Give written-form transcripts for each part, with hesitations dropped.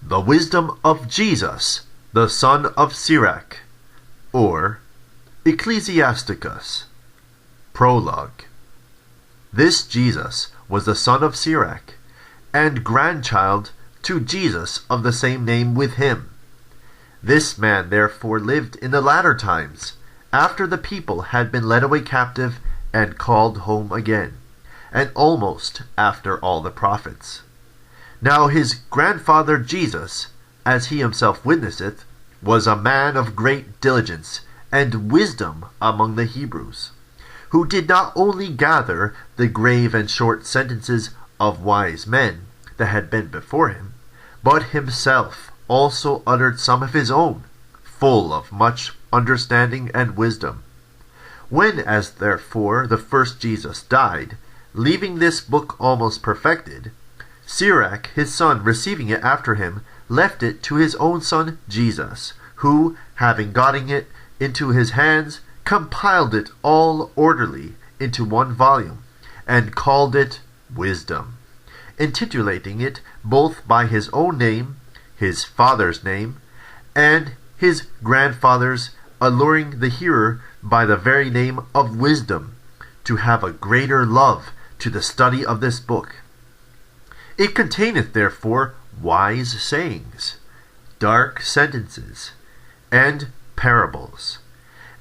The Wisdom of Jesus, the son of Sirach, or Ecclesiasticus. Prologue. This Jesus was the son of Sirach, and grandchild to Jesus of the same name with him. This man therefore lived in the latter times, after the people had been led away captive and called home again, and almost after all the prophets. Now his grandfather Jesus, as he himself witnesseth, was a man of great diligence and wisdom among the Hebrews, who did not only gather the grave and short sentences of wise men that had been before him, but himself also uttered some of his own, full of much understanding and wisdom. When as therefore the first Jesus died, leaving this book almost perfected, Sirach his son receiving it after him, left it to his own son Jesus, who, having gotten it into his hands, compiled it all orderly into one volume, and called it Wisdom, intitulating it both by his own name, his father's name, and his grandfather's, alluring the hearer by the very name of Wisdom, to have a greater love to the study of this book. It containeth therefore wise sayings, dark sentences, and parables,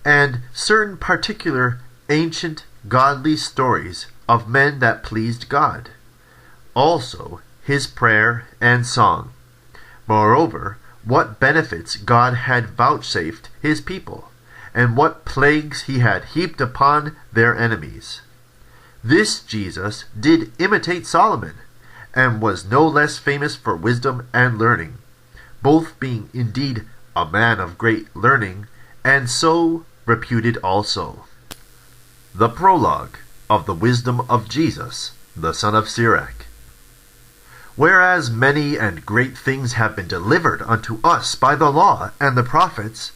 and certain particular ancient godly stories of men that pleased God, also his prayer and song. Moreover, what benefits God had vouchsafed his people, and what plagues he had heaped upon their enemies. This Jesus did imitate Solomon, and was no less famous for wisdom and learning, both being indeed a man of great learning, and so reputed also. The Prologue of the Wisdom of Jesus, the son of Sirach. Whereas many and great things have been delivered unto us by the law and the prophets,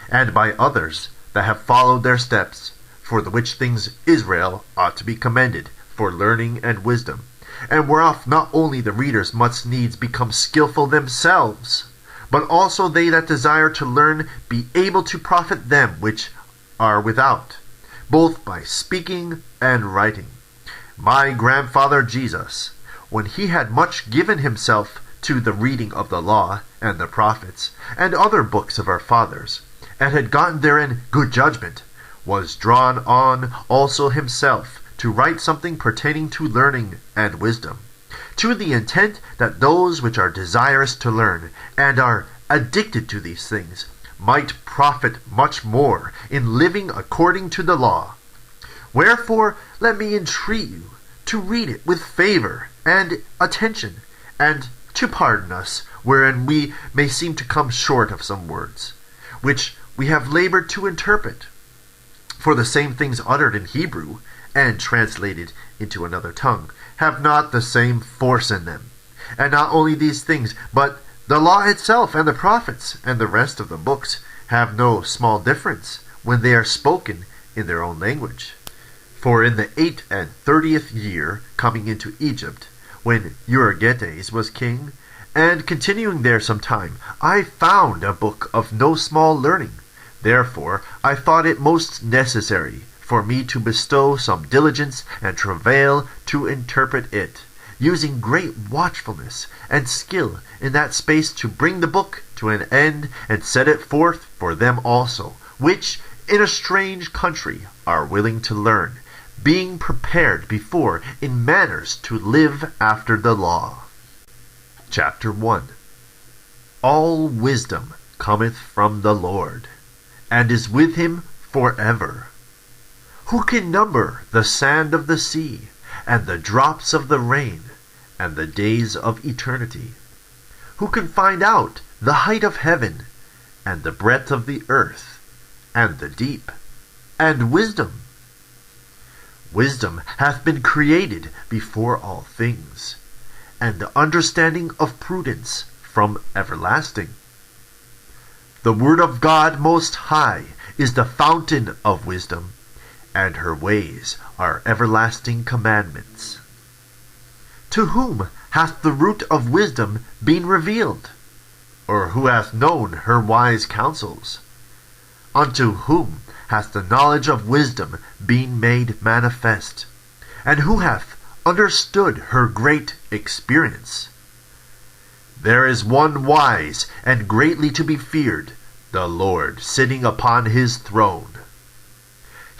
and by others that have followed their steps, for the which things Israel ought to be commended for learning and wisdom, and whereof not only the readers must needs become skillful themselves, but also they that desire to learn be able to profit them which are without, both by speaking and writing. My grandfather Jesus, when he had much given himself to the reading of the law and the prophets, and other books of our fathers, and had gotten therein good judgment, was drawn on also himself to write something pertaining to learning and wisdom, to the intent that those which are desirous to learn, and are addicted to these things, might profit much more in living according to the law. Wherefore let me entreat you to read it with favor and attention, and to pardon us wherein we may seem to come short of some words, which we have labored to interpret. For the same things uttered in Hebrew, and translated into another tongue, have not the same force in them. And not only these things, but the law itself and the prophets and the rest of the books have no small difference when they are spoken in their own language. For in the 38th year coming into Egypt, when Euergetes was king, and continuing there some time, I found a book of no small learning. Therefore I thought it most necessary for me to bestow some diligence and travail to interpret it, using great watchfulness and skill in that space to bring the book to an end and set it forth for them also, which in a strange country are willing to learn, being prepared before in manners to live after the law. Chapter 1. All wisdom cometh from the Lord, and is with him forever. Who can number the sand of the sea, and the drops of the rain, and the days of eternity? Who can find out the height of heaven, and the breadth of the earth, and the deep, and wisdom? Wisdom hath been created before all things, and the understanding of prudence from everlasting. The word of God Most High is the fountain of wisdom, and her ways are everlasting commandments. To whom hath the root of wisdom been revealed? or who hath known her wise counsels? Unto whom hath the knowledge of wisdom been made manifest? And who hath understood her great experience? There is one wise and greatly to be feared, the Lord sitting upon his throne.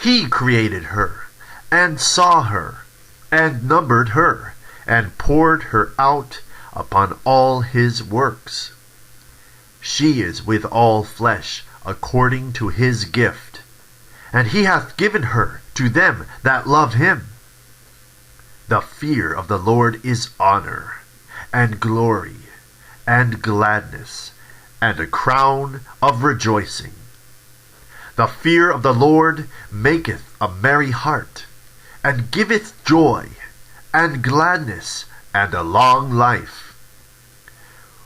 He created her, and saw her, and numbered her, and poured her out upon all his works. She is with all flesh according to his gift, and he hath given her to them that love him. The fear of the Lord is honor, and glory, and gladness, and a crown of rejoicing. The fear of the Lord maketh a merry heart, and giveth joy, and gladness, and a long life.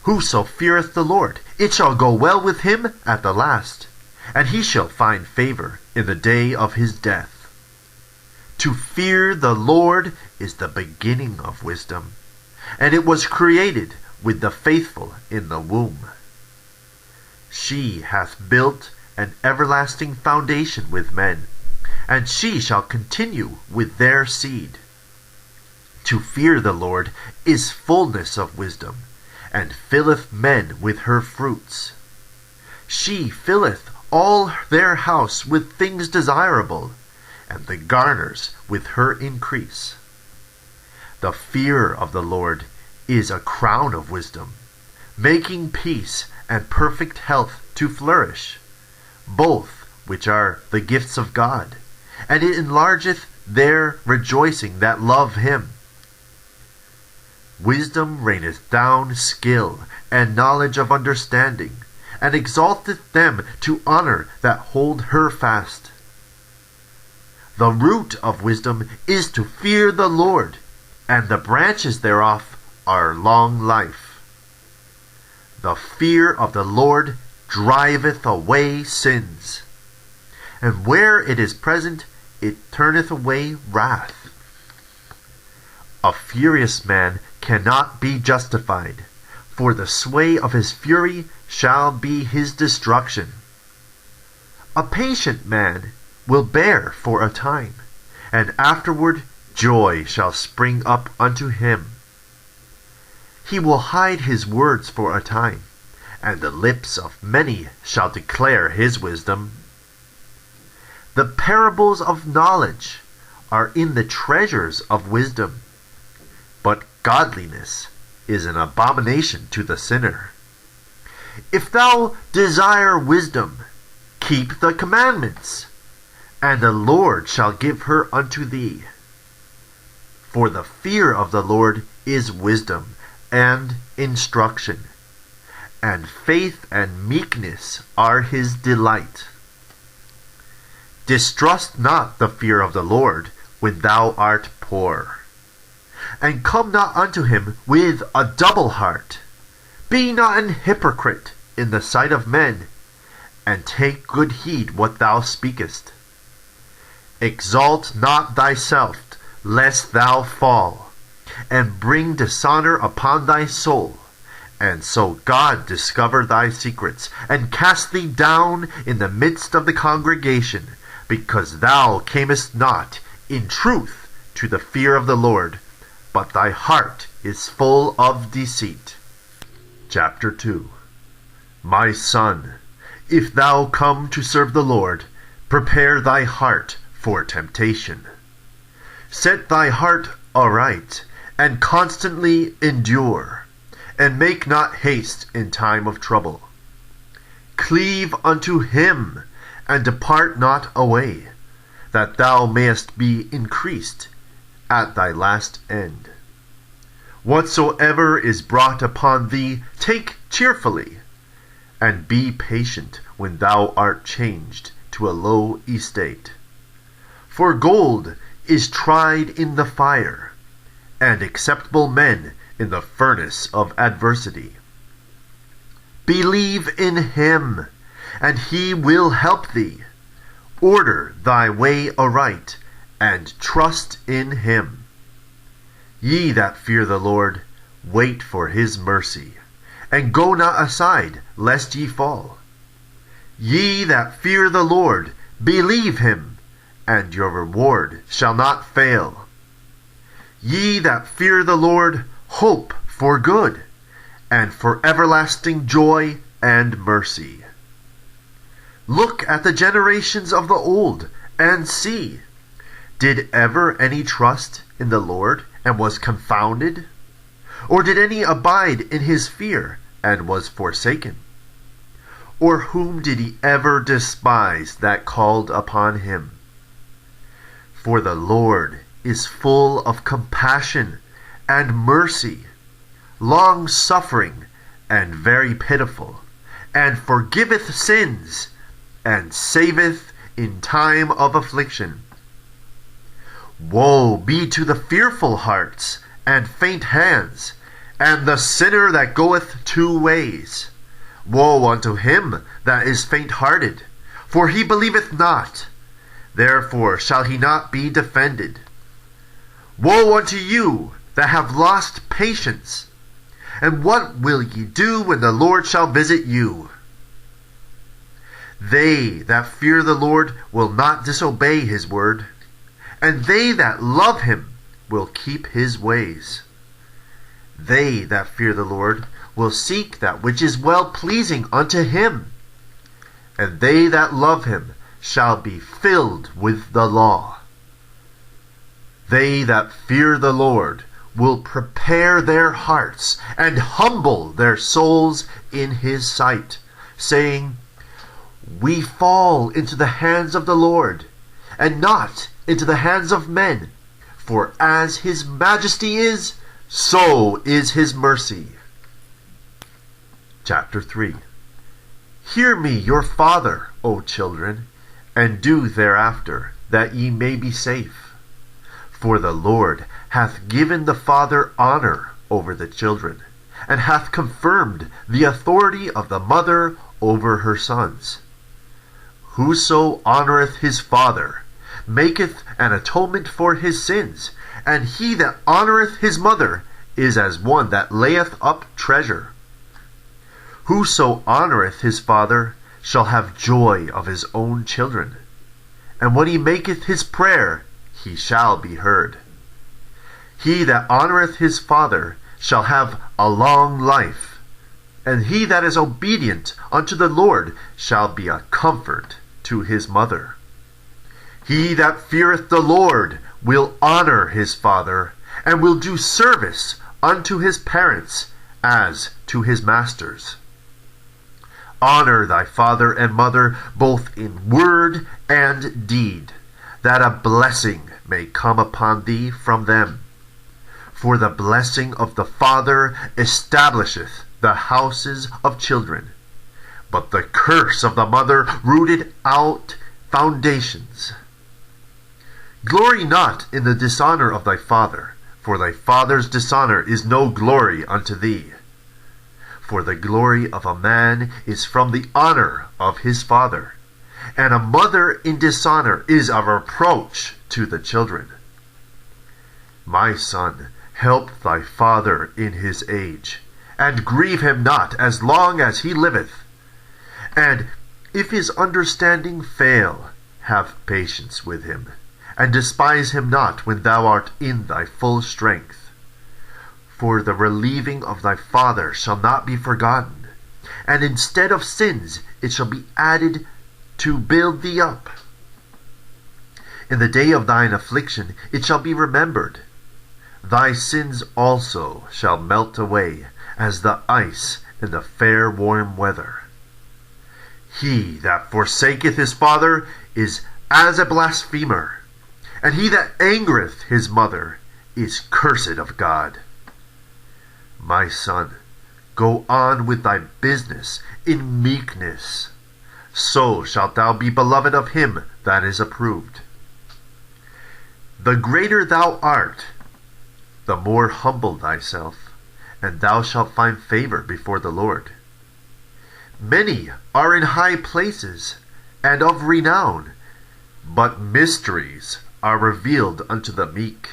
Whoso feareth the Lord, it shall go well with him at the last, and he shall find favor in the day of his death. To fear the Lord is the beginning of wisdom, and it was created with the faithful in the womb. She hath built an everlasting foundation with men, and she shall continue with their seed. To fear the Lord is fullness of wisdom, and filleth men with her fruits. She filleth all their house with things desirable, and the garners with her increase. The fear of the Lord is a crown of wisdom, making peace and perfect health to flourish, both which are the gifts of God, and it enlargeth their rejoicing that love him. Wisdom raineth down skill and knowledge of understanding, and exalteth them to honor that hold her fast. The root of wisdom is to fear the Lord, and the branches thereof are long life. The fear of the Lord driveth away sins, and where it is present, it turneth away wrath. A furious man cannot be justified, for the sway of his fury shall be his destruction. A patient man will bear for a time, and afterward joy shall spring up unto him. He will hide his words for a time, and the lips of many shall declare his wisdom. The parables of knowledge are in the treasures of wisdom, but godliness is an abomination to the sinner. If thou desire wisdom, keep the commandments, and the Lord shall give her unto thee. For the fear of the Lord is wisdom and instruction, and faith and meekness are his delight. Distrust not the fear of the Lord when thou art poor, and come not unto him with a double heart. Be not an hypocrite in the sight of men, and take good heed what thou speakest. Exalt not thyself, lest thou fall, and bring dishonor upon thy soul, and so God discover thy secrets, and cast thee down in the midst of the congregation, because thou camest not in truth to the fear of the Lord, but thy heart is full of deceit. Chapter 2. My son, if thou come to serve the Lord, prepare thy heart for temptation. Set thy heart aright, and constantly endure, and make not haste in time of trouble. Cleave unto him, and depart not away, that thou mayest be increased at thy last end. Whatsoever is brought upon thee, take cheerfully, and be patient when thou art changed to a low estate. For gold is tried in the fire, and acceptable men in the furnace of adversity. Believe in him, and he will help thee. Order thy way aright, and trust in him. Ye that fear the Lord, wait for his mercy, and go not aside, lest ye fall. Ye that fear the Lord, believe him, and your reward shall not fail. Ye that fear the Lord, hope for good, and for everlasting joy and mercy. Look at the generations of the old, and see, did ever any trust in the Lord, and was confounded? Or did any abide in his fear, and was forsaken? Or whom did he ever despise that called upon him? For the Lord is full of compassion and mercy, long-suffering, and very pitiful, and forgiveth sins, and saveth in time of affliction. Woe be to the fearful hearts, and faint hands, and the sinner that goeth two ways. Woe unto him that is faint-hearted, for he believeth not, therefore shall he not be defended. Woe unto you that have lost patience, and what will ye do when the Lord shall visit you? They that fear the Lord will not disobey his word, and they that love him will keep his ways. They that fear the Lord will seek that which is well-pleasing unto him, and they that love him shall be filled with the law. They that fear the Lord will prepare their hearts and humble their souls in his sight, saying, We fall into the hands of the Lord, and not into the hands of men, for as his majesty is, so is his mercy. Chapter 3. Hear me, your father, O children, and do thereafter, that ye may be safe. For the Lord hath given the father honor over the children, and hath confirmed the authority of the mother over her sons. Whoso honoureth his father maketh an atonement for his sins, and he that honoureth his mother is as one that layeth up treasure. Whoso honoureth his father shall have joy of his own children, and when he maketh his prayer, he shall be heard. He that honoureth his father shall have a long life, and he that is obedient unto the Lord shall be a comfort to his mother. He that feareth the Lord will honour his father, and will do service unto his parents as to his masters. Honour thy father and mother both in word and deed, that a blessing may come upon thee from them. For the blessing of the father establisheth the houses of children, but the curse of the mother rooted out foundations. Glory not in the dishonour of thy father, for thy father's dishonour is no glory unto thee. For the glory of a man is from the honour of his father, and a mother in dishonour is a reproach to the children. My son, help thy father in his age, and grieve him not as long as he liveth. And if his understanding fail, have patience with him, and despise him not when thou art in thy full strength. For the relieving of thy father shall not be forgotten, and instead of sins it shall be added to build thee up. In the day of thine affliction it shall be remembered. Thy sins also shall melt away as the ice in the fair warm weather. He that forsaketh his father is as a blasphemer, and he that angereth his mother is cursed of God. My son, go on with thy business in meekness, so shalt thou be beloved of him that is approved. The greater thou art, the more humble thyself, and thou shalt find favor before the Lord. Many are in high places, and of renown, but mysteries are revealed unto the meek.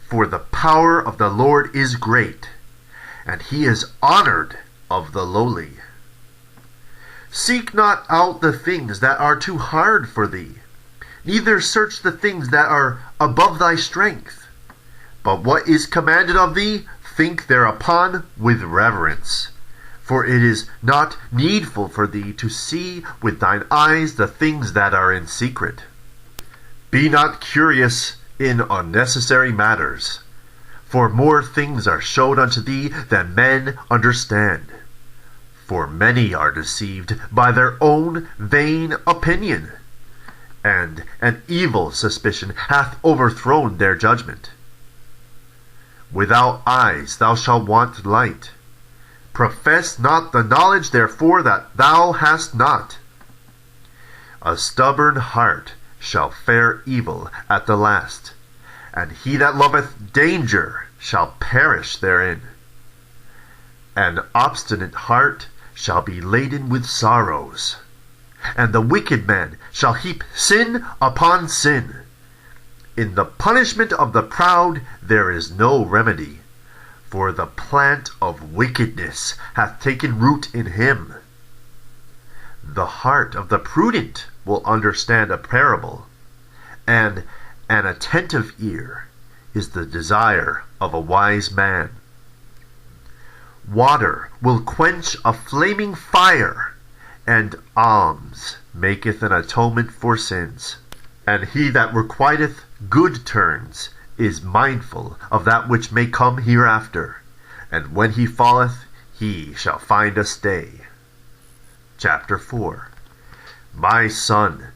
For the power of the Lord is great, and he is honored of the lowly. Seek not out the things that are too hard for thee, neither search the things that are above thy strength. But what is commanded of thee, think thereupon with reverence. For it is not needful for thee to see with thine eyes the things that are in secret. Be not curious in unnecessary matters, for more things are showed unto thee than men understand. For many are deceived by their own vain opinion, and an evil suspicion hath overthrown their judgment. Without eyes thou shalt want light. Profess not the knowledge therefore that thou hast not. A stubborn heart shall fare evil at the last, and he that loveth danger shall perish therein. An obstinate heart shall be laden with sorrows, and the wicked man shall heap sin upon sin. In the punishment of the proud there is no remedy, for the plant of wickedness hath taken root in him. The heart of the prudent will understand a parable, and an attentive ear is the desire of a wise man. Water will quench a flaming fire, and alms maketh an atonement for sins. And he that requiteth good turns is mindful of that which may come hereafter, and when he falleth, he shall find a stay. Chapter 4. My son,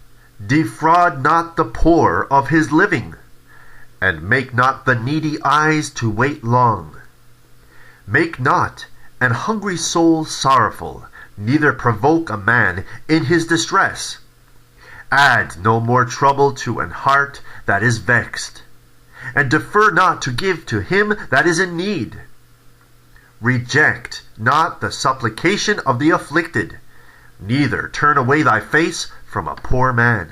defraud not the poor of his living, and make not the needy eyes to wait long. Make not an hungry soul sorrowful, neither provoke a man in his distress. Add no more trouble to an heart that is vexed, and defer not to give to him that is in need. Reject not the supplication of the afflicted, neither turn away thy face from a poor man.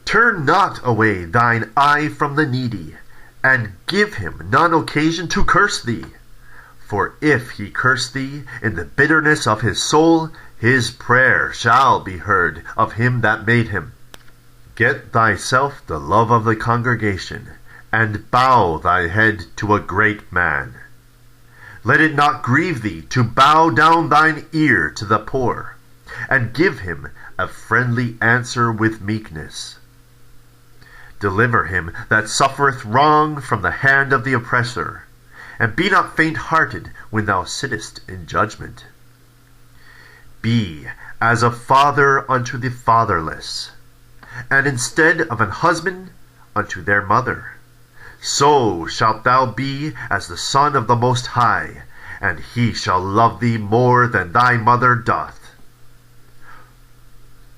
Turn not away thine eye from the needy, and give him none occasion to curse thee. For if he curse thee in the bitterness of his soul, his prayer shall be heard of him that made him. Get thyself the love of the congregation, and bow thy head to a great man. Let it not grieve thee to bow down thine ear to the poor, and give him a friendly answer with meekness. Deliver him that suffereth wrong from the hand of the oppressor, and be not faint-hearted when thou sittest in judgment. Be as a father unto the fatherless, and instead of an husband unto their mother. So shalt thou be as the Son of the Most High, and he shall love thee more than thy mother doth.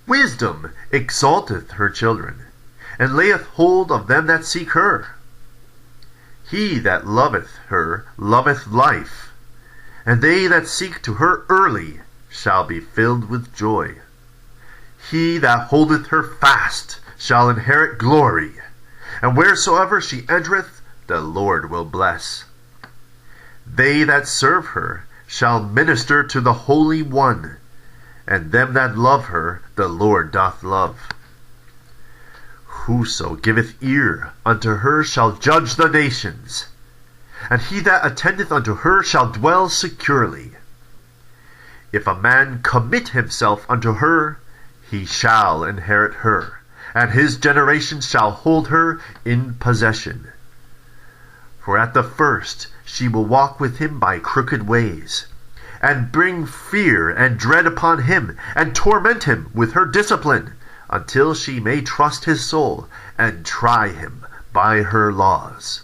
Wisdom exalteth her children, and layeth hold of them that seek her. He that loveth her loveth life, and they that seek to her early shall be filled with joy. He that holdeth her fast shall inherit glory, and wheresoever she entereth, the Lord will bless. They that serve her shall minister to the Holy One, and them that love her the Lord doth love. Whoso giveth ear unto her shall judge the nations, and he that attendeth unto her shall dwell securely. If a man commit himself unto her, he shall inherit her, and his generation shall hold her in possession. For at the first she will walk with him by crooked ways, and bring fear and dread upon him, and torment him with her discipline, until she may trust his soul, and try him by her laws.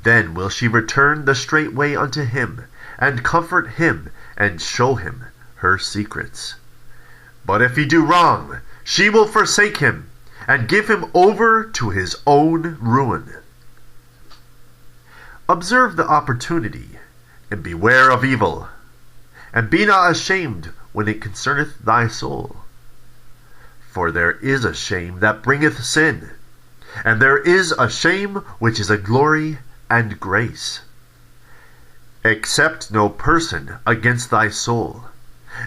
Then will she return the straight way unto him, and comfort him, and show him her secrets. But if he do wrong, she will forsake him, and give him over to his own ruin. Observe the opportunity, and beware of evil, and be not ashamed when it concerneth thy soul. For there is a shame that bringeth sin, and there is a shame which is a glory and grace. Accept no person against thy soul,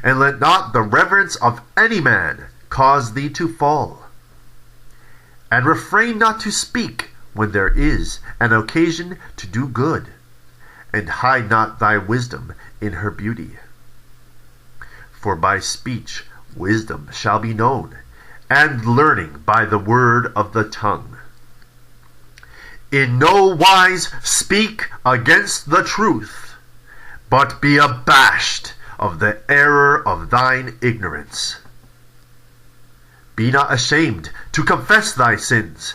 and let not the reverence of any man cause thee to fall. And refrain not to speak when there is an occasion to do good, and hide not thy wisdom in her beauty. For by speech wisdom shall be known, and learning by the word of the tongue. In no wise speak against the truth, but be abashed of the error of thine ignorance. Be not ashamed to confess thy sins,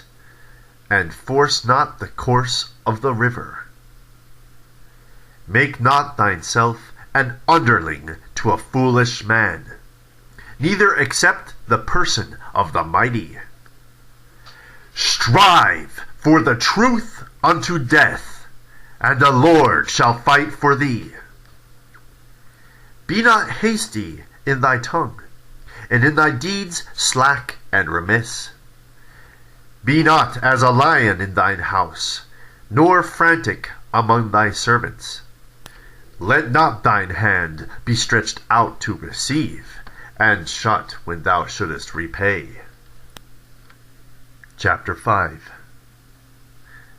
and force not the course of the river. Make not thyself an underling to a foolish man, neither accept the person of the mighty. Strive for the truth unto death, and the Lord shall fight for thee. Be not hasty in thy tongue, and in thy deeds slack and remiss. Be not as a lion in thine house, nor frantic among thy servants. Let not thine hand be stretched out to receive, and shut when thou shouldest repay. Chapter 5.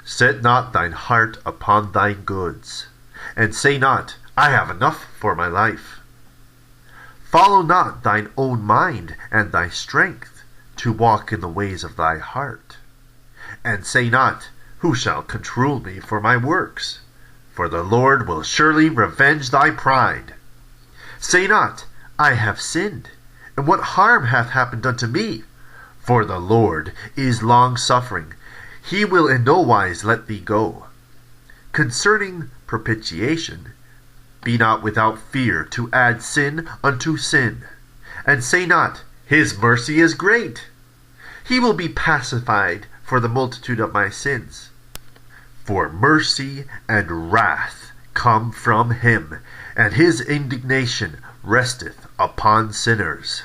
Set not thine heart upon thine goods, and say not, I have enough for my life. Follow not thine own mind and thy strength, to walk in the ways of thy heart. And say not, who shall control me for my works? For the Lord will surely revenge thy pride. Say not, I have sinned, and what harm hath happened unto me? For the Lord is long-suffering, he will in no wise let thee go. Concerning propitiation, be not without fear to add sin unto sin. And say not, his mercy is great, he will be pacified for the multitude of my sins. For mercy and wrath come from him, and his indignation resteth upon sinners.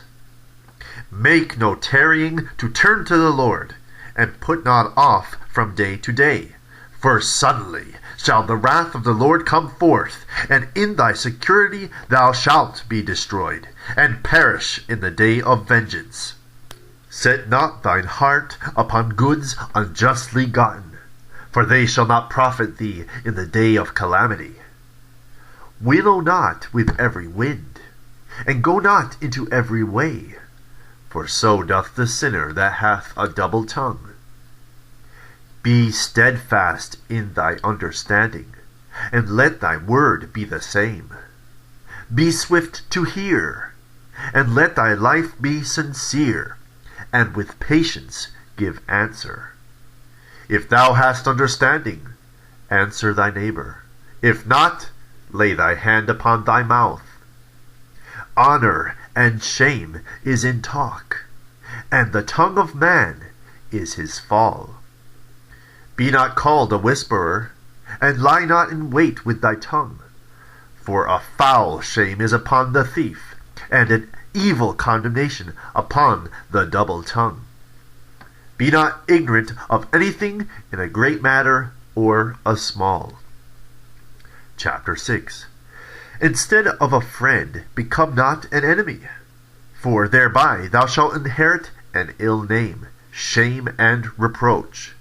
Make no tarrying to turn to the Lord, and put not off from day to day. For suddenly shall the wrath of the Lord come forth, and in thy security thou shalt be destroyed, and perish in the day of vengeance. Set not thine heart upon goods unjustly gotten, for they shall not profit thee in the day of calamity. Winnow not with every wind, and go not into every way, for so doth the sinner that hath a double tongue. Be steadfast in thy understanding, and let thy word be the same. Be swift to hear, and let thy life be sincere, and with patience give answer. If thou hast understanding, answer thy neighbor. If not, lay thy hand upon thy mouth. Honor and shame is in talk, and the tongue of man is his fall. Be not called a whisperer, and lie not in wait with thy tongue. For a foul shame is upon the thief, and an evil condemnation upon the double tongue. Be not ignorant of anything in a great matter or a small. Chapter 6. Instead of a friend, become not an enemy, for thereby thou shalt inherit an ill name, shame, and reproach.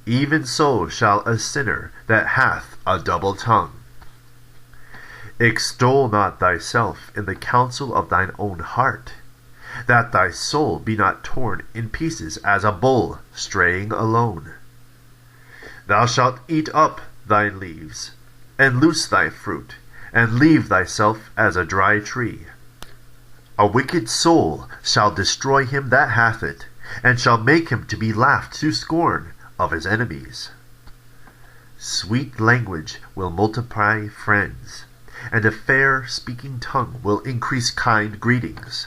Even so shall a sinner that hath a double tongue. Extol not thyself in the counsel of thine own heart, that thy soul be not torn in pieces as a bull straying alone. Thou shalt eat up thy leaves, and loose thy fruit, and leave thyself as a dry tree. A wicked soul shall destroy him that hath it, and shall make him to be laughed to scorn of his enemies. Sweet language will multiply friends, and a fair speaking tongue will increase kind greetings.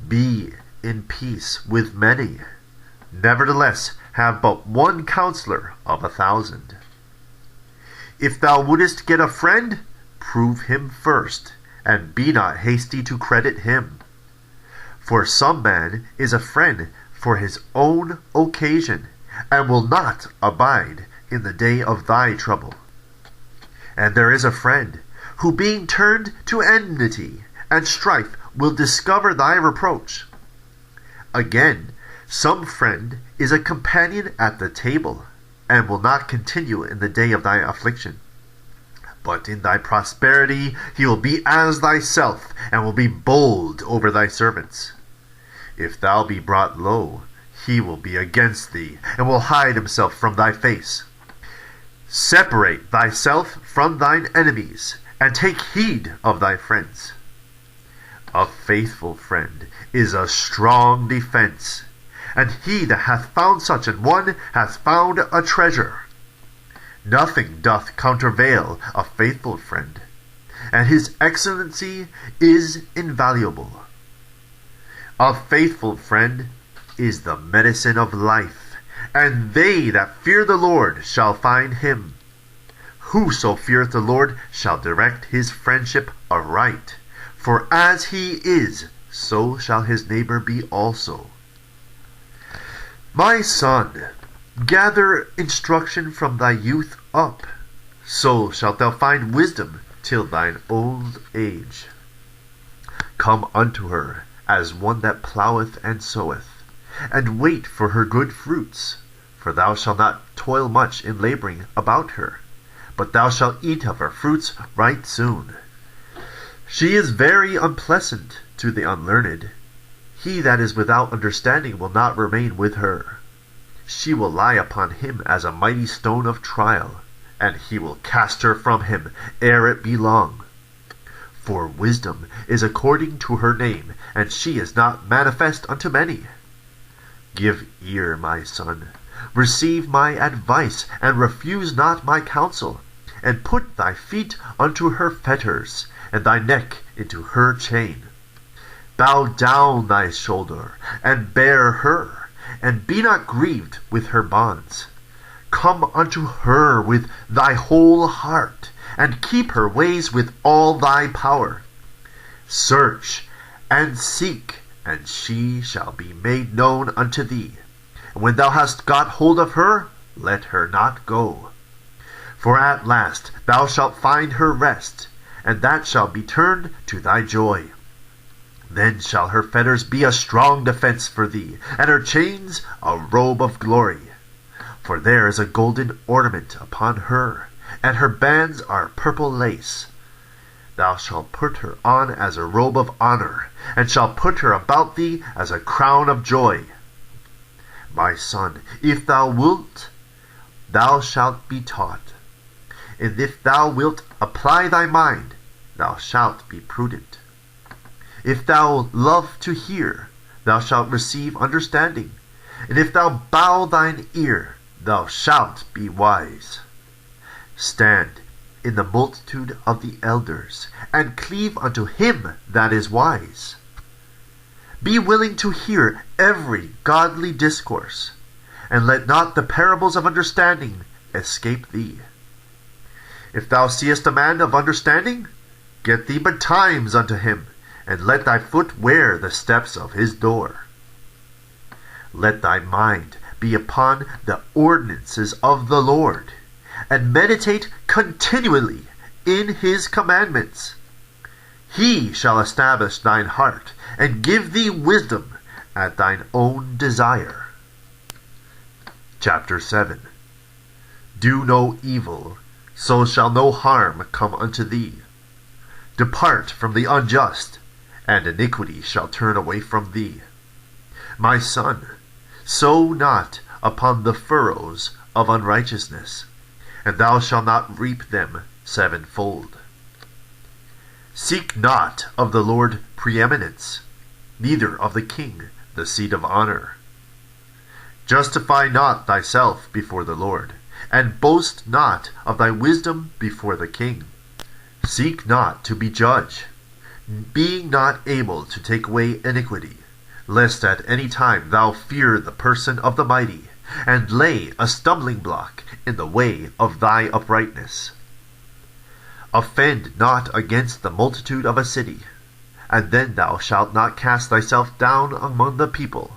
Be in peace with many, nevertheless have but one counselor of 1,000. If thou wouldest get a friend, prove him first, and be not hasty to credit him. For some man is a friend for his own occasion, and will not abide in the day of thy trouble. And there is a friend, who being turned to enmity and strife will discover thy reproach. Again, some friend is a companion at the table, and will not continue in the day of thy affliction. But in thy prosperity he will be as thyself, and will be bold over thy servants. If thou be brought low, he will be against thee, and will hide himself from thy face. Separate thyself from thine enemies, and take heed of thy friends. A faithful friend is a strong defense, and he that hath found such an one hath found a treasure. Nothing doth countervail a faithful friend, and his excellency is invaluable. A faithful friend is the medicine of life, and they that fear the Lord shall find him. Whoso feareth the Lord shall direct his friendship aright, for as he is, so shall his neighbor be also. My son, gather instruction from thy youth up, so shalt thou find wisdom till thine old age. Come unto her as one that ploweth and soweth, and wait for her good fruits, for thou shalt not toil much in laboring about her, but thou shalt eat of her fruits right soon. She is very unpleasant to the unlearned. He that is without understanding will not remain with her. She will lie upon him as a mighty stone of trial, and he will cast her from him ere it be long. For wisdom is according to her name, and she is not manifest unto many. Give ear, my son, receive my advice, and refuse not my counsel, and put thy feet unto her fetters, and thy neck into her chain. Bow down thy shoulder, and bear her, and be not grieved with her bonds. Come unto her with thy whole heart, and keep her ways with all thy power. Search and seek, and she shall be made known unto thee. And when thou hast got hold of her, let her not go. For at last thou shalt find her rest, and that shall be turned to thy joy. Then shall her fetters be a strong defense for thee, and her chains a robe of glory. For there is a golden ornament upon her, and her bands are purple lace. Thou shalt put her on as a robe of honor, and shalt put her about thee as a crown of joy. My son, if thou wilt, thou shalt be taught. And if thou wilt apply thy mind, thou shalt be prudent. If thou love to hear, thou shalt receive understanding. And if thou bow thine ear, thou shalt be wise. Stand in the multitude of the elders, and cleave unto him that is wise. Be willing to hear every godly discourse, and let not the parables of understanding escape thee. If thou seest a man of understanding, get thee betimes unto him, and let thy foot wear the steps of his door. Let thy mind be upon the ordinances of the Lord, and meditate continually in his commandments. He shall establish thine heart, and give thee wisdom at thine own desire. Chapter 7. Do no evil, so shall no harm come unto thee. Depart from the unjust, and iniquity shall turn away from thee. My son, sow not upon the furrows of unrighteousness, and thou shalt not reap them sevenfold. Seek not of the Lord preeminence, neither of the king the seat of honor. Justify not thyself before the Lord, and boast not of thy wisdom before the king. Seek not to be judge, being not able to take away iniquity, lest at any time thou fear the person of the mighty, and lay a stumbling block in the way of thy uprightness. Offend not against the multitude of a city, and then thou shalt not cast thyself down among the people.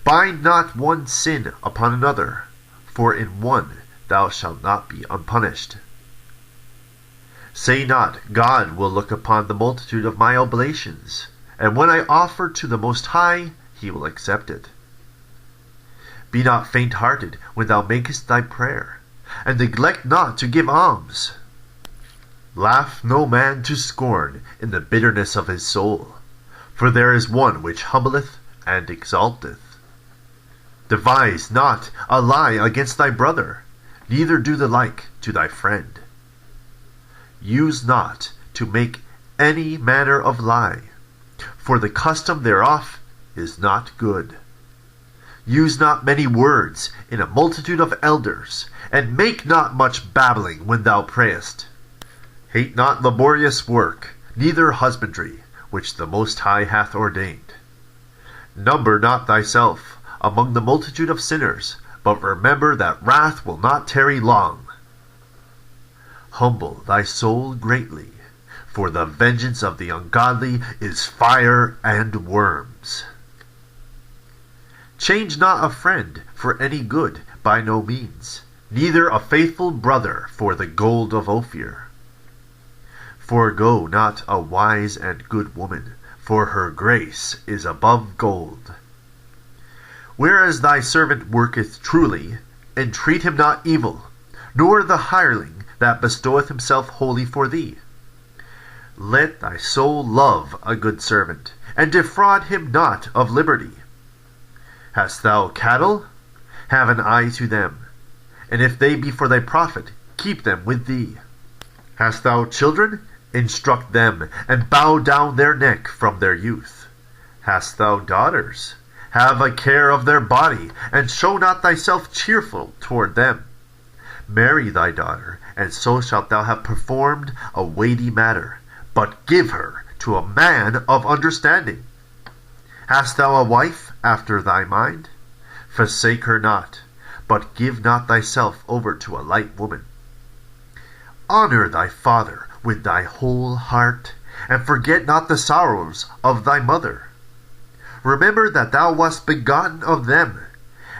Bind not one sin upon another, for in one thou shalt not be unpunished, Say not, God will look upon the multitude of my oblations, and when I offer to the Most High, he will accept it. Be not faint-hearted when thou makest thy prayer, and neglect not to give alms. Laugh no man to scorn in the bitterness of his soul, for there is one which humbleth and exalteth. Devise not a lie against thy brother, neither do the like to thy friend. Use not to make any manner of lie, for the custom thereof is not good. Use not many words in a multitude of elders, and make not much babbling when thou prayest. Hate not laborious work, neither husbandry, which the Most High hath ordained. Number not thyself among the multitude of sinners, but remember that wrath will not tarry long. Humble thy soul greatly, for the vengeance of the ungodly is fire and worms. Change not a friend for any good, by no means, neither a faithful brother for the gold of Ophir. Forego not a wise and good woman, for her grace is above gold. Whereas thy servant worketh truly, entreat him not evil, nor the hireling that bestoweth himself wholly for thee. Let thy soul love a good servant, and defraud him not of liberty. Hast thou cattle? Have an eye to them, and if they be for thy profit, keep them with thee. Hast thou children? Instruct them, and bow down their neck from their youth. Hast thou daughters? Have a care of their body, and show not thyself cheerful toward them. Marry thy daughter, and so shalt thou have performed a weighty matter, but give her to a man of understanding. Hast thou a wife after thy mind? Forsake her not, but give not thyself over to a light woman. Honor thy father with thy whole heart, and forget not the sorrows of thy mother. Remember that thou wast begotten of them,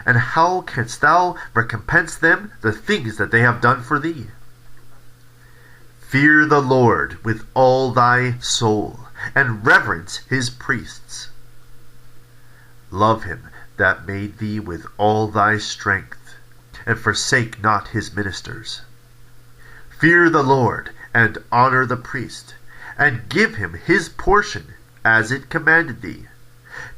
and how canst thou recompense them the things that they have done for thee? Fear the Lord with all thy soul, and reverence his priests. Love him that made thee with all thy strength, and forsake not his ministers. Fear the Lord, and honor the priest, and give him his portion, as it commanded thee,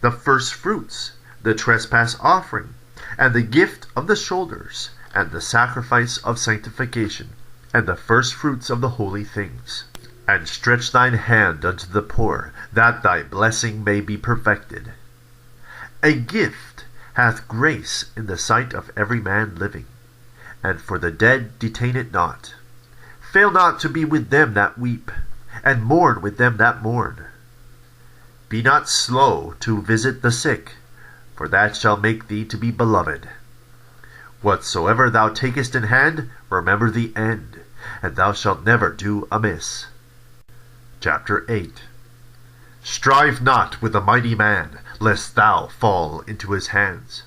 the first fruits, the trespass offering, and the gift of the shoulders, and the sacrifice of sanctification, and the first fruits of the holy things. And stretch thine hand unto the poor, that thy blessing may be perfected. A gift hath grace in the sight of every man living, and for the dead detain it not. Fail not to be with them that weep, and mourn with them that mourn. Be not slow to visit the sick, for that shall make thee to be beloved. Whatsoever thou takest in hand, remember the end, and thou shalt never do amiss. Chapter 8. Strive not with a mighty man, lest thou fall into his hands.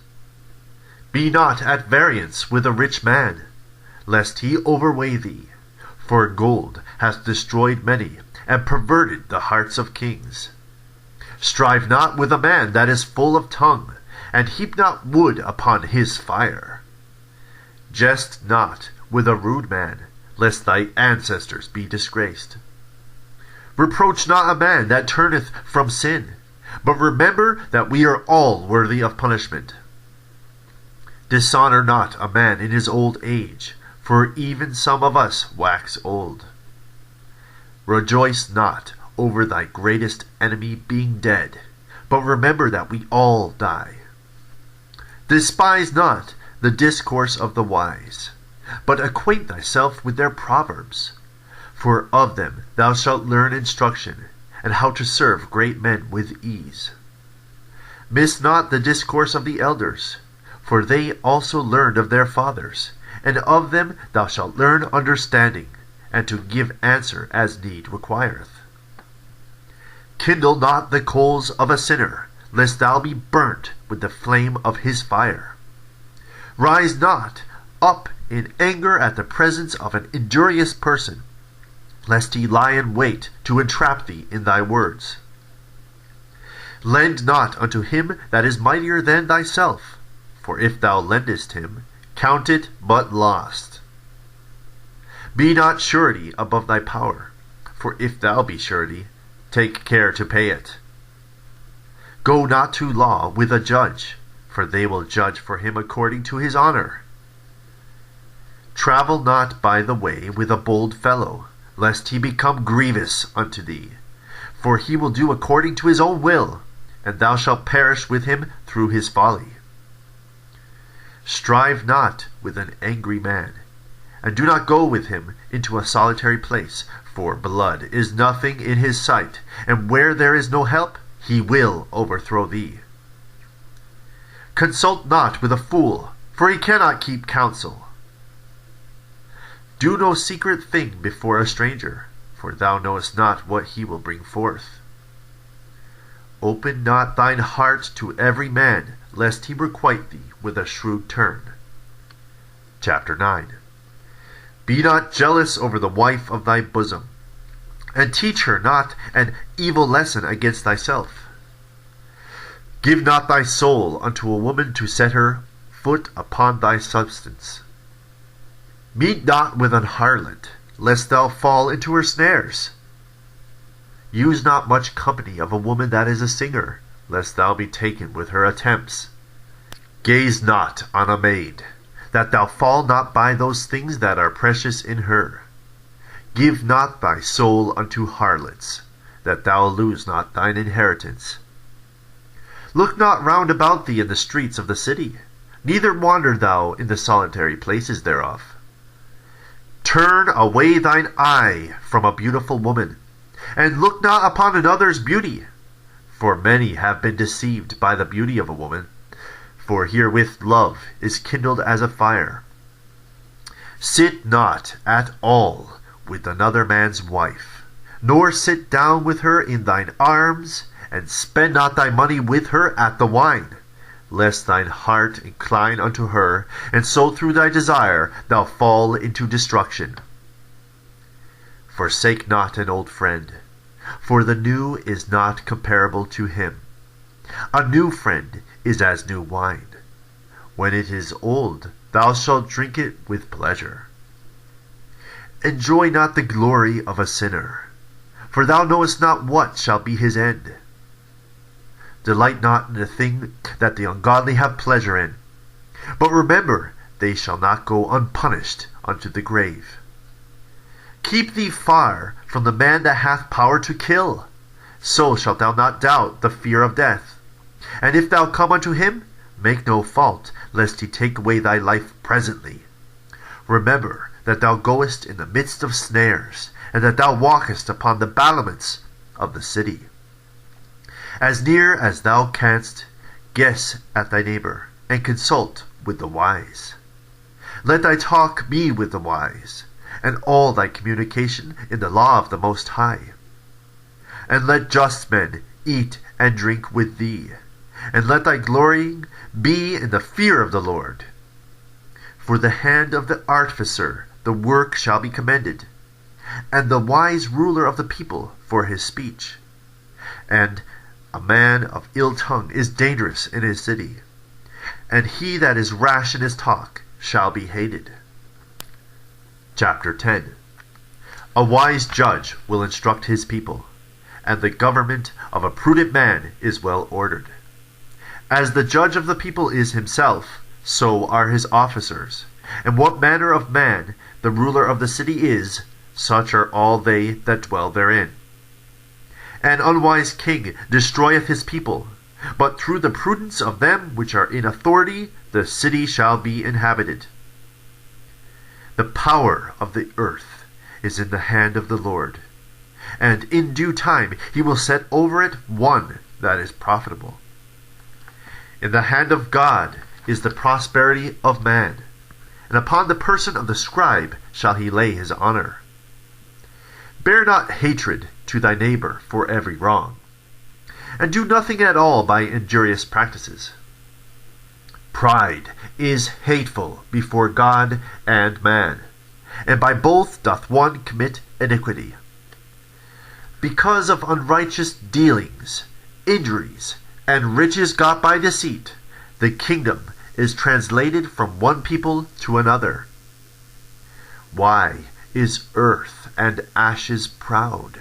Be not at variance with a rich man, lest he overweigh thee. For gold hath destroyed many, and perverted the hearts of kings. Strive not with a man that is full of tongue, and heap not wood upon his fire. Jest not with a rude man, lest thy ancestors be disgraced. Reproach not a man that turneth from sin, but remember that we are all worthy of punishment. Dishonor not a man in his old age, for even some of us wax old. Rejoice not over thy greatest enemy being dead, but remember that we all die. Despise not the discourse of the wise, but acquaint thyself with their proverbs. For of them thou shalt learn instruction, and how to serve great men with ease. Miss not the discourse of the elders, for they also learned of their fathers, and of them thou shalt learn understanding, and to give answer as need requireth. Kindle not the coals of a sinner, lest thou be burnt with the flame of his fire. Rise not up in anger at the presence of an injurious person. lest he lie in wait to entrap thee in thy words. Lend not unto him that is mightier than thyself, for if thou lendest him, count it but lost. Be not surety above thy power, for if thou be surety, take care to pay it. Go not to law with a judge, for they will judge for him according to his honor. Travel not by the way with a bold fellow, lest he become grievous unto thee, for he will do according to his own will, and thou shalt perish with him through his folly. Strive not with an angry man, and do not go with him into a solitary place, for blood is nothing in his sight, and where there is no help, he will overthrow thee. Consult not with a fool, for he cannot keep counsel. Do no secret thing before a stranger, for thou knowest not what he will bring forth. Open not thine heart to every man, lest he requite thee with a shrewd turn. Chapter 9. Be not jealous over the wife of thy bosom, and teach her not an evil lesson against thyself. Give not thy soul unto a woman to set her foot upon thy substance. Meet not with an harlot, lest thou fall into her snares. Use not much company of a woman that is a singer, lest thou be taken with her attempts. Gaze not on a maid, that thou fall not by those things that are precious in her. Give not thy soul unto harlots, that thou lose not thine inheritance. Look not round about thee in the streets of the city, neither wander thou in the solitary places thereof. Turn away thine eye from a beautiful woman, and look not upon another's beauty, for many have been deceived by the beauty of a woman, for herewith love is kindled as a fire. Sit not at all with another man's wife, nor sit down with her in thine arms, and spend not thy money with her at the wine, lest thine heart incline unto her, and so through thy desire thou fall into destruction. Forsake not an old friend, for the new is not comparable to him. A new friend is as new wine. When it is old, thou shalt drink it with pleasure. Enjoy not the glory of a sinner, for thou knowest not what shall be his end. Delight not in the thing that the ungodly have pleasure in, but remember they shall not go unpunished unto the grave. Keep thee far from the man that hath power to kill, so shalt thou not doubt the fear of death. And if thou come unto him, make no fault, lest he take away thy life presently. Remember that thou goest in the midst of snares, and that thou walkest upon the battlements of the city. As near as thou canst, guess at thy neighbor, and consult with the wise. Let thy talk be with the wise, and all thy communication in the law of the Most High. And let just men eat and drink with thee, and let thy glorying be in the fear of the Lord. For the hand of the artificer the work shall be commended, and the wise ruler of the people for his speech. And a man of ill tongue is dangerous in his city, and he that is rash in his talk shall be hated. Chapter 10. A wise judge will instruct his people, and the government of a prudent man is well ordered. As the judge of the people is himself, so are his officers, and what manner of man the ruler of the city is, such are all they that dwell therein. An unwise king destroyeth his people, but through the prudence of them which are in authority the city shall be inhabited. The power of the earth is in the hand of the Lord, and in due time he will set over it one that is profitable. In the hand of God is the prosperity of man, and upon the person of the scribe shall he lay his honor. Bear not hatred to thy neighbor for every wrong, and do nothing at all by injurious practices. Pride is hateful before God and man, and by both doth one commit iniquity. Because of unrighteous dealings, injuries, and riches got by deceit, the kingdom is translated from one people to another. Why is earth and ashes proud?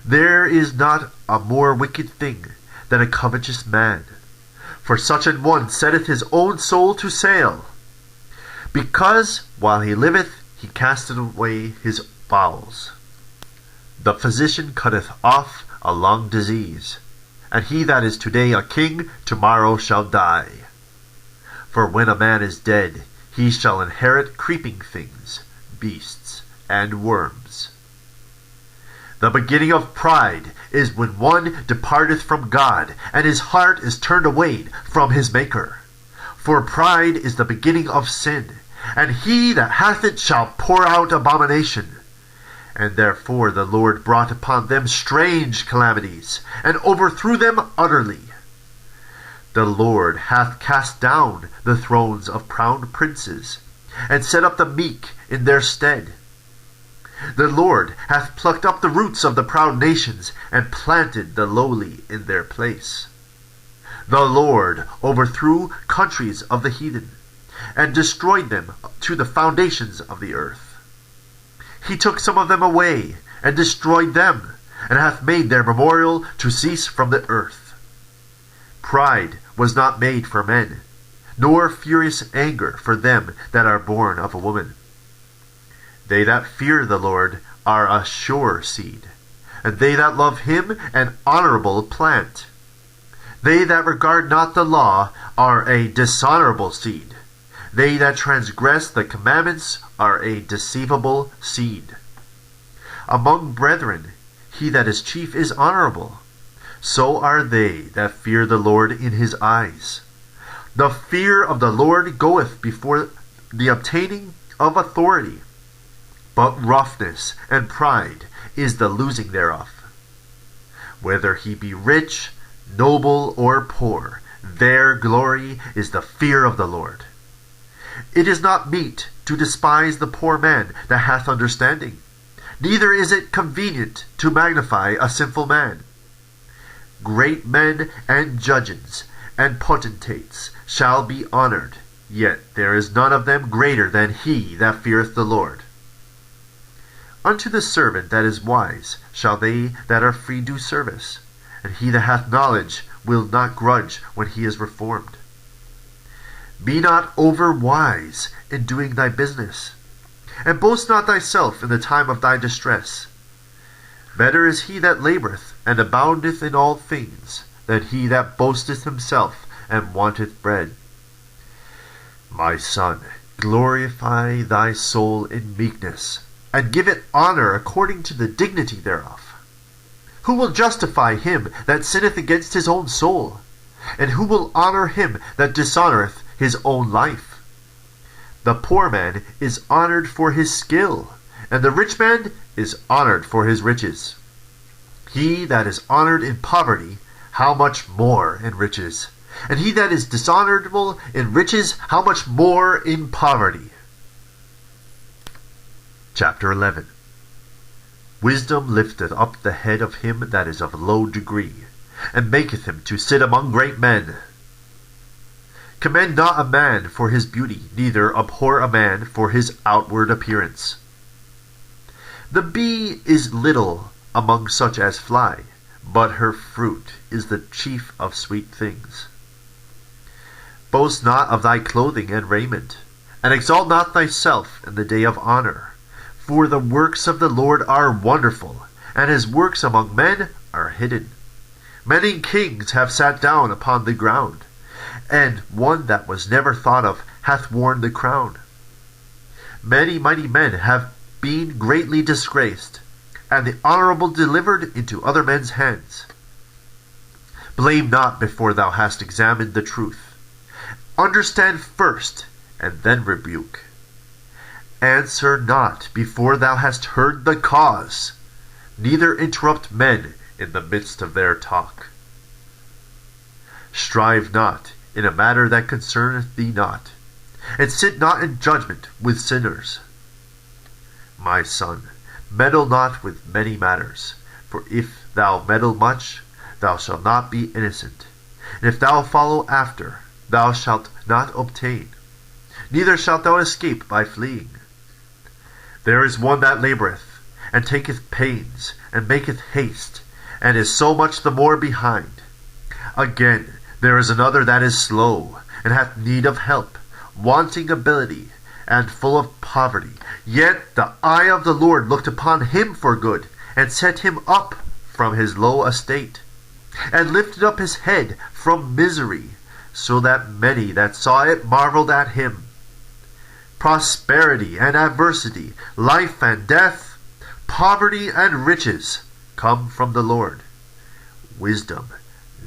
There is not a more wicked thing than a covetous man, for such an one setteth his own soul to sale, because while he liveth he casteth away his bowels. The physician cutteth off a long disease, and he that is today a king tomorrow shall die. For when a man is dead, he shall inherit creeping things, beasts, and worms. The beginning of pride is when one departeth from God, and his heart is turned away from his Maker. For pride is the beginning of sin, and he that hath it shall pour out abomination. And therefore the Lord brought upon them strange calamities, and overthrew them utterly. The Lord hath cast down the thrones of proud princes, and set up the meek in their stead. The Lord hath plucked up the roots of the proud nations, and planted the lowly in their place. The Lord overthrew countries of the heathen, and destroyed them to the foundations of the earth. He took some of them away, and destroyed them, and hath made their memorial to cease from the earth. Pride was not made for men, nor furious anger for them that are born of a woman. They that fear the Lord are a sure seed, and they that love him an honorable plant. They that regard not the law are a dishonorable seed. They that transgress the commandments are a deceivable seed. Among brethren, he that is chief is honorable. So are they that fear the Lord in his eyes. The fear of the Lord goeth before the obtaining of authority, but roughness and pride is the losing thereof. Whether he be rich, noble, or poor, their glory is the fear of the Lord. It is not meet to despise the poor man that hath understanding, neither is it convenient to magnify a sinful man. Great men and judges and potentates shall be honored, yet there is none of them greater than he that feareth the Lord. Unto the servant that is wise shall they that are free do service, and he that hath knowledge will not grudge when he is reformed. Be not over wise in doing thy business, and boast not thyself in the time of thy distress. Better is he that laboureth and aboundeth in all things, than he that boasteth himself and wanteth bread. My son, glorify thy soul in meekness, and give it honour according to the dignity thereof. Who will justify him that sinneth against his own soul? And who will honour him that dishonoureth his own life? The poor man is honoured for his skill, and the rich man is honoured for his riches. He that is honoured in poverty, how much more in riches? And he that is dishonourable in riches, how much more in poverty? Chapter 11. Wisdom lifteth up the head of him that is of low degree, and maketh him to sit among great men. Commend not a man for his beauty, neither abhor a man for his outward appearance. The bee is little among such as fly, but her fruit is the chief of sweet things. Boast not of thy clothing and raiment, and exalt not thyself in the day of honour. For the works of the Lord are wonderful, and his works among men are hidden. Many kings have sat down upon the ground, and one that was never thought of hath worn the crown. Many mighty men have been greatly disgraced, and the honourable delivered into other men's hands. Blame not before thou hast examined the truth. Understand first, and then rebuke. Answer not before thou hast heard the cause, neither interrupt men in the midst of their talk. Strive not in a matter that concerneth thee not, and sit not in judgment with sinners. My son, meddle not with many matters, for if thou meddle much, thou shalt not be innocent. And if thou follow after, thou shalt not obtain, neither shalt thou escape by fleeing. There is one that laboureth, and taketh pains, and maketh haste, and is so much the more behind. Again, there is another that is slow, and hath need of help, wanting ability, and full of poverty. Yet the eye of the Lord looked upon him for good, and set him up from his low estate, and lifted up his head from misery, so that many that saw it marveled at him. Prosperity and adversity, life and death, poverty and riches come from the Lord. Wisdom,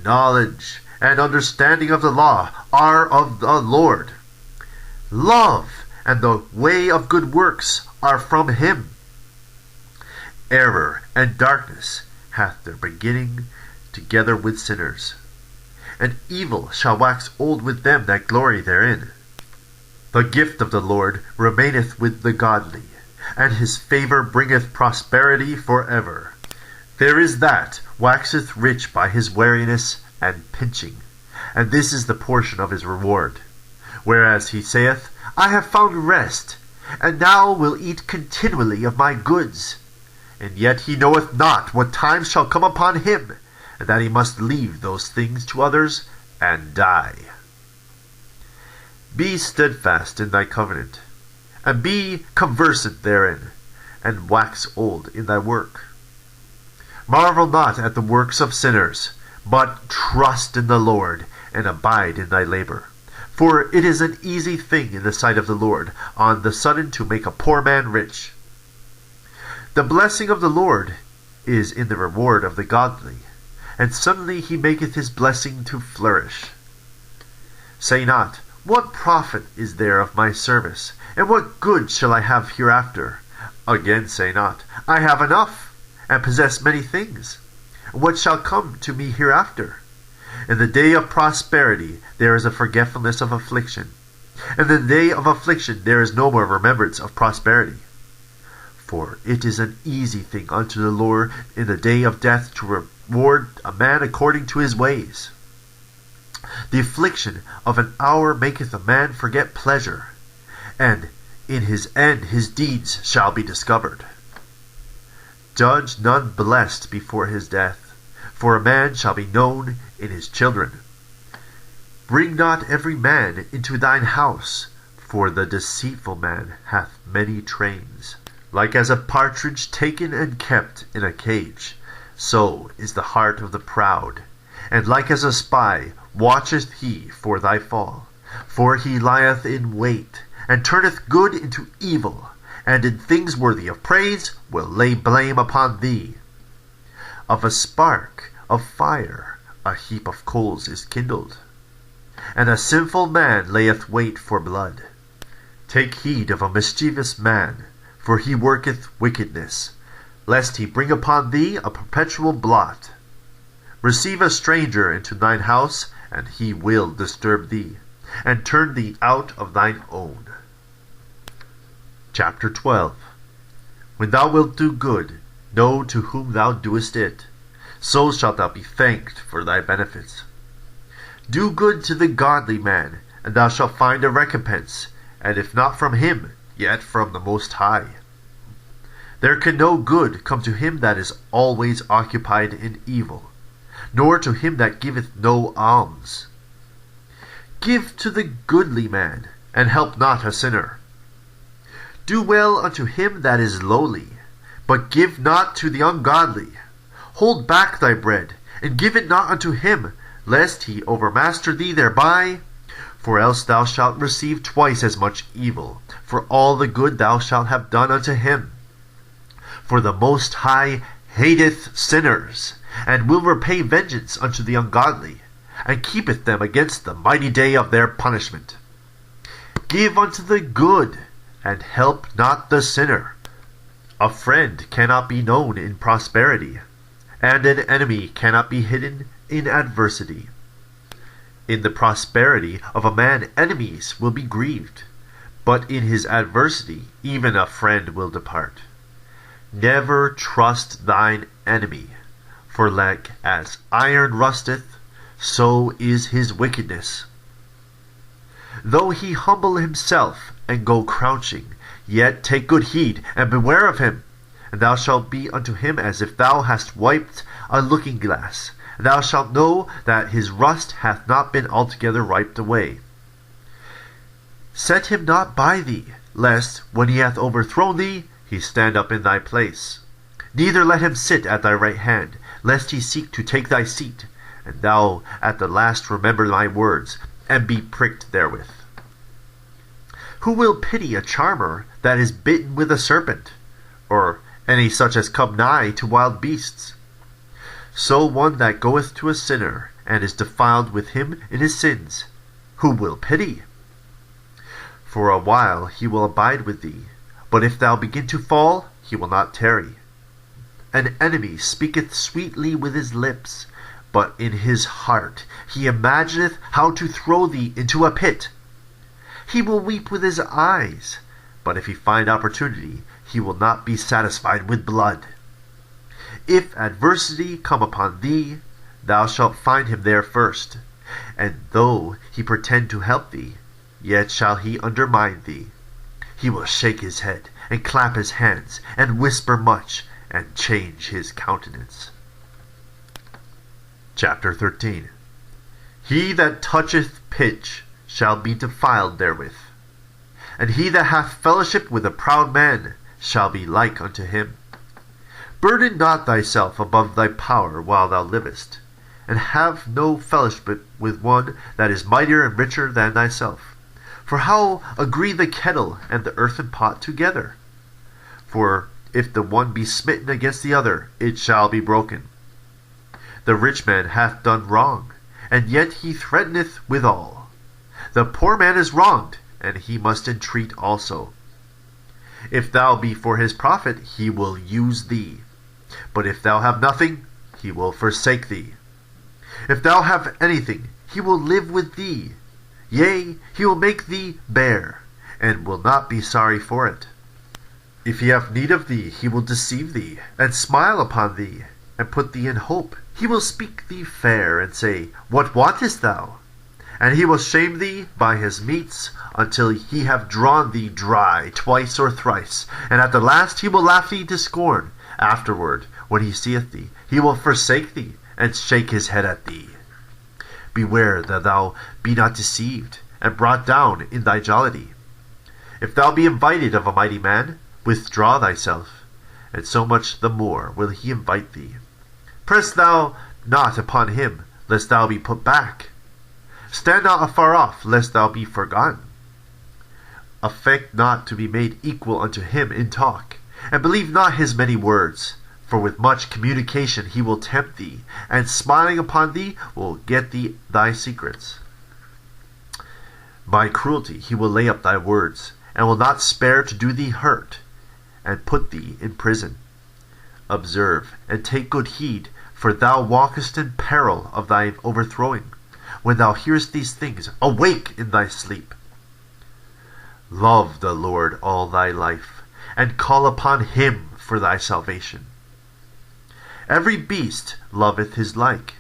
knowledge, and understanding of the law are of the Lord. Love and the way of good works are from him. Error and darkness hath their beginning together with sinners, and evil shall wax old with them that glory therein. The gift of the Lord remaineth with the godly, and his favour bringeth prosperity for ever. There is that waxeth rich by his wariness and pinching, and this is the portion of his reward. Whereas he saith, I have found rest, and now will eat continually of my goods. And yet he knoweth not what time shall come upon him, and that he must leave those things to others, and die. Be steadfast in thy covenant, and be conversant therein, and wax old in thy work. Marvel not at the works of sinners, but trust in the Lord, and abide in thy labour. For it is an easy thing in the sight of the Lord, on the sudden to make a poor man rich. The blessing of the Lord is in the reward of the godly, and suddenly he maketh his blessing to flourish. Say not, what profit is there of my service, and what good shall I have hereafter? Again say not, I have enough, and possess many things. What shall come to me hereafter? In the day of prosperity there is a forgetfulness of affliction, and in the day of affliction there is no more remembrance of prosperity. For it is an easy thing unto the Lord in the day of death to reward a man according to his ways. The affliction of an hour maketh a man forget pleasure, and in his end his deeds shall be discovered. Judge none blessed before his death, for a man shall be known in his children. Bring not every man into thine house, for the deceitful man hath many trains. Like as a partridge taken and kept in a cage, so is the heart of the proud. And like as a spy watcheth he for thy fall. For he lieth in wait, and turneth good into evil, and in things worthy of praise will lay blame upon thee. Of a spark of fire a heap of coals is kindled, and a sinful man layeth wait for blood. Take heed of a mischievous man, for he worketh wickedness, lest he bring upon thee a perpetual blot. Receive a stranger into thine house, and he will disturb thee, and turn thee out of thine own. Chapter 12. When thou wilt do good, know to whom thou doest it, so shalt thou be thanked for thy benefits. Do good to the godly man, and thou shalt find a recompense, and if not from him, yet from the Most High. There can no good come to him that is always occupied in evil, nor to him that giveth no alms. Give to the goodly man, and help not a sinner. Do well unto him that is lowly, but give not to the ungodly. Hold back thy bread, and give it not unto him, lest he overmaster thee thereby. For else thou shalt receive twice as much evil, for all the good thou shalt have done unto him. For the Most High hateth sinners, and will repay vengeance unto the ungodly, and keepeth them against the mighty day of their punishment. Give unto the good, and help not the sinner. A friend cannot be known in prosperity, and an enemy cannot be hidden in adversity. In the prosperity of a man enemies will be grieved, but in his adversity even a friend will depart. Never trust thine enemy, for like as iron rusteth, so is his wickedness. Though he humble himself and go crouching, yet take good heed and beware of him. And thou shalt be unto him as if thou hast wiped a looking glass. And thou shalt know that his rust hath not been altogether wiped away. Set him not by thee, lest, when he hath overthrown thee, he stand up in thy place. Neither let him sit at thy right hand, lest he seek to take thy seat, and thou at the last remember my words, and be pricked therewith. Who will pity a charmer that is bitten with a serpent, or any such as come nigh to wild beasts? So one that goeth to a sinner, and is defiled with him in his sins, who will pity? For a while he will abide with thee, but if thou begin to fall, he will not tarry. An enemy speaketh sweetly with his lips, but in his heart he imagineth how to throw thee into a pit. He will weep with his eyes, but if he find opportunity, he will not be satisfied with blood. If adversity come upon thee, thou shalt find him there first, and though he pretend to help thee, yet shall he undermine thee. He will shake his head, and clap his hands, and whisper much, and change his countenance. Chapter 13. He that toucheth pitch shall be defiled therewith, and he that hath fellowship with a proud man shall be like unto him. Burden not thyself above thy power while thou livest, and have no fellowship with one that is mightier and richer than thyself. For how agree the kettle and the earthen pot together? For if the one be smitten against the other, it shall be broken. The rich man hath done wrong, and yet he threateneth withal. The poor man is wronged, and he must entreat also. If thou be for his profit, he will use thee. But if thou have nothing, he will forsake thee. If thou have anything, he will live with thee. Yea, he will make thee bear, and will not be sorry for it. If he have need of thee, he will deceive thee, and smile upon thee, and put thee in hope. He will speak thee fair, and say, What wantest thou? And he will shame thee by his meats, until he have drawn thee dry twice or thrice, and at the last he will laugh thee to scorn. Afterward, when he seeth thee, he will forsake thee, and shake his head at thee. Beware that thou be not deceived, and brought down in thy jollity. If thou be invited of a mighty man, withdraw thyself, and so much the more will he invite thee. Press thou not upon him, lest thou be put back. Stand not afar off, lest thou be forgotten. Affect not to be made equal unto him in talk, and believe not his many words. For with much communication he will tempt thee, and smiling upon thee will get thee thy secrets. By cruelty he will lay up thy words, and will not spare to do thee hurt, and put thee in prison. Observe, and take good heed, for thou walkest in peril of thy overthrowing. When thou hearest these things, awake in thy sleep. Love the Lord all thy life, and call upon him for thy salvation. Every beast loveth his like,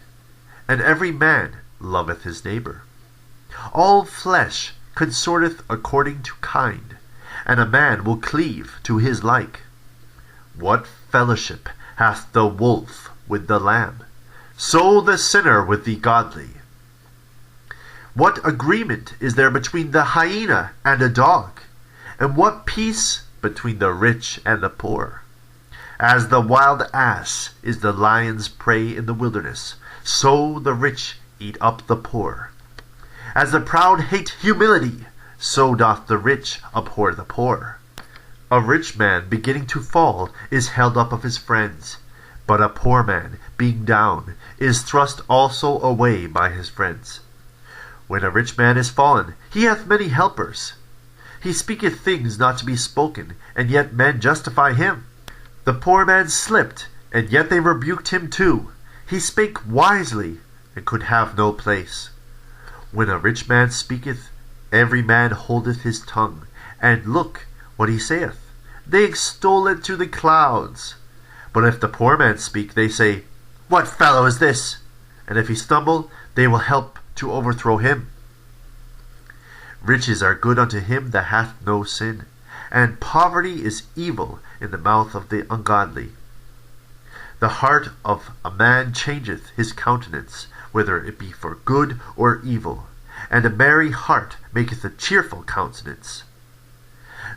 and every man loveth his neighbor. All flesh consorteth according to kind, and a man will cleave to his like. What fellowship hath the wolf with the lamb? So the sinner with the godly. What agreement is there between the hyena and a dog? And what peace between the rich and the poor? As the wild ass is the lion's prey in the wilderness, so the rich eat up the poor. As the proud hate humility, so doth the rich abhor the poor. A rich man beginning to fall is held up of his friends, but a poor man, being down, is thrust also away by his friends. When a rich man is fallen, he hath many helpers. He speaketh things not to be spoken, and yet men justify him. The poor man slipped, and yet they rebuked him too. He spake wisely, and could have no place. When a rich man speaketh, every man holdeth his tongue, and look what he saith. they extol it to the clouds. But if the poor man speak, they say, What fellow is this? And if he stumble, they will help to overthrow him. Riches are good unto him that hath no sin, and poverty is evil in the mouth of the ungodly. The heart of a man changeth his countenance, whether it be for good or evil, and a merry heart maketh a cheerful countenance.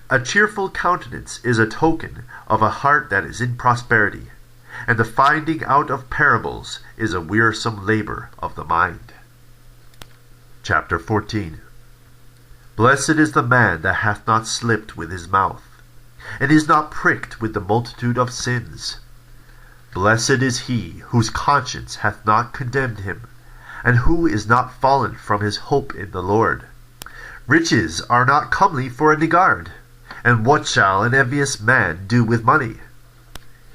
A cheerful countenance is a token of a heart that is in prosperity, and the finding out of parables is a wearisome labor of the mind. Chapter 14. Blessed is the man that hath not slipped with his mouth, and is not pricked with the multitude of sins. Blessed is he whose conscience hath not condemned him, and who is not fallen from his hope in the Lord. Riches are not comely for a niggard, and what shall an envious man do with money?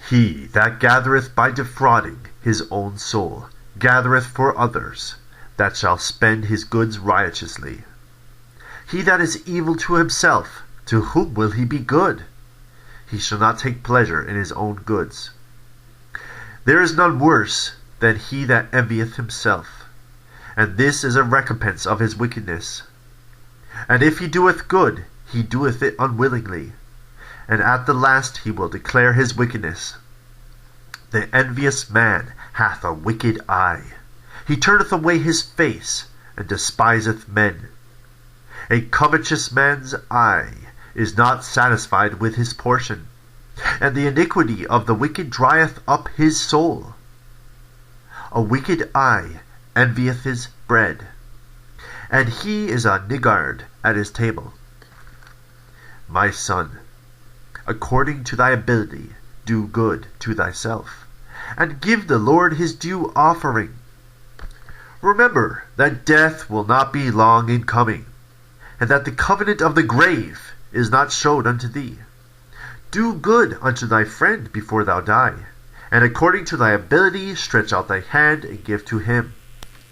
He that gathereth by defrauding his own soul gathereth for others, that shall spend his goods riotously. He that is evil to himself, to whom will he be good? He shall not take pleasure in his own goods. There is none worse than he that envieth himself, and this is a recompense of his wickedness. And if he doeth good, he doeth it unwillingly, and at the last he will declare his wickedness. The envious man hath a wicked eye. He turneth away his face, and despiseth men. A covetous man's eye is not satisfied with his portion, and the iniquity of the wicked drieth up his soul. A wicked eye envieth his bread, and he is a niggard at his table. My son, according to thy ability, do good to thyself, and give the Lord his due offering. Remember that death will not be long in coming, and that the covenant of the grave is not showed unto thee. Do good unto thy friend before thou die, and according to thy ability stretch out thy hand and give to him.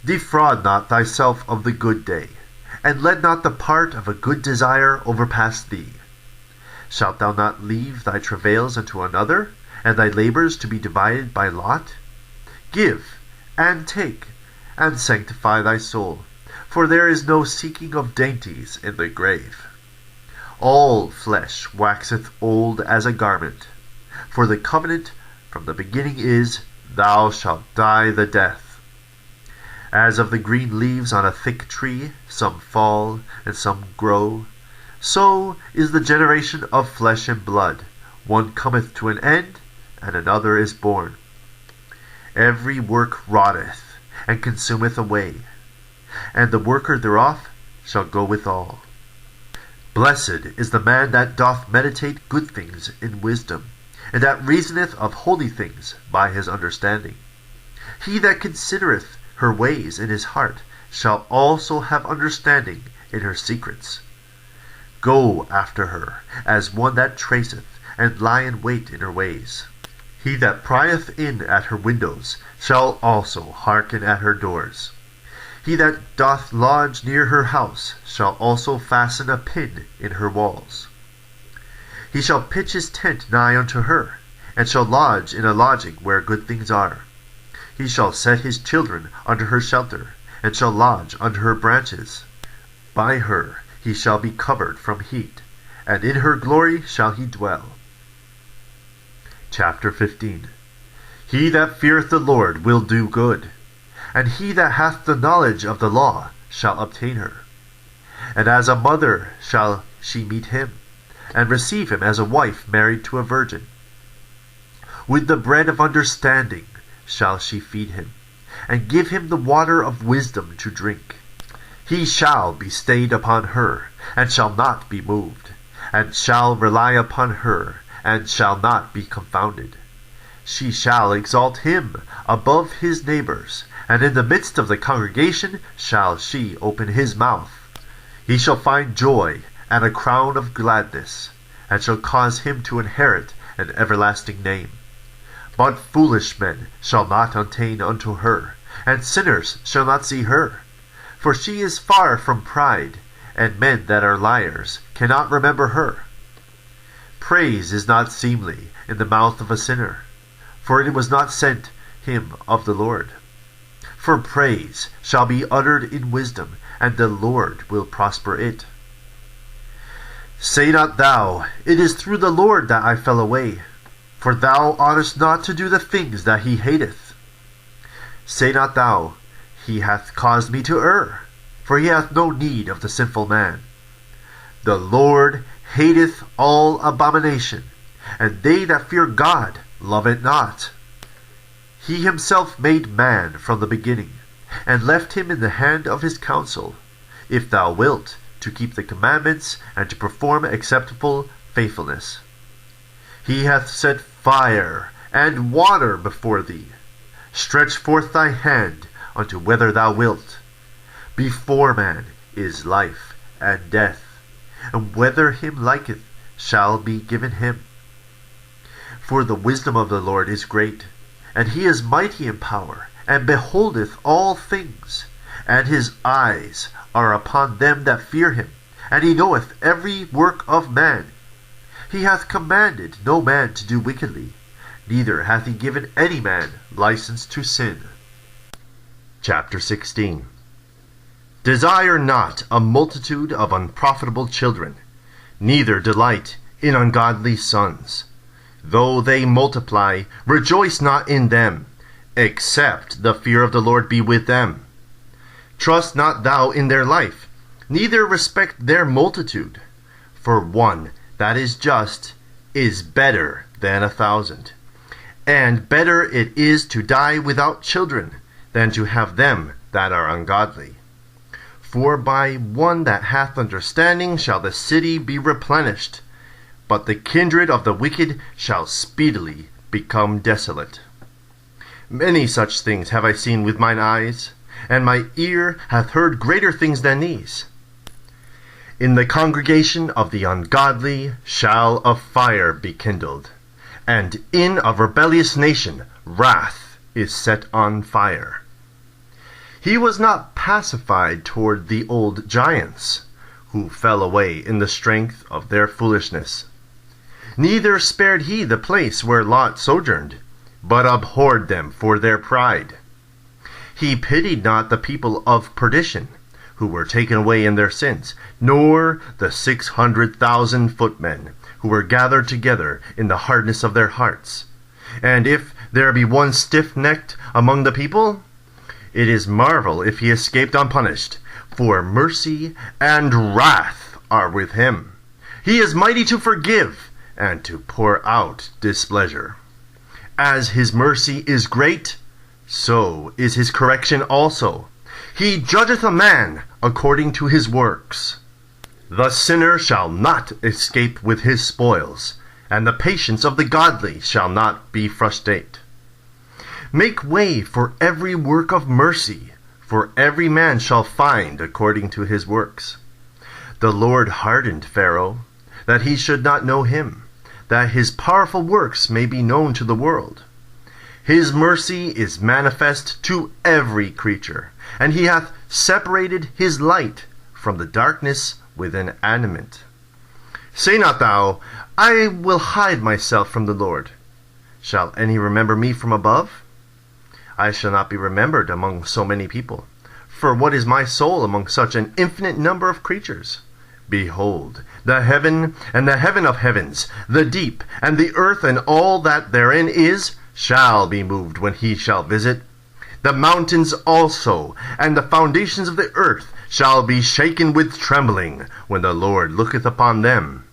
Defraud not thyself of the good day, and let not the part of a good desire overpass thee. Shalt thou not leave thy travails unto another, and thy labors to be divided by lot? Give, and take, and sanctify thy soul, for there is no seeking of dainties in the grave. All flesh waxeth old as a garment, for the covenant from the beginning is, Thou shalt die the death. As of the green leaves on a thick tree, some fall, and some grow, so is the generation of flesh and blood. One cometh to an end, and another is born. Every work rotteth, and consumeth away, and the worker thereof shall go withal. Blessed is the man that doth meditate good things in wisdom, and that reasoneth of holy things by his understanding. He that considereth her ways in his heart shall also have understanding in her secrets. Go after her as one that traceth, and lie in wait in her ways. He that prieth in at her windows shall also hearken at her doors. He that doth lodge near her house shall also fasten a pin in her walls. He shall pitch his tent nigh unto her, and shall lodge in a lodging where good things are. He shall set his children under her shelter, and shall lodge under her branches. By her he shall be covered from heat, and in her glory shall he dwell. Chapter 15. He that feareth the Lord will do good, and he that hath the knowledge of the law shall obtain her. And as a mother shall she meet him, and receive him as a wife married to a virgin. With the bread of understanding shall she feed him, and give him the water of wisdom to drink. He shall be stayed upon her, and shall not be moved, and shall rely upon her, and shall not be confounded. She shall exalt him above his neighbors, and in the midst of the congregation shall she open his mouth. He shall find joy and a crown of gladness, and shall cause him to inherit an everlasting name. But foolish men shall not attain unto her, and sinners shall not see her. For she is far from pride, and men that are liars cannot remember her. Praise is not seemly in the mouth of a sinner, for it was not sent him of the Lord. For praise shall be uttered in wisdom, and the Lord will prosper it. Say not thou, It is through the Lord that I fell away, for thou oughtest not to do the things that he hateth. Say not thou, He hath caused me to err, for he hath no need of the sinful man. The Lord hateth all abomination, and they that fear God love it not. He himself made man from the beginning, and left him in the hand of his counsel, if thou wilt, to keep the commandments, and to perform acceptable faithfulness. He hath set fire and water before thee. Stretch forth thy hand unto whither thou wilt. Before man is life and death, and whether him liketh shall be given him. For the wisdom of the Lord is great, and he is mighty in power, and beholdeth all things, and his eyes are upon them that fear him, and he knoweth every work of man. He hath commanded no man to do wickedly, neither hath he given any man license to sin. Chapter 16. Desire not a multitude of unprofitable children, neither delight in ungodly sons. Though they multiply, rejoice not in them, except the fear of the Lord be with them. Trust not thou in their life, neither respect their multitude. For one that is just is better than 1,000, and better it is to die without children than to have them that are ungodly. For by one that hath understanding shall the city be replenished, but the kindred of the wicked shall speedily become desolate. Many such things have I seen with mine eyes, and my ear hath heard greater things than these. In the congregation of the ungodly shall a fire be kindled, and in a rebellious nation wrath is set on fire. He was not pacified toward the old giants, who fell away in the strength of their foolishness. Neither spared he the place where Lot sojourned, but abhorred them for their pride. He pitied not the people of perdition, who were taken away in their sins, nor the 600,000 footmen, who were gathered together in the hardness of their hearts. And if there be one stiff-necked among the people, it is marvel if he escaped unpunished, for mercy and wrath are with him. He is mighty to forgive, and to pour out displeasure. As his mercy is great, so is his correction also. He judgeth a man according to his works. The sinner shall not escape with his spoils, and the patience of the godly shall not be frustrate. Make way for every work of mercy, for every man shall find according to his works. The Lord hardened Pharaoh, that he should not know him, that his powerful works may be known to the world. His mercy is manifest to every creature, and he hath separated his light from the darkness with an adamant. Say not thou, I will hide myself from the Lord. Shall any remember me from above? I shall not be remembered among so many people. For what is my soul among such an infinite number of creatures? Behold, the heaven and the heaven of heavens, the deep and the earth and all that therein is, shall be moved when he shall visit. The mountains also, and the foundations of the earth, shall be shaken with trembling, when the Lord looketh upon them.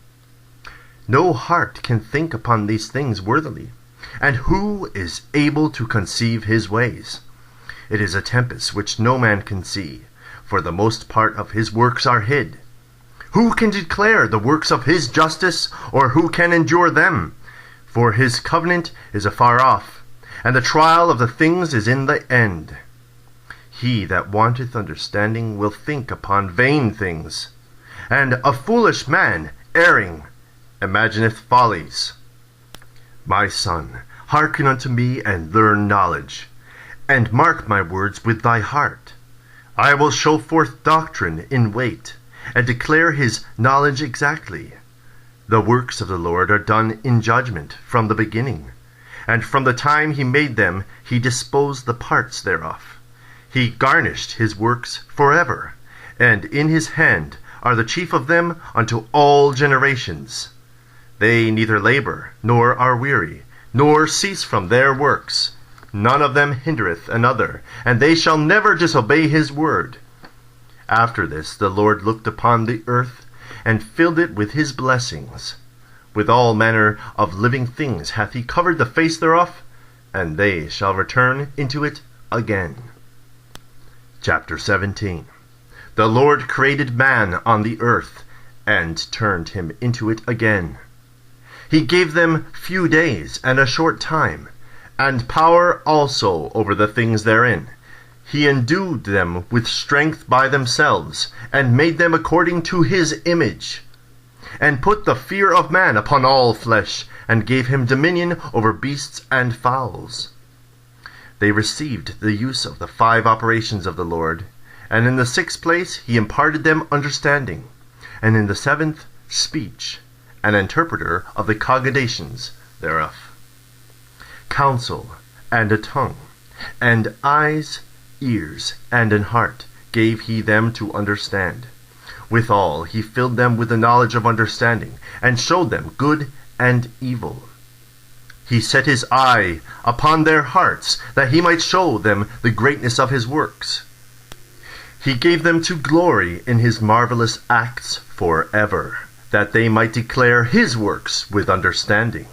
No heart can think upon these things worthily, and who is able to conceive his ways? It is a tempest which no man can see, for the most part of his works are hid. Who can declare the works of his justice, or who can endure them? For his covenant is afar off, and the trial of the things is in the end. He that wanteth understanding will think upon vain things, and a foolish man, erring, imagineth follies. My son, hearken unto me, and learn knowledge, and mark my words with thy heart. I will show forth doctrine in weight, and declare his knowledge exactly. The works of the Lord are done in judgment from the beginning, and from the time he made them he disposed the parts thereof. He garnished his works forever, and in his hand are the chief of them unto all generations. They neither labor, nor are weary, nor cease from their works. None of them hindereth another, and they shall never disobey his word. After this the Lord looked upon the earth, and filled it with his blessings. With all manner of living things hath he covered the face thereof, and they shall return into it again. Chapter 17. The Lord created man on the earth, and turned him into it again. He gave them few days and a short time, and power also over the things therein. He endued them with strength by themselves, and made them according to his image, and put the fear of man upon all flesh, and gave him dominion over beasts and fowls. They received the use of the 5 operations of the Lord, and in the 6th place he imparted them understanding, and in the 7th speech, an interpreter of the cogitations thereof. Counsel, and a tongue, and eyes, ears, and an heart gave he them to understand. Withal he filled them with the knowledge of understanding, and showed them good and evil. He set his eye upon their hearts, that he might show them the greatness of his works. He gave them to glory in his marvelous acts forever, that they might declare his works with understanding.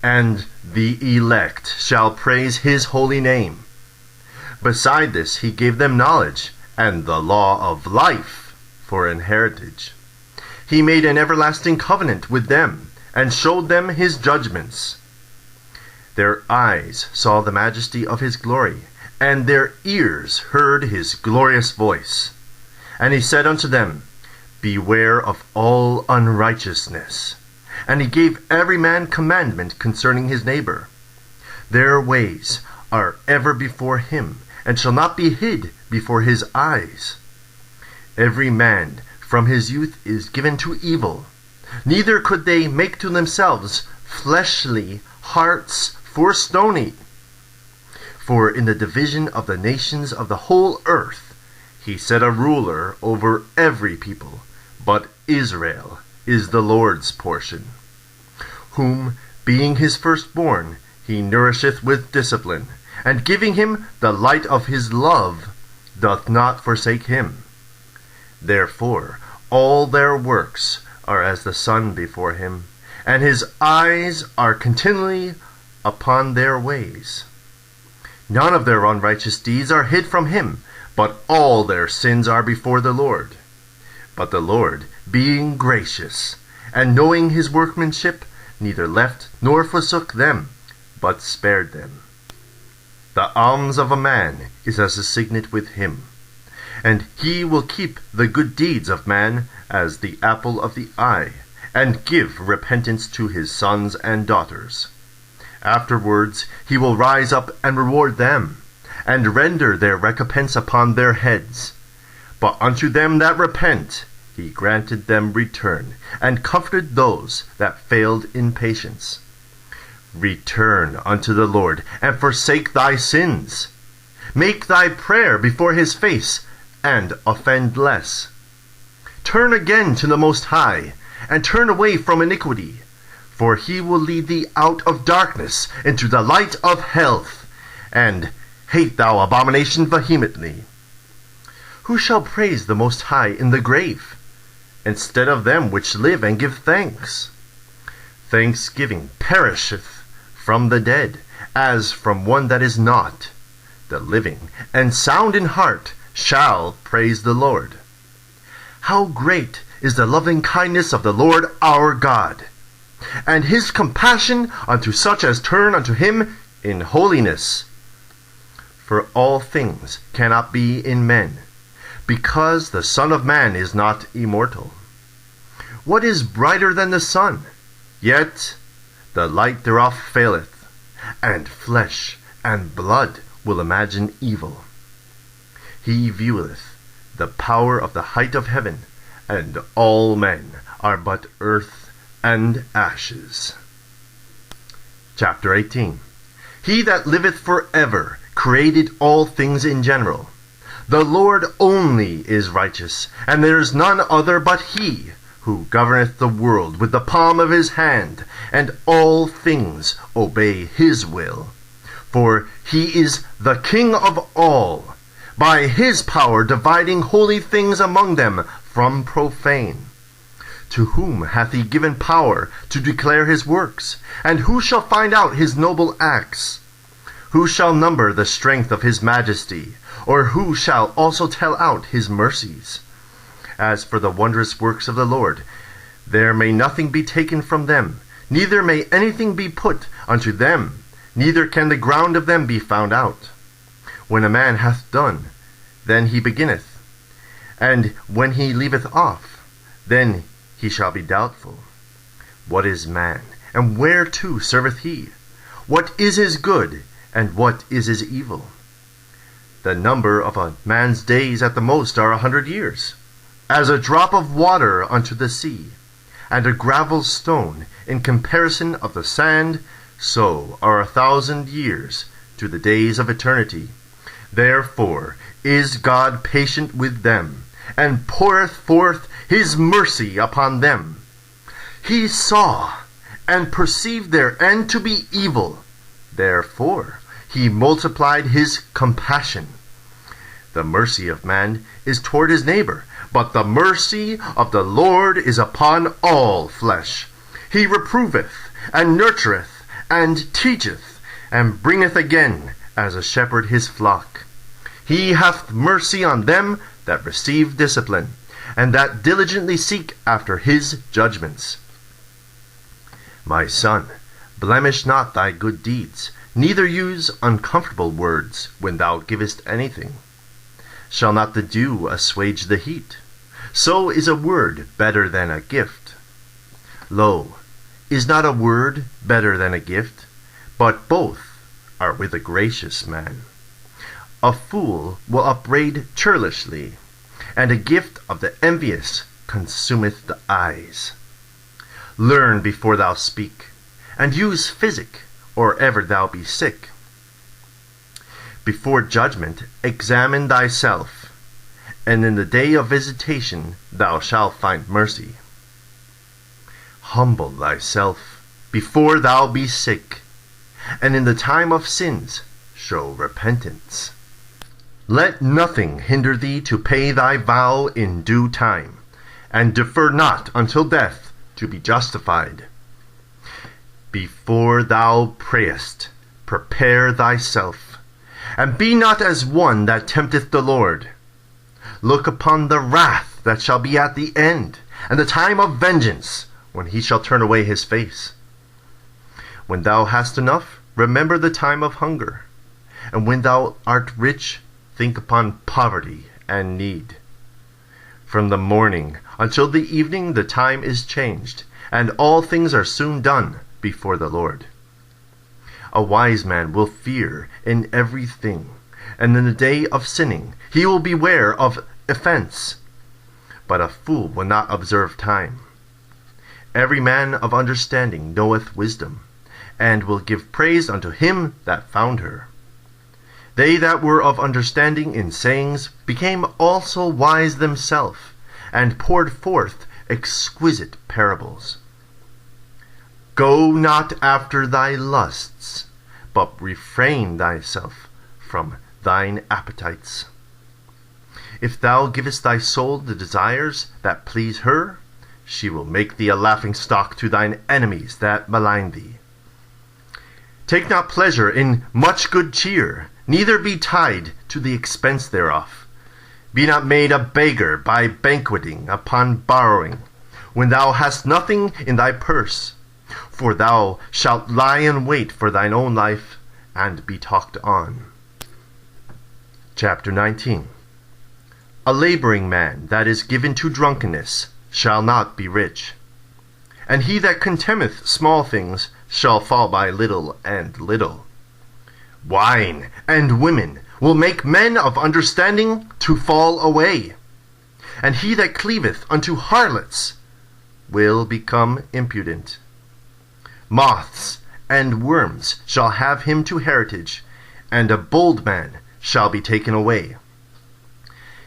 And the elect shall praise his holy name. Beside this he gave them knowledge, and the law of life for an heritage. He made an everlasting covenant with them, and showed them his judgments. Their eyes saw the majesty of his glory, and their ears heard his glorious voice. And he said unto them, Beware of all unrighteousness. And he gave every man commandment concerning his neighbor. Their ways are ever before him, and shall not be hid before his eyes. Every man from his youth is given to evil, neither could they make to themselves fleshly hearts for stony. For in the division of the nations of the whole earth he set a ruler over every people, but Israel is the Lord's portion, whom, being his firstborn, he nourisheth with discipline, and giving him the light of his love, doth not forsake him. Therefore all their works are as the sun before him, and his eyes are continually upon their ways. None of their unrighteous deeds are hid from him, but all their sins are before the Lord. But the Lord, being gracious, and knowing his workmanship, neither left nor forsook them, but spared them. The alms of a man is as a signet with him, and he will keep the good deeds of man as the apple of the eye, and give repentance to his sons and daughters. Afterwards he will rise up and reward them, and render their recompense upon their heads. But unto them that repent he granted them return, and comforted those that failed in patience. Return unto the Lord, and forsake thy sins. Make thy prayer before his face, and offend less. Turn again to the Most High, and turn away from iniquity. For he will lead thee out of darkness into the light of health, and hate thou abomination vehemently. Who shall praise the Most High in the grave, instead of them which live and give thanks? Thanksgiving perisheth from the dead, as from one that is not. The living and sound in heart shall praise the Lord. How great is the loving kindness of the Lord our God, and his compassion unto such as turn unto him in holiness. For all things cannot be in men, because the Son of Man is not immortal. What is brighter than the sun? Yet the light thereof faileth, and flesh and blood will imagine evil. He vieweth the power of the height of heaven, and all men are but earth and ashes. Chapter 18. He that liveth for ever created all things in general. The Lord only is righteous, and there is none other but he, who governeth the world with the palm of his hand, and all things obey his will. For he is the King of all, by his power dividing holy things among them from profane. To whom hath he given power to declare his works? And who shall find out his noble acts? Who shall number the strength of his majesty? Or who shall also tell out his mercies? As for the wondrous works of the Lord, there may nothing be taken from them, neither may anything be put unto them, neither can the ground of them be found out. When a man hath done, then he beginneth, and when he leaveth off, then he shall be doubtful. What is man, and whereto serveth he? What is his good, and what is his evil? The number of a man's days at the most are 100 years, as a drop of water unto the sea, and a gravel stone in comparison of the sand, so are 1,000 years to the days of eternity. Therefore is God patient with them, and poureth forth his mercy upon them. He saw and perceived their end to be evil. Therefore he multiplied his compassion. The mercy of man is toward his neighbor, but the mercy of the Lord is upon all flesh. He reproveth, and nurtureth, and teacheth, and bringeth again as a shepherd his flock. He hath mercy on them that receive discipline, and that diligently seek after his judgments. My son, blemish not thy good deeds, neither use uncomfortable words when thou givest anything. Shall not the dew assuage the heat? So is a word better than a gift. Lo, is not a word better than a gift? But both are with a gracious man. A fool will upbraid churlishly, and a gift of the envious consumeth the eyes. Learn before thou speak, and use physic, or ever thou be sick. Before judgment examine thyself, and in the day of visitation thou shalt find mercy. Humble thyself before thou be sick, and in the time of sins show repentance. Let nothing hinder thee to pay thy vow in due time, and defer not until death to be justified. Before thou prayest, prepare thyself, and be not as one that tempteth the Lord. Look upon the wrath that shall be at the end, and the time of vengeance, when he shall turn away his face. When thou hast enough, remember the time of hunger, and when thou art rich, think upon poverty and need. From the morning until the evening the time is changed, and all things are soon done before the Lord. A wise man will fear in everything, and in the day of sinning he will beware of offense. But a fool will not observe time. Every man of understanding knoweth wisdom, and will give praise unto him that found her. They that were of understanding in sayings became also wise themselves, and poured forth exquisite parables. Go not after thy lusts, but refrain thyself from thine appetites. If thou givest thy soul the desires that please her, she will make thee a laughingstock to thine enemies that malign thee. Take not pleasure in much good cheer, neither be tied to the expense thereof. Be not made a beggar by banqueting upon borrowing, when thou hast nothing in thy purse. For thou shalt lie in wait for thine own life, and be talked on. Chapter 19. A laboring man that is given to drunkenness shall not be rich, and he that contemneth small things shall fall by little and little. Wine and women will make men of understanding to fall away, and he that cleaveth unto harlots will become impudent. Moths and worms shall have him to heritage, and a bold man shall be taken away.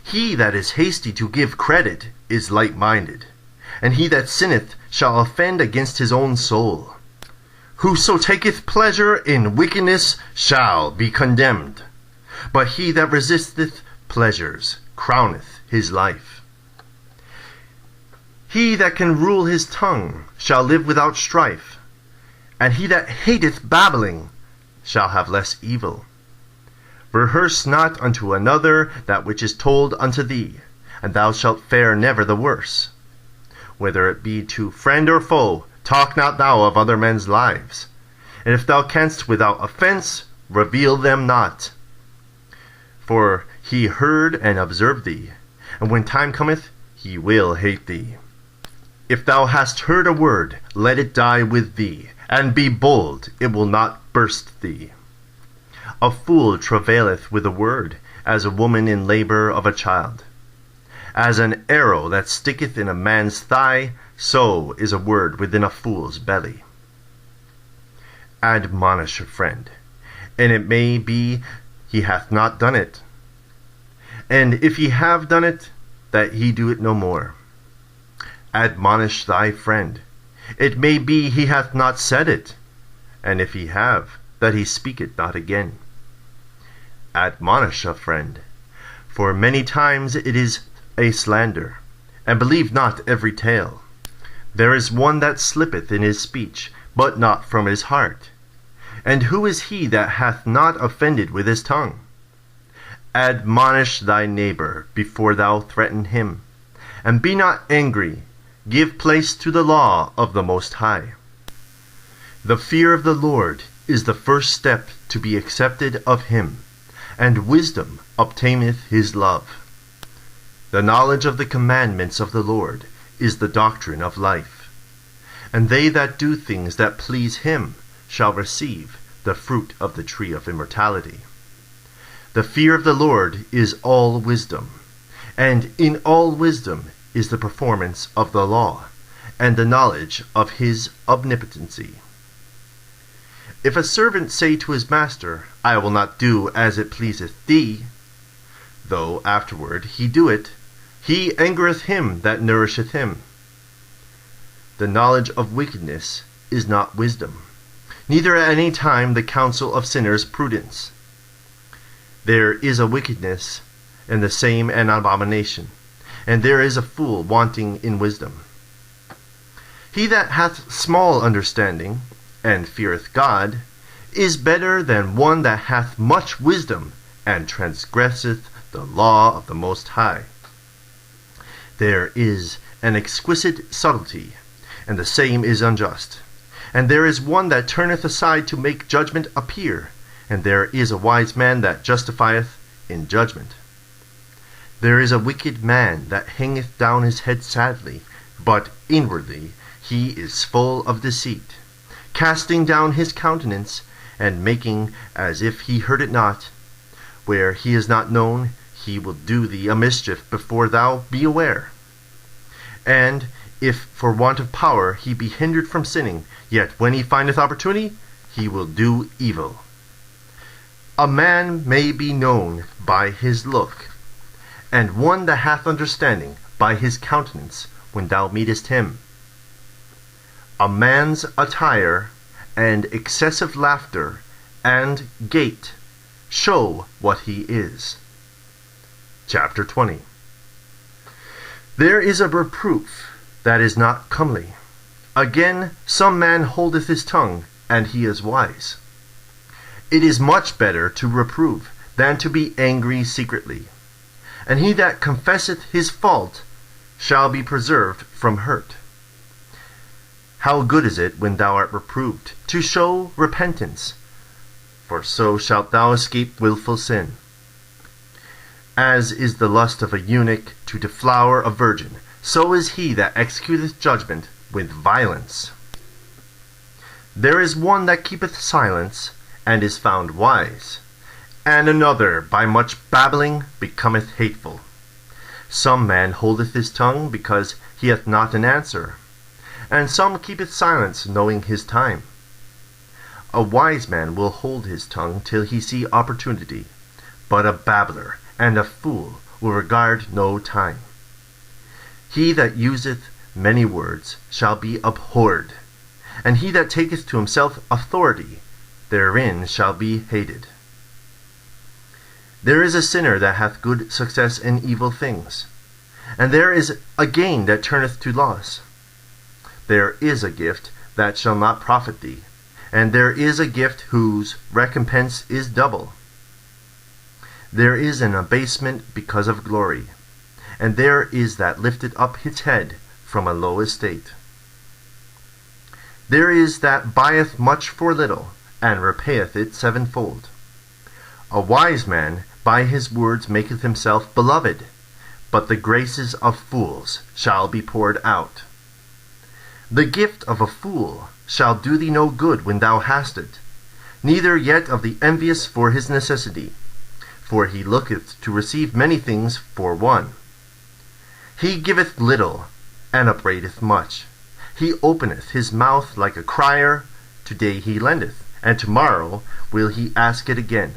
He that is hasty to give credit is light-minded, and he that sinneth shall offend against his own soul. Whoso taketh pleasure in wickedness shall be condemned, but he that resisteth pleasures crowneth his life. He that can rule his tongue shall live without strife, and he that hateth babbling shall have less evil. Rehearse not unto another that which is told unto thee, and thou shalt fare never the worse. Whether it be to friend or foe, talk not thou of other men's lives. And if thou canst without offence, reveal them not. For he heard and observed thee, and when time cometh, he will hate thee. If thou hast heard a word, let it die with thee, and be bold, it will not burst thee. A fool travaileth with a word, as a woman in labour of a child. As an arrow that sticketh in a man's thigh, so is a word within a fool's belly. Admonish a friend, and it may be he hath not done it. And if he have done it, that he do it no more. Admonish thy friend, it may be he hath not said it, and if he have, that he speak it not again. Admonish a friend, for many times it is a slander, and believe not every tale. There is one that slippeth in his speech, but not from his heart. And who is he that hath not offended with his tongue? Admonish thy neighbor before thou threaten him, and be not angry. Give place to the law of the Most High. The fear of the Lord is the first step to be accepted of him, and wisdom obtaineth his love. The knowledge of the commandments of the Lord is the doctrine of life, and they that do things that please him shall receive the fruit of the tree of immortality. The fear of the Lord is all wisdom, and in all wisdom is the performance of the law, and the knowledge of his omnipotency. If a servant say to his master, I will not do as it pleaseth thee, though afterward he do it, he angereth him that nourisheth him. The knowledge of wickedness is not wisdom, neither at any time the counsel of sinners prudence. There is a wickedness, and the same an abomination, and there is a fool wanting in wisdom. He that hath small understanding, and feareth God, is better than one that hath much wisdom, and transgresseth the law of the Most High. There is an exquisite subtlety, and the same is unjust. And there is one that turneth aside to make judgment appear, and there is a wise man that justifieth in judgment. There is a wicked man that hangeth down his head sadly, but inwardly he is full of deceit, casting down his countenance, and making as if he heard it not. Where he is not known, he will do thee a mischief before thou be aware. And if for want of power he be hindered from sinning, yet when he findeth opportunity, he will do evil. A man may be known by his look, and one that hath understanding by his countenance when thou meetest him. A man's attire, and excessive laughter, and gait, show what he is. Chapter 20. There is a reproof that is not comely. Again, some man holdeth his tongue, and he is wise. It is much better to reprove than to be angry secretly. And he that confesseth his fault shall be preserved from hurt. How good is it when thou art reproved, to show repentance, for so shalt thou escape wilful sin. As is the lust of a eunuch to deflower a virgin, so is he that executeth judgment with violence. There is one that keepeth silence, and is found wise, and another by much babbling becometh hateful. Some man holdeth his tongue because he hath not an answer, and some keepeth silence, knowing his time. A wise man will hold his tongue till he see opportunity, but a babbler and a fool will regard no time. He that useth many words shall be abhorred, and he that taketh to himself authority therein shall be hated. There is a sinner that hath good success in evil things, and there is a gain that turneth to loss. There is a gift that shall not profit thee, and there is a gift whose recompense is double. There is an abasement because of glory, and there is that lifted up its head from a low estate. There is that buyeth much for little, and repayeth it sevenfold. A wise man by his words maketh himself beloved, but the graces of fools shall be poured out. The gift of a fool shall do thee no good when thou hast it, neither yet of the envious for his necessity, for he looketh to receive many things for one. He giveth little, and upbraideth much. He openeth his mouth like a crier. Today he lendeth, and tomorrow will he ask it again.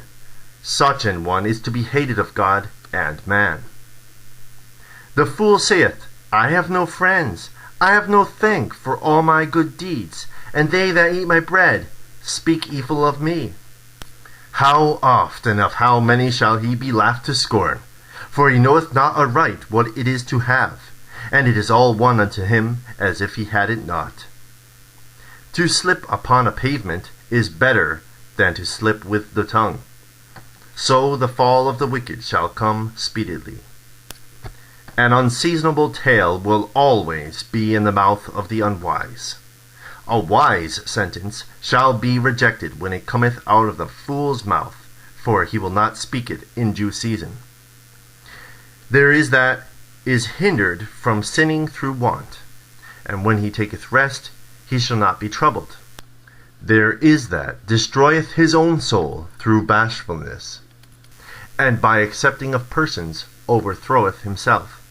Such an one is to be hated of God and man. The fool saith, I have no friends, I have no thank for all my good deeds, and they that eat my bread speak evil of me. How oft and of how many shall he be laughed to scorn? For he knoweth not aright what it is to have, and it is all one unto him as if he had it not. To slip upon a pavement is better than to slip with the tongue. So the fall of the wicked shall come speedily. An unseasonable tale will always be in the mouth of the unwise. A wise sentence shall be rejected when it cometh out of the fool's mouth, for he will not speak it in due season. There is that is hindered from sinning through want, and when he taketh rest, he shall not be troubled. There is that destroyeth his own soul through bashfulness, and by accepting of persons overthroweth himself.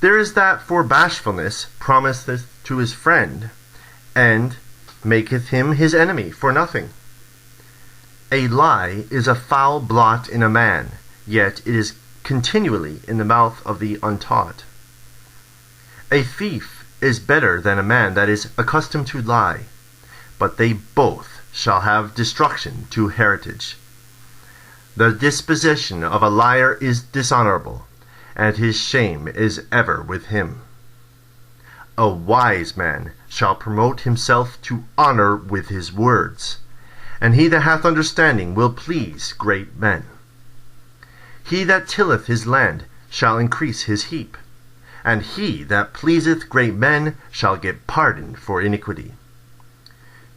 There is that for bashfulness promiseth to his friend, and maketh him his enemy for nothing. A lie is a foul blot in a man, yet it is continually in the mouth of the untaught. A thief is better than a man that is accustomed to lie, but they both shall have destruction to heritage. The disposition of a liar is dishonorable, and his shame is ever with him. A wise man shall promote himself to honor with his words, and he that hath understanding will please great men. He that tilleth his land shall increase his heap, and he that pleaseth great men shall get pardon for iniquity.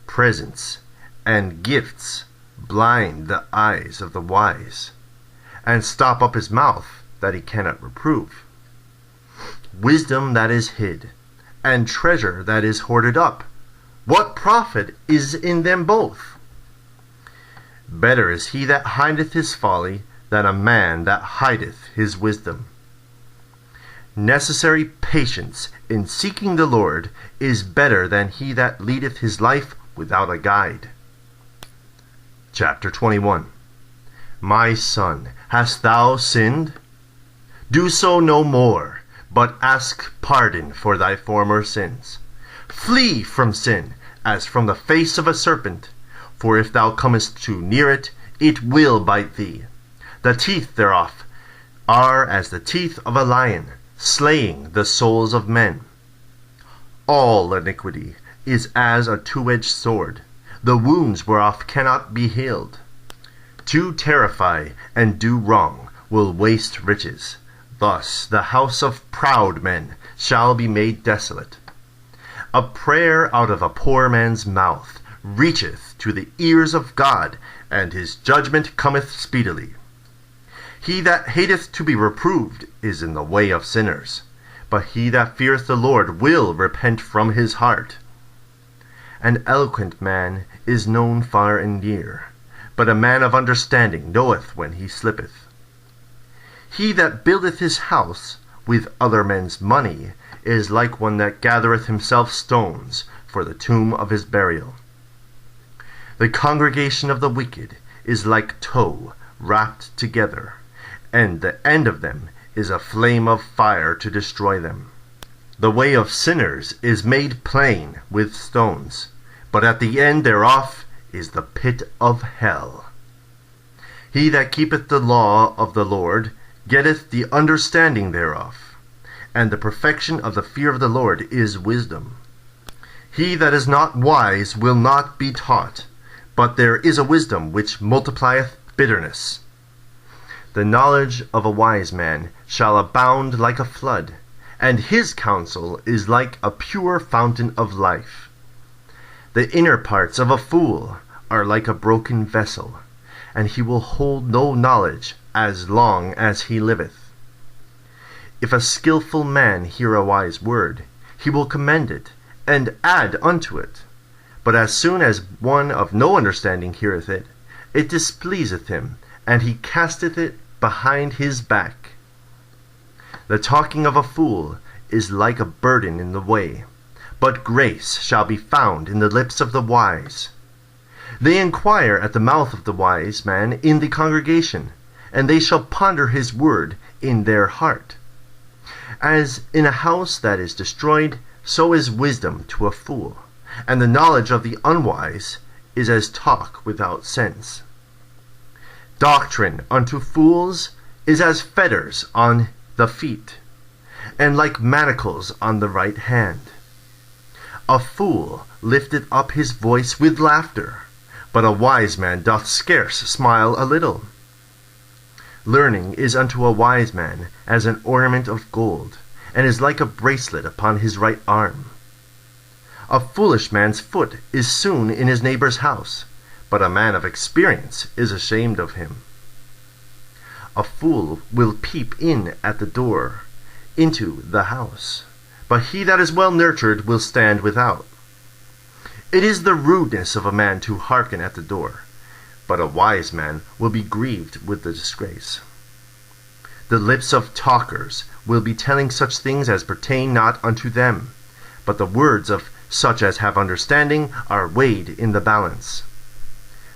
Presents and gifts blind the eyes of the wise, and stop up his mouth that he cannot reprove. Wisdom that is hid, and treasure that is hoarded up, what profit is in them both? Better is he that hideth his folly than a man that hideth his wisdom. Necessary patience in seeking the Lord is better than he that leadeth his life without a guide. Chapter 21. My son, hast thou sinned? Do so no more, but ask pardon for thy former sins. Flee from sin, as from the face of a serpent, for if thou comest too near it, it will bite thee. The teeth thereof are as the teeth of a lion, slaying the souls of men. All iniquity is as a two-edged sword, the wounds whereof cannot be healed. To terrify and do wrong will waste riches. Thus the house of proud men shall be made desolate. A prayer out of a poor man's mouth reacheth to the ears of God, and his judgment cometh speedily. He that hateth to be reproved is in the way of sinners, but he that feareth the Lord will repent from his heart. An eloquent man is known far and near, but a man of understanding knoweth when he slippeth. He that buildeth his house with other men's money is like one that gathereth himself stones for the tomb of his burial. The congregation of the wicked is like tow wrapped together, and the end of them is a flame of fire to destroy them. The way of sinners is made plain with stones, but at the end thereof is the pit of hell. He that keepeth the law of the Lord getteth the understanding thereof, and the perfection of the fear of the Lord is wisdom. He that is not wise will not be taught, but there is a wisdom which multiplieth bitterness. The knowledge of a wise man shall abound like a flood, and his counsel is like a pure fountain of life. The inner parts of a fool are like a broken vessel, and he will hold no knowledge as long as he liveth. If a skilful man hear a wise word, he will commend it, and add unto it. But as soon as one of no understanding heareth it, it displeaseth him, and he casteth it behind his back. The talking of a fool is like a burden in the way, but grace shall be found in the lips of the wise. They inquire at the mouth of the wise man in the congregation, and they shall ponder his word in their heart. As in a house that is destroyed, so is wisdom to a fool, and the knowledge of the unwise is as talk without sense. Doctrine unto fools is as fetters on the feet, and like manacles on the right hand. A fool lifteth up his voice with laughter, but a wise man doth scarce smile a little. Learning is unto a wise man as an ornament of gold, and is like a bracelet upon his right arm. A foolish man's foot is soon in his neighbor's house, but a man of experience is ashamed of him. A fool will peep in at the door into the house, but he that is well nurtured will stand without. It is the rudeness of a man to hearken at the door, but a wise man will be grieved with the disgrace. The lips of talkers will be telling such things as pertain not unto them, but the words of such as have understanding are weighed in the balance.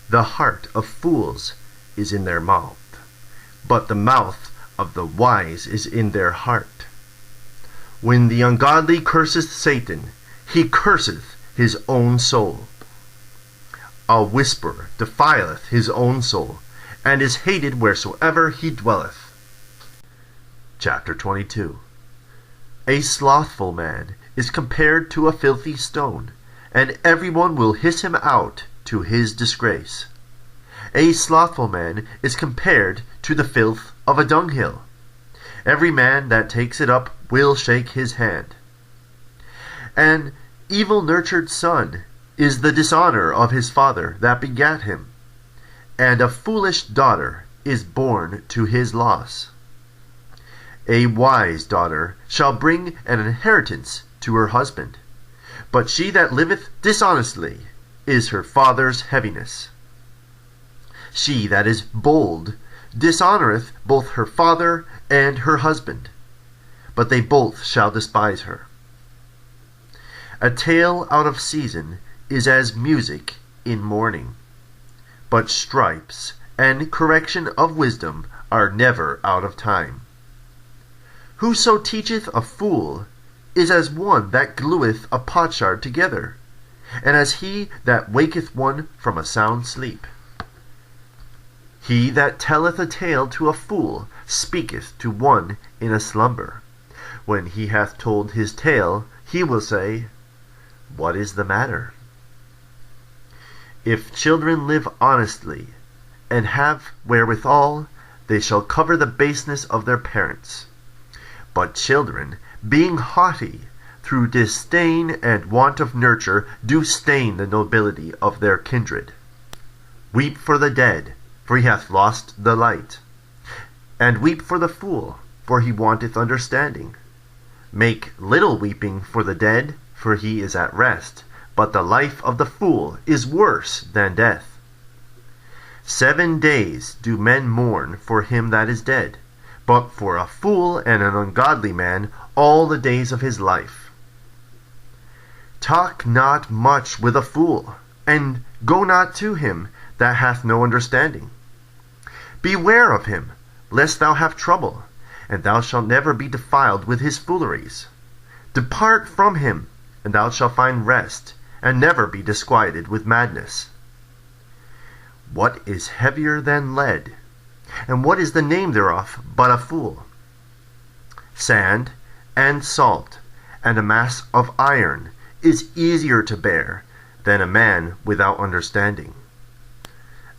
The heart of fools is in their mouth, but the mouth of the wise is in their heart. When the ungodly curseth Satan, he curseth his own soul. A whisper defileth his own soul, and is hated wheresoever he dwelleth. Chapter 22. A slothful man is compared to a filthy stone, and everyone will hiss him out to his disgrace. A slothful man is compared to the filth of a dunghill. Every man that takes it up will shake his hand. An evil-nurtured son is the dishonor of his father that begat him, and a foolish daughter is born to his loss. A wise daughter shall bring an inheritance to her husband, but she that liveth dishonestly is her father's heaviness. She that is bold dishonoreth both her father and her husband, but they both shall despise her. A tale out of season is as music in mourning, but stripes and correction of wisdom are never out of time. Whoso teacheth a fool is as one that glueth a potsherd together, and as he that waketh one from a sound sleep. He that telleth a tale to a fool speaketh to one in a slumber. When he hath told his tale, he will say, What is the matter? If children live honestly, and have wherewithal, they shall cover the baseness of their parents. But children, being haughty, through disdain and want of nurture, do stain the nobility of their kindred. Weep for the dead, for he hath lost the light. And weep for the fool, for he wanteth understanding. Make little weeping for the dead, for he is at rest, but the life of the fool is worse than death. 7 days do men mourn for him that is dead, but for a fool and an ungodly man all the days of his life. Talk not much with a fool, and go not to him that hath no understanding. Beware of him, lest thou have trouble, and thou shalt never be defiled with his fooleries. Depart from him, and thou shalt find rest, and never be disquieted with madness. What is heavier than lead? And what is the name thereof but a fool? Sand and salt and a mass of iron is easier to bear than a man without understanding.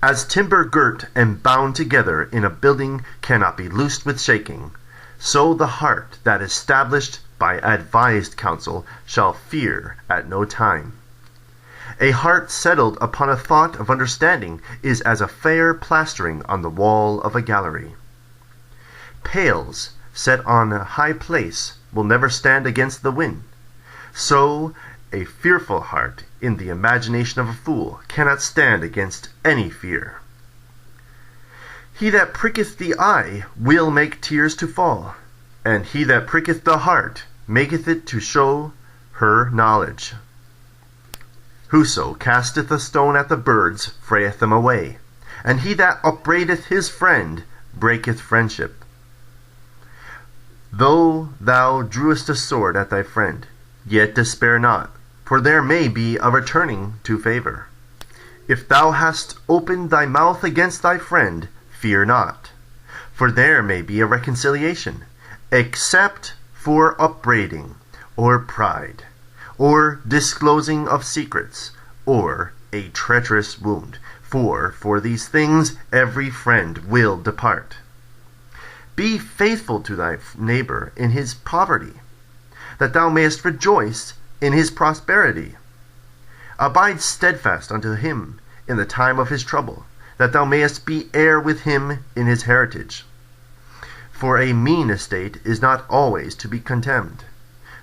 As timber girt and bound together in a building cannot be loosed with shaking, so the heart that is established by advised counsel shall fear at no time. A heart settled upon a thought of understanding is as a fair plastering on the wall of a gallery. Pails set on a high place will never stand against the wind. So a fearful heart in the imagination of a fool cannot stand against any fear. He that pricketh the eye will make tears to fall, and he that pricketh the heart maketh it to show her knowledge. Whoso casteth a stone at the birds frayeth them away, and he that upbraideth his friend breaketh friendship. Though thou drewest a sword at thy friend, yet despair not, for there may be a returning to favor. If thou hast opened thy mouth against thy friend, fear not, for there may be a reconciliation, except for upbraiding, or pride, or disclosing of secrets, or a treacherous wound, for these things every friend will depart. Be faithful to thy neighbor in his poverty, that thou mayest rejoice in his prosperity. Abide steadfast unto him in the time of his trouble, that thou mayest be heir with him in his heritage. For a mean estate is not always to be contemned,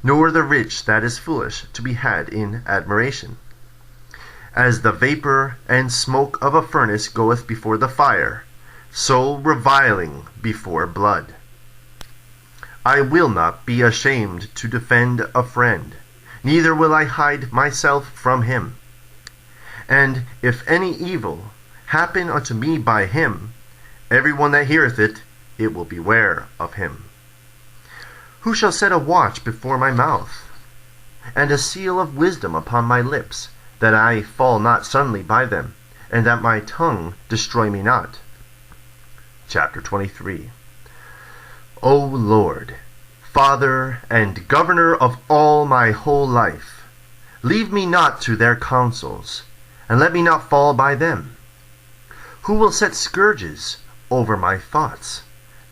nor the rich that is foolish to be had in admiration. As the vapor and smoke of a furnace goeth before the fire, so reviling before blood. I will not be ashamed to defend a friend, neither will I hide myself from him. And if any evil happen unto me by him, every one that heareth it, it will beware of him. Who shall set a watch before my mouth, and a seal of wisdom upon my lips, that I fall not suddenly by them, and that my tongue destroy me not? Chapter 23. O Lord, Father and Governor of all my whole life, leave me not to their counsels, and let me not fall by them. Who will set scourges over my thoughts,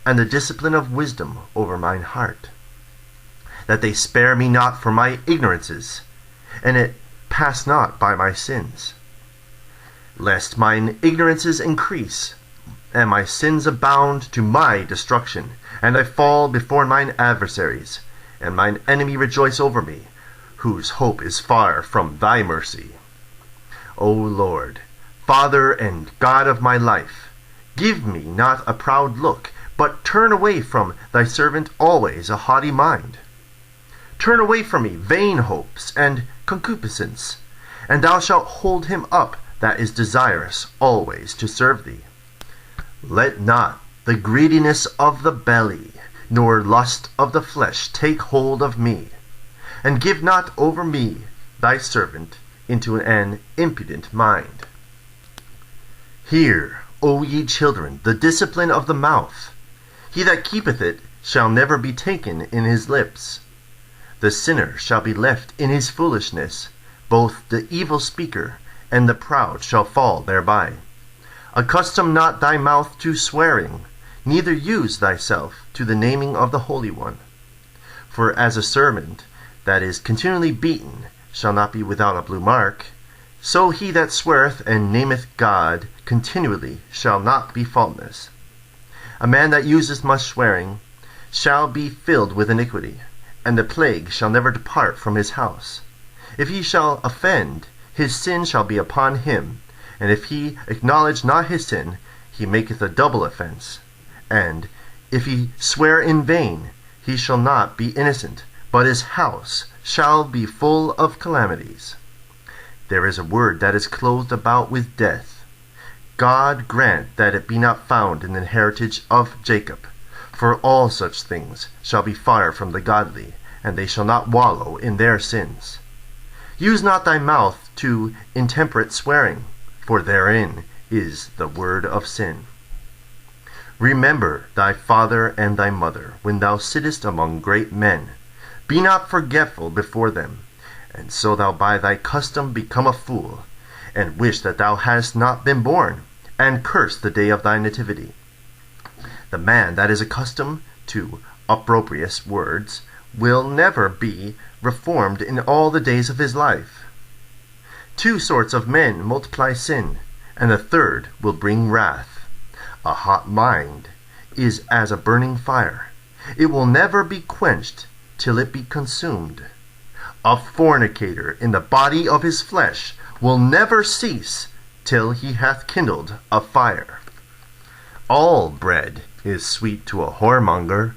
and the discipline of wisdom over mine heart, that they spare me not for my ignorances, and it pass not by my sins? Lest mine ignorances increase, and my sins abound to my destruction, and I fall before mine adversaries, and mine enemy rejoice over me, whose hope is far from thy mercy. O Lord, Father and God of my life, give me not a proud look, but turn away from thy servant always a haughty mind. Turn away from me vain hopes and concupiscence, and thou shalt hold him up that is desirous always to serve thee. Let not the greediness of the belly, nor lust of the flesh take hold of me, and give not over me, thy servant, into an impudent mind. Hear, O ye children, the discipline of the mouth. He that keepeth it shall never be taken in his lips. The sinner shall be left in his foolishness, both the evil speaker and the proud shall fall thereby. Accustom not thy mouth to swearing, neither use thyself to the naming of the Holy One. For as a servant that is continually beaten shall not be without a blue mark, so he that sweareth and nameth God continually shall not be faultless. A man that useth much swearing shall be filled with iniquity, and the plague shall never depart from his house. If he shall offend, his sin shall be upon him, and if he acknowledge not his sin, he maketh a double offense, and If he swear in vain, he shall not be innocent, but his house shall be full of calamities. There is a word that is clothed about with death. God grant that it be not found in the heritage of Jacob. For all such things shall be far from the godly, and they shall not wallow in their sins. Use not thy mouth to intemperate swearing, for therein is the word of sin. Remember thy father and thy mother, when thou sittest among great men. Be not forgetful before them, and so thou by thy custom become a fool, and wish that thou hadst not been born, and curse the day of thy nativity. The man that is accustomed to opprobrious words will never be reformed in all the days of his life. 2 sorts of men multiply sin, and the third will bring wrath. A hot mind is as a burning fire. It will never be quenched till it be consumed. A fornicator in the body of his flesh will never cease till he hath kindled a fire. All bread is sweet to a whoremonger.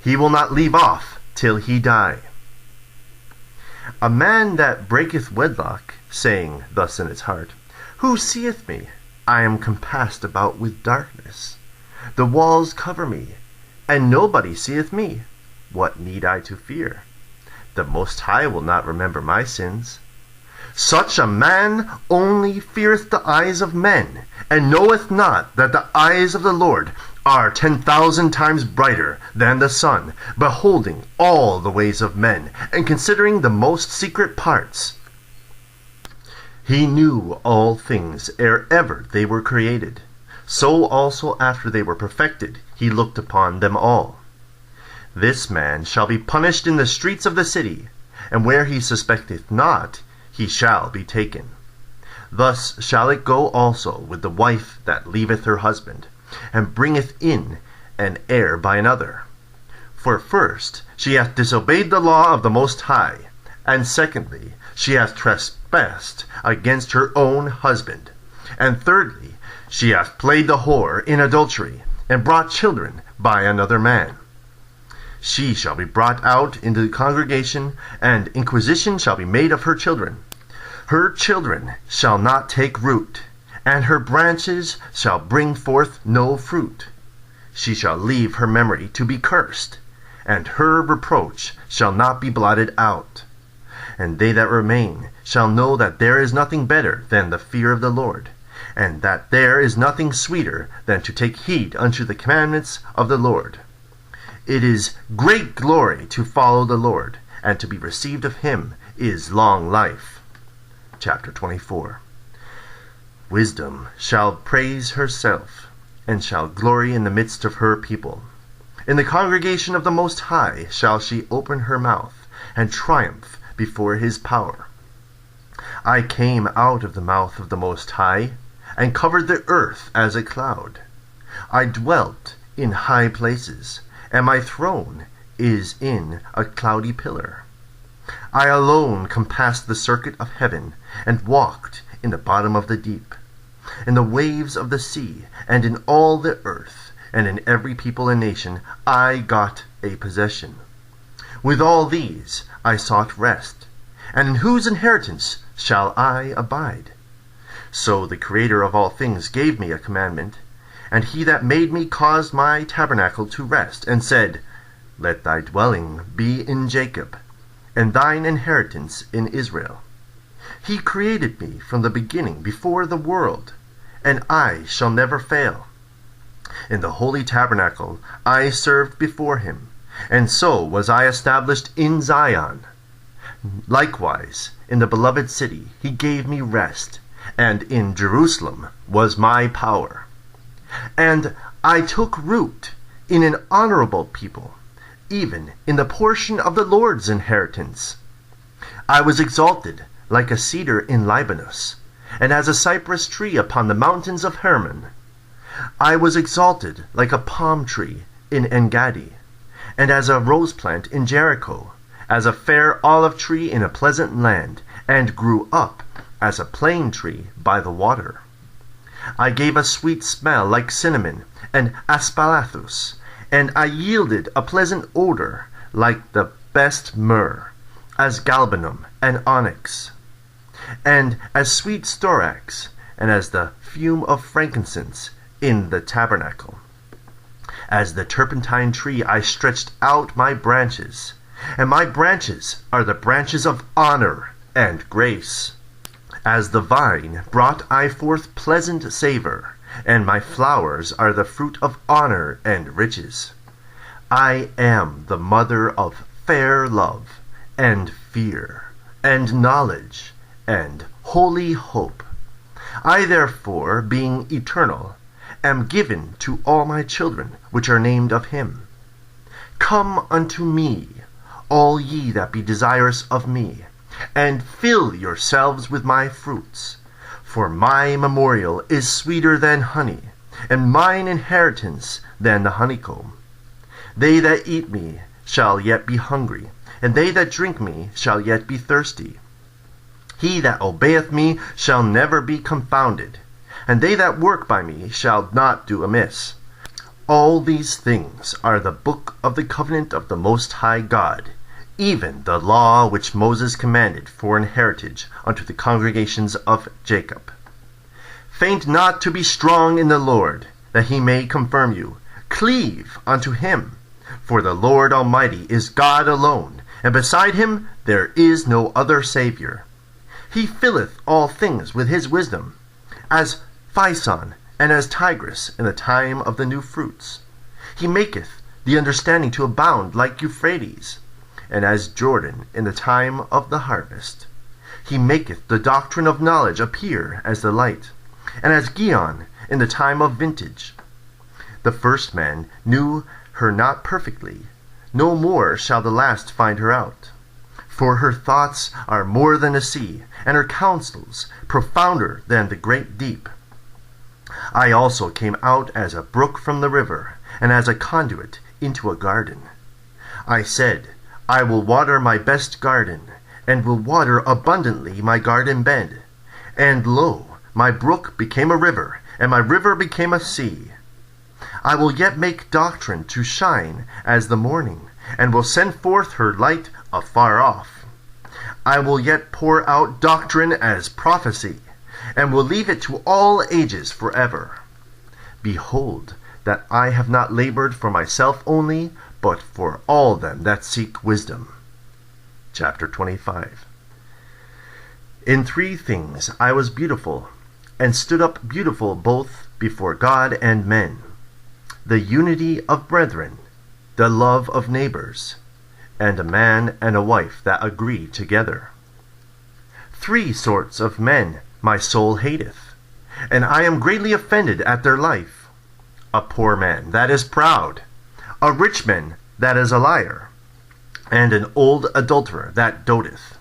He will not leave off till he die. A man that breaketh wedlock, saying thus in his heart, Who seeth me? I am compassed about with darkness. The walls cover me, and nobody seeth me. What need I to fear? The Most High will not remember my sins. Such a man only feareth the eyes of men, and knoweth not that the eyes of the Lord are 10,000 times brighter than the sun, beholding all the ways of men, and considering the most secret parts. He knew all things ere ever they were created. So also after they were perfected, he looked upon them all. This man shall be punished in the streets of the city, and where he suspecteth not, he shall be taken. Thus shall it go also with the wife that leaveth her husband, and bringeth in an heir by another. For first, she hath disobeyed the law of the Most High, and secondly, she hath trespassed against her own husband, and thirdly, she hath played the whore in adultery, and brought children by another man. She shall be brought out into the congregation, and inquisition shall be made of her children. Her children shall not take root, and her branches shall bring forth no fruit. She shall leave her memory to be cursed, and her reproach shall not be blotted out. And they that remain shall know that there is nothing better than the fear of the Lord, and that there is nothing sweeter than to take heed unto the commandments of the Lord. It is great glory to follow the Lord, and to be received of him is long life. Chapter 24. Wisdom shall praise herself, and shall glory in the midst of her people. In the congregation of the Most High shall she open her mouth, and triumph before his power. I came out of the mouth of the Most High, and covered the earth as a cloud. I dwelt in high places, and my throne is in a cloudy pillar. I alone compassed the circuit of heaven, and walked in the bottom of the deep, in the waves of the sea, and in all the earth, and in every people and nation I got a possession. With all these I sought rest, and in whose inheritance shall I abide? So the Creator of all things gave me a commandment, and he that made me caused my tabernacle to rest, and said, Let thy dwelling be in Jacob, and thine inheritance in Israel. He created me from the beginning before the world, and I shall never fail. In the holy tabernacle I served before him, and so was I established in Zion. Likewise, in the beloved city he gave me rest, and in Jerusalem was my power. And I took root in an honorable people, even in the portion of the Lord's inheritance. I was exalted like a cedar in Libanus, and as a cypress tree upon the mountains of Hermon. I was exalted like a palm tree in En-gadi, and as a rose plant in Jericho, as a fair olive tree in a pleasant land, and grew up as a plane tree by the water. I gave a sweet smell like cinnamon and aspalathus, And I yielded a pleasant odor, like the best myrrh, as galbanum and onyx, and as sweet storax, and as the fume of frankincense in the tabernacle. As the turpentine tree I stretched out my branches, and my branches are the branches of honor and grace. As the vine brought I forth pleasant savor, and my flowers are the fruit of honor and riches. I am the mother of fair love, and fear, and knowledge, and holy hope. I therefore, being eternal, am given to all my children which are named of him. Come unto me, all ye that be desirous of me, and fill yourselves with my fruits. For my memorial is sweeter than honey, and mine inheritance than the honeycomb. They that eat me shall yet be hungry, and they that drink me shall yet be thirsty. He that obeyeth me shall never be confounded, and they that work by me shall not do amiss. All these things are the book of the covenant of the Most High God, even the law which Moses commanded for an heritage unto the congregations of Jacob. Faint not to be strong in the Lord, that he may confirm you. Cleave unto him, for the Lord Almighty is God alone, and beside him there is no other Savior. He filleth all things with his wisdom, as Pison and as Tigris in the time of the new fruits. He maketh the understanding to abound like Euphrates, and as Jordan in the time of the harvest. He maketh the doctrine of knowledge appear as the light, and as Gihon in the time of vintage. The first man knew her not perfectly, no more shall the last find her out. For her thoughts are more than the sea, and her counsels profounder than the great deep. I also came out as a brook from the river, and as a conduit into a garden. I said, I will water my best garden, and will water abundantly my garden bed. And lo, my brook became a river, and my river became a sea. I will yet make doctrine to shine as the morning, and will send forth her light afar off. I will yet pour out doctrine as prophecy, and will leave it to all ages forever. Behold, that I have not labored for myself only, but for all them that seek wisdom. Chapter 25. In 3 things I was beautiful, and stood up beautiful both before God and men: the unity of brethren, the love of neighbors, and a man and a wife that agree together. 3 sorts of men my soul hateth, and I am greatly offended at their life: a poor man that is proud, a rich man that is a liar, and an old adulterer that doteth.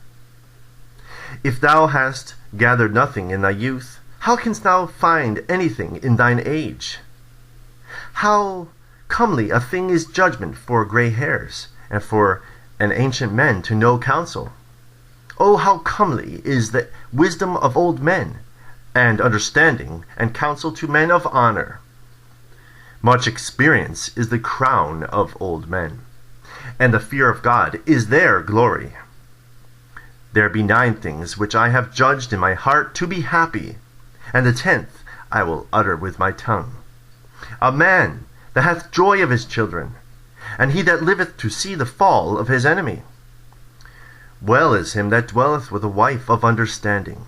If thou hast gathered nothing in thy youth, how canst thou find anything in thine age? How comely a thing is judgment for gray hairs, and for an ancient man to know counsel. Oh, how comely is the wisdom of old men, and understanding and counsel to men of honor. Much experience is the crown of old men, and the fear of God is their glory. There be 9 things which I have judged in my heart to be happy, and the 10th I will utter with my tongue: a man that hath joy of his children, and he that liveth to see the fall of his enemy. Well is him that dwelleth with a wife of understanding,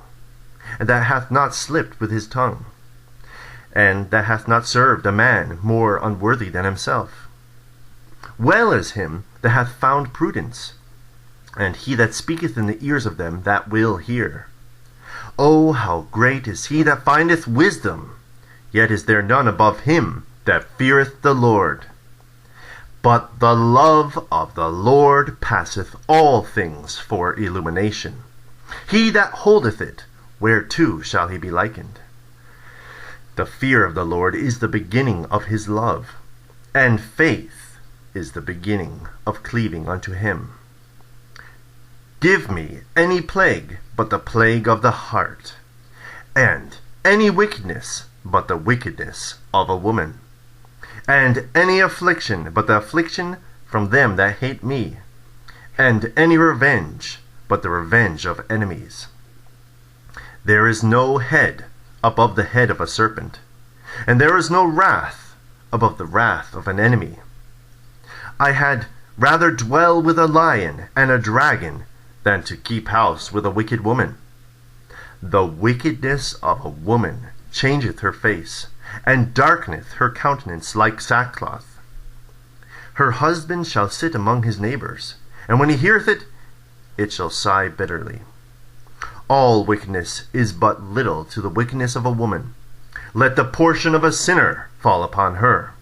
and that hath not slipped with his tongue, and that hath not served a man more unworthy than himself. Well is him that hath found prudence, and he that speaketh in the ears of them that will hear. O how great is he that findeth wisdom! Yet is there none above him that feareth the Lord. But the love of the Lord passeth all things for illumination. He that holdeth it, whereto shall he be likened? The fear of the Lord is the beginning of his love, and faith is the beginning of cleaving unto him. Give me any plague but the plague of the heart, and any wickedness but the wickedness of a woman, and any affliction but the affliction from them that hate me, and any revenge but the revenge of enemies. There is no head above the head of a serpent, and there is no wrath above the wrath of an enemy. I had rather dwell with a lion and a dragon than to keep house with a wicked woman. The wickedness of a woman changeth her face, and darkeneth her countenance like sackcloth. Her husband shall sit among his neighbors, and when he heareth it, it shall sigh bitterly. All wickedness is but little to the wickedness of a woman. Let the portion of a sinner fall upon her.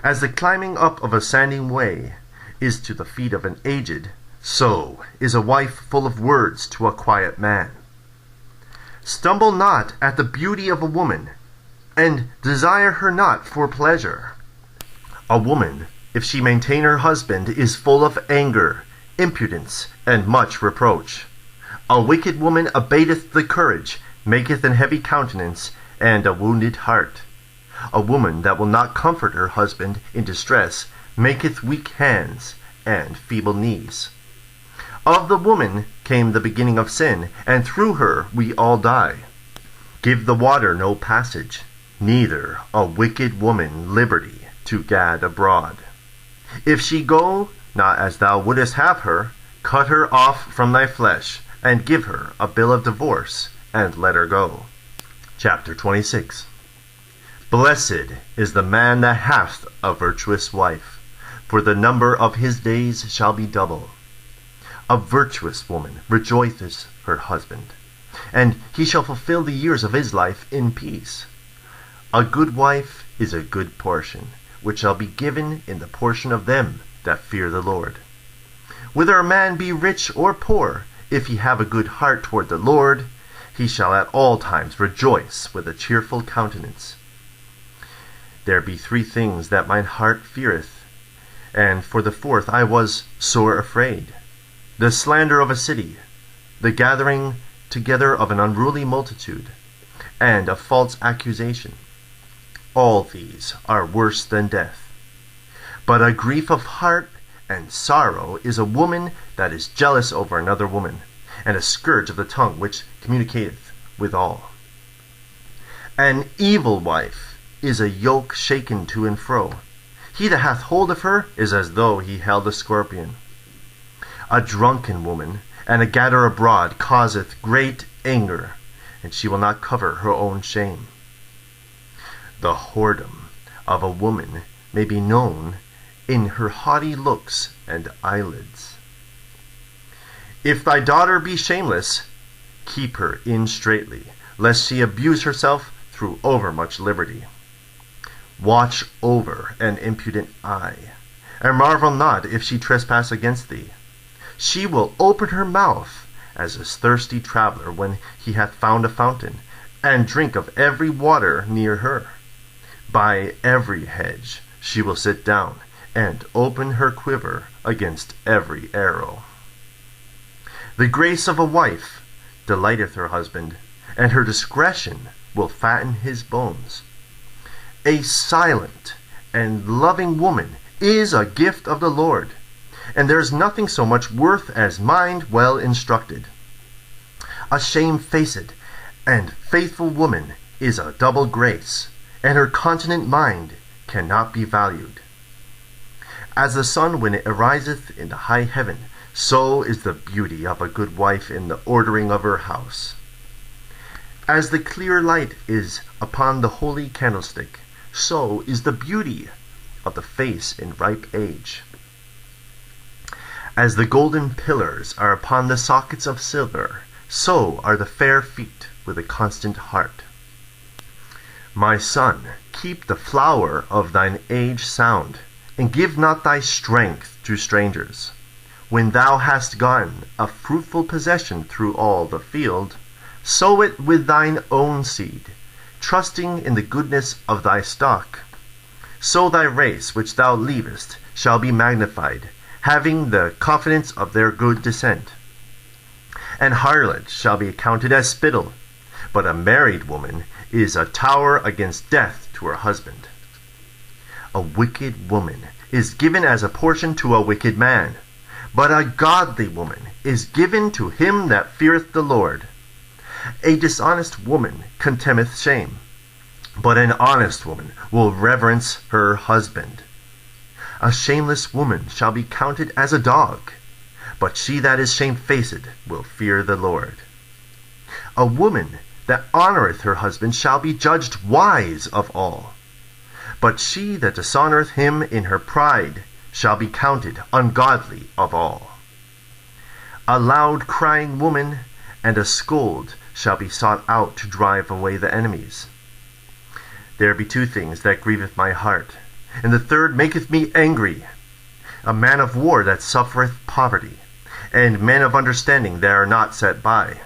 As the climbing up of a sanding way is to the feet of an aged, so is a wife full of words to a quiet man. Stumble not at the beauty of a woman, and desire her not for pleasure. A woman, if she maintain her husband, is full of anger, impudence, and much reproach. A wicked woman abateth the courage, maketh an heavy countenance, and a wounded heart. A woman that will not comfort her husband in distress maketh weak hands and feeble knees. Of the woman came the beginning of sin, and through her we all die. Give the water no passage, neither a wicked woman liberty to gad abroad. If she go not as thou wouldest have her, cut her off from thy flesh, and give her a bill of divorce, and let her go. Chapter 26. Blessed is the man that hath a virtuous wife, for the number of his days shall be double. A virtuous woman rejoiceth her husband, and he shall fulfill the years of his life in peace. A good wife is a good portion, which shall be given in the portion of them that fear the Lord. Whether a man be rich or poor, if he have a good heart toward the Lord, he shall at all times rejoice with a cheerful countenance. There be 3 things that mine heart feareth, and for the 4th I was sore afraid: the slander of a city, the gathering together of an unruly multitude, and a false accusation. All these are worse than death. But a grief of heart and sorrow is a woman that is jealous over another woman, and a scourge of the tongue which communicateth with all. An evil wife is a yoke shaken to and fro. He that hath hold of her is as though he held a scorpion. A drunken woman and a gatherer abroad causeth great anger, and she will not cover her own shame. The whoredom of a woman may be known in her haughty looks and eyelids. If thy daughter be shameless, keep her in straitly, lest she abuse herself through overmuch liberty. Watch over an impudent eye, and marvel not if she trespass against thee. She will open her mouth as a thirsty traveler when he hath found a fountain, and drink of every water near her. By every hedge she will sit down, and open her quiver against every arrow. The grace of a wife delighteth her husband, and her discretion will fatten his bones. A silent and loving woman is a gift of the Lord, and there is nothing so much worth as mind well instructed. A shamefaced and faithful woman is a double grace, and her continent mind cannot be valued. As the sun when it ariseth in the high heaven, so is the beauty of a good wife in the ordering of her house. As the clear light is upon the holy candlestick, so is the beauty of the face in ripe age. As the golden pillars are upon the sockets of silver, so are the fair feet with a constant heart. My son, keep the flower of thine age sound, and give not thy strength to strangers. When thou hast gotten a fruitful possession through all the field, sow it with thine own seed, trusting in the goodness of thy stock. So thy race which thou leavest shall be magnified, having the confidence of their good descent. An harlot shall be accounted as spittle, but a married woman is a tower against death to her husband. A wicked woman is given as a portion to a wicked man, but a godly woman is given to him that feareth the Lord. A dishonest woman contemneth shame, but an honest woman will reverence her husband. A shameless woman shall be counted as a dog, but she that is shamefaced will fear the Lord. A woman that honoureth her husband shall be judged wise of all, but she that dishonoureth him in her pride shall be counted ungodly of all. A loud crying woman and a scold shall be sought out to drive away the enemies. There be two things that grieveth my heart, and the third maketh me angry: a man of war that suffereth poverty, and men of understanding that are not set by,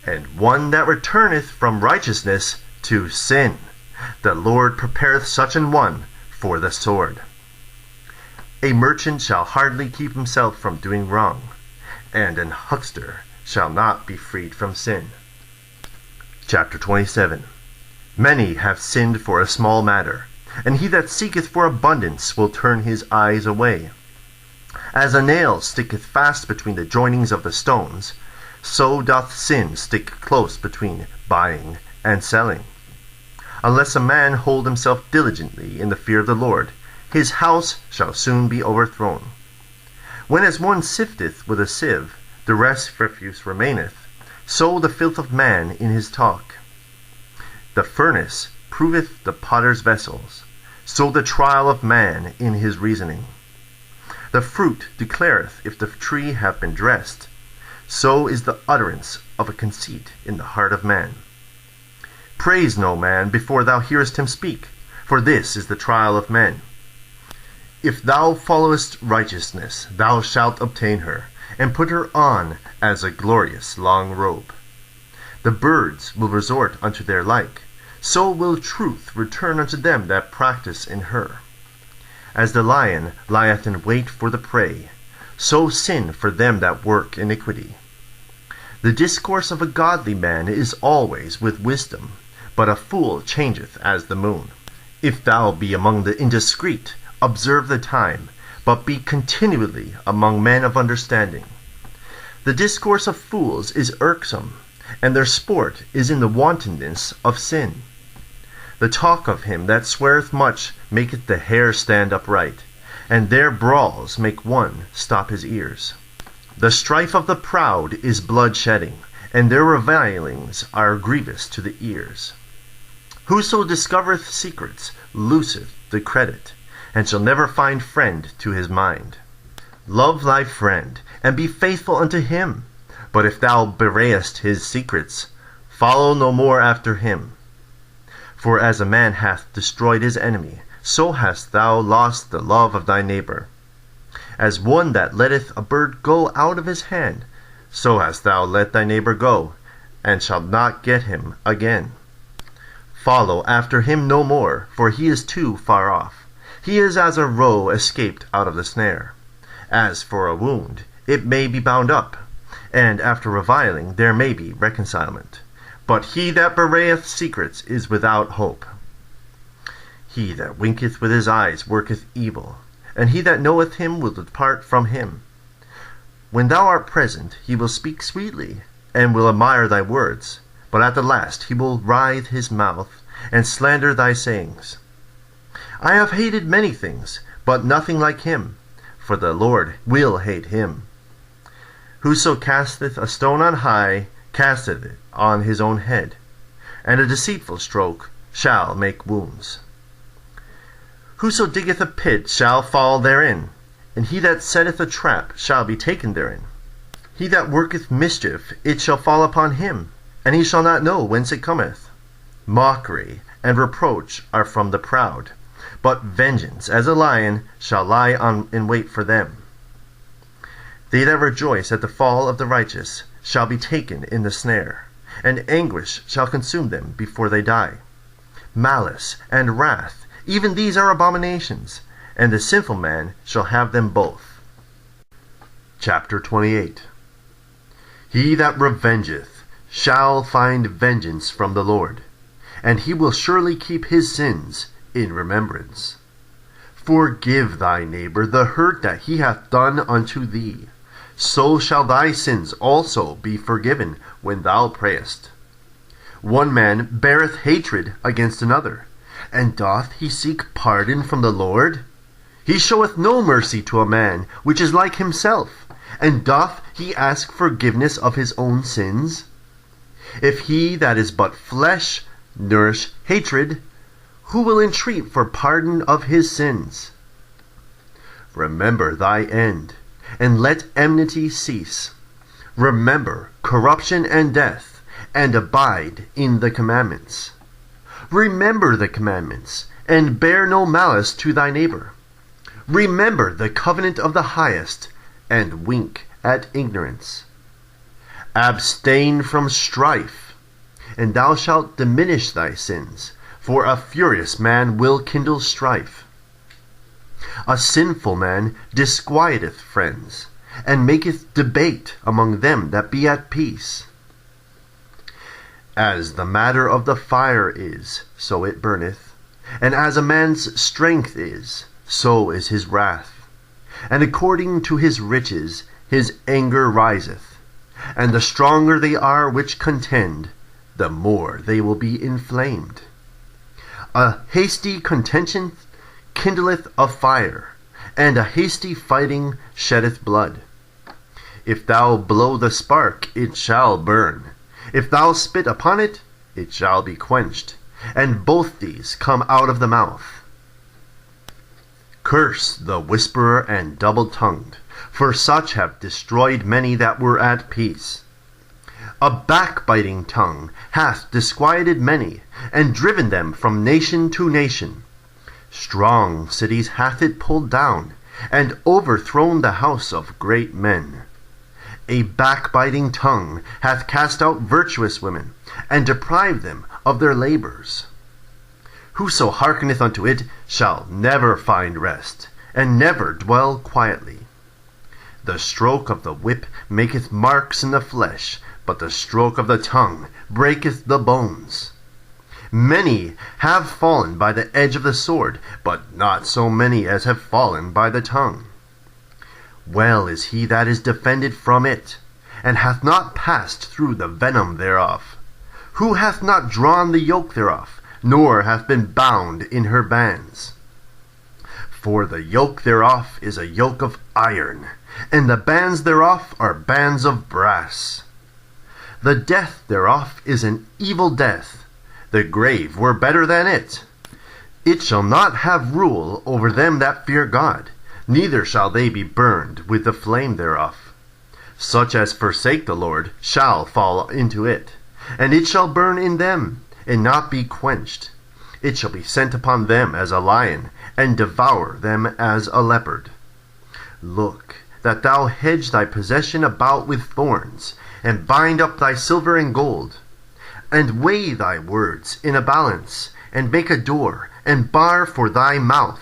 and one that returneth from righteousness to sin. The Lord prepareth such an one for the sword. A merchant shall hardly keep himself from doing wrong, and an huckster shall not be freed from sin. Chapter 27. Many have sinned for a small matter, and he that seeketh for abundance will turn his eyes away. As a nail sticketh fast between the joinings of the stones, so doth sin stick close between buying and selling. Unless a man hold himself diligently in the fear of the Lord, his house shall soon be overthrown. When as one sifteth with a sieve, the refuse remaineth, so the filth of man in his talk. The furnace proveth the potter's vessels, so the trial of man in his reasoning. The fruit declareth if the tree have been dressed, so is the utterance of a conceit in the heart of man. Praise no man before thou hearest him speak, for this is the trial of men. If thou followest righteousness, thou shalt obtain her, and put her on as a glorious long robe. The birds will resort unto their like, so will truth return unto them that practice in her. As the lion lieth in wait for the prey, so sin for them that work iniquity. The discourse of a godly man is always with wisdom, but a fool changeth as the moon. If thou be among the indiscreet, observe the time, but be continually among men of understanding. The discourse of fools is irksome, and their sport is in the wantonness of sin. The talk of him that sweareth much maketh the hair stand upright, and their brawls make one stop his ears. The strife of the proud is bloodshedding, and their revilings are grievous to the ears. Whoso discovereth secrets loseth the credit, and shall never find friend to his mind. Love thy friend, and be faithful unto him. But if thou bewrayest his secrets, follow no more after him. For as a man hath destroyed his enemy, so hast thou lost the love of thy neighbor. As one that letteth a bird go out of his hand, so hast thou let thy neighbor go, and shalt not get him again. Follow after him no more, for he is too far off. He is as a roe escaped out of the snare. As for a wound, it may be bound up, and after reviling there may be reconcilement. But he that bewrayeth secrets is without hope. He that winketh with his eyes worketh evil, and he that knoweth him will depart from him. When thou art present, he will speak sweetly, and will admire thy words, but at the last he will writhe his mouth, and slander thy sayings. I have hated many things, but nothing like him, for the Lord will hate him. Whoso casteth a stone on high, casteth it on his own head, and a deceitful stroke shall make wounds. Whoso diggeth a pit shall fall therein, and he that setteth a trap shall be taken therein. He that worketh mischief, it shall fall upon him, and he shall not know whence it cometh. Mockery and reproach are from the proud, but vengeance as a lion shall lie in wait for them. They that rejoice at the fall of the righteous shall be taken in the snare, and anguish shall consume them before they die. Malice and wrath, even these are abominations, and the sinful man shall have them both. Chapter 28. He that revengeth shall find vengeance from the Lord, and he will surely keep his sins in remembrance. Forgive thy neighbor the hurt that he hath done unto thee. So shall thy sins also be forgiven when thou prayest. One man beareth hatred against another, and doth he seek pardon from the Lord? He showeth no mercy to a man which is like himself, and doth he ask forgiveness of his own sins? If he that is but flesh nourish hatred, who will entreat for pardon of his sins? Remember thy end, and let enmity cease. Remember corruption and death, and abide in the commandments. Remember the commandments, and bear no malice to thy neighbor. Remember the covenant of the highest, and wink at ignorance. Abstain from strife, and thou shalt diminish thy sins, for a furious man will kindle strife. A sinful man disquieteth friends, and maketh debate among them that be at peace. As the matter of the fire is, so it burneth, and as a man's strength is, so is his wrath. And according to his riches his anger riseth, and the stronger they are which contend, the more they will be inflamed. A hasty contention kindleth a fire, and a hasty fighting sheddeth blood. If thou blow the spark, it shall burn. If thou spit upon it, it shall be quenched. And both these come out of the mouth. Curse the whisperer and double-tongued, for such have destroyed many that were at peace. A backbiting tongue hath disquieted many, and driven them from nation to nation. Strong cities hath it pulled down, and overthrown the house of great men. A backbiting tongue hath cast out virtuous women, and deprived them of their labors. Whoso hearkeneth unto it shall never find rest, and never dwell quietly. The stroke of the whip maketh marks in the flesh, but the stroke of the tongue breaketh the bones. Many have fallen by the edge of the sword, but not so many as have fallen by the tongue. Well is he that is defended from it, and hath not passed through the venom thereof. Who hath not drawn the yoke thereof, nor hath been bound in her bands? For the yoke thereof is a yoke of iron, and the bands thereof are bands of brass. The death thereof is an evil death, the grave were better than it. It shall not have rule over them that fear God, neither shall they be burned with the flame thereof. Such as forsake the Lord shall fall into it, and it shall burn in them, and not be quenched. It shall be sent upon them as a lion, and devour them as a leopard. Look, that thou hedge thy possession about with thorns, and bind up thy silver and gold, and weigh thy words in a balance, and make a door, and bar for thy mouth.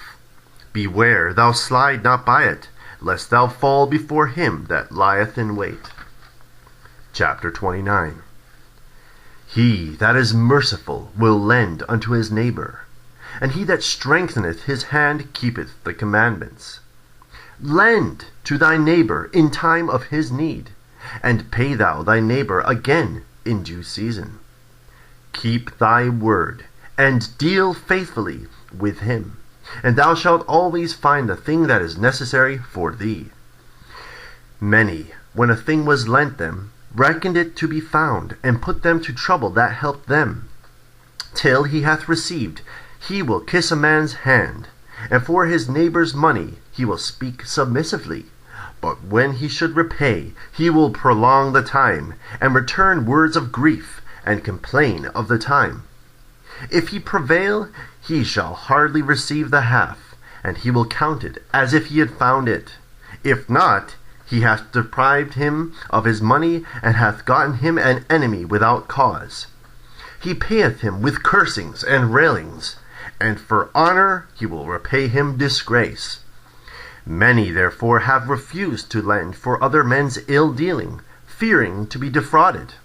Beware thou slide not by it, lest thou fall before him that lieth in wait. Chapter 29. He that is merciful will lend unto his neighbor, and he that strengtheneth his hand keepeth the commandments. Lend to thy neighbor in time of his need, and pay thou thy neighbor again in due season. Keep thy word, and deal faithfully with him, and thou shalt always find the thing that is necessary for thee. Many, when a thing was lent them, reckoned it to be found, and put them to trouble that helped them. Till he hath received, he will kiss a man's hand, and for his neighbor's money he will speak submissively. But when he should repay, he will prolong the time, and return words of grief, and complain of the time. If he prevail, he shall hardly receive the half, and he will count it as if he had found it. If not, he hath deprived him of his money, and hath gotten him an enemy without cause. He payeth him with cursings and railings, and for honor he will repay him disgrace. Many therefore have refused to lend for other men's ill-dealing, fearing to be defrauded.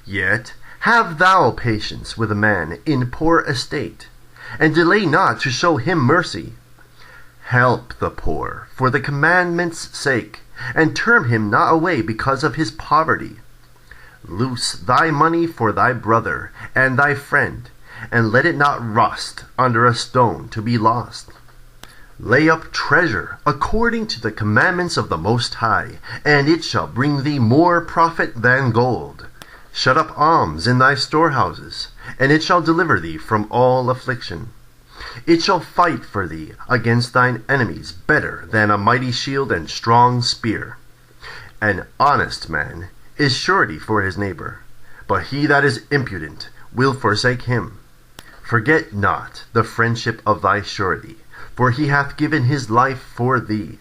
Yet have thou patience with a man in poor estate, and delay not to show him mercy. Help the poor for the commandment's sake, and turn him not away because of his poverty. Loose thy money for thy brother and thy friend, and let it not rust under a stone to be lost. Lay up treasure according to the commandments of the Most High, and it shall bring thee more profit than gold. Shut up alms in thy storehouses, and it shall deliver thee from all affliction. It shall fight for thee against thine enemies better than a mighty shield and strong spear. An honest man is surety for his neighbor, but he that is impudent will forsake him. Forget not the friendship of thy surety, for he hath given his life for thee.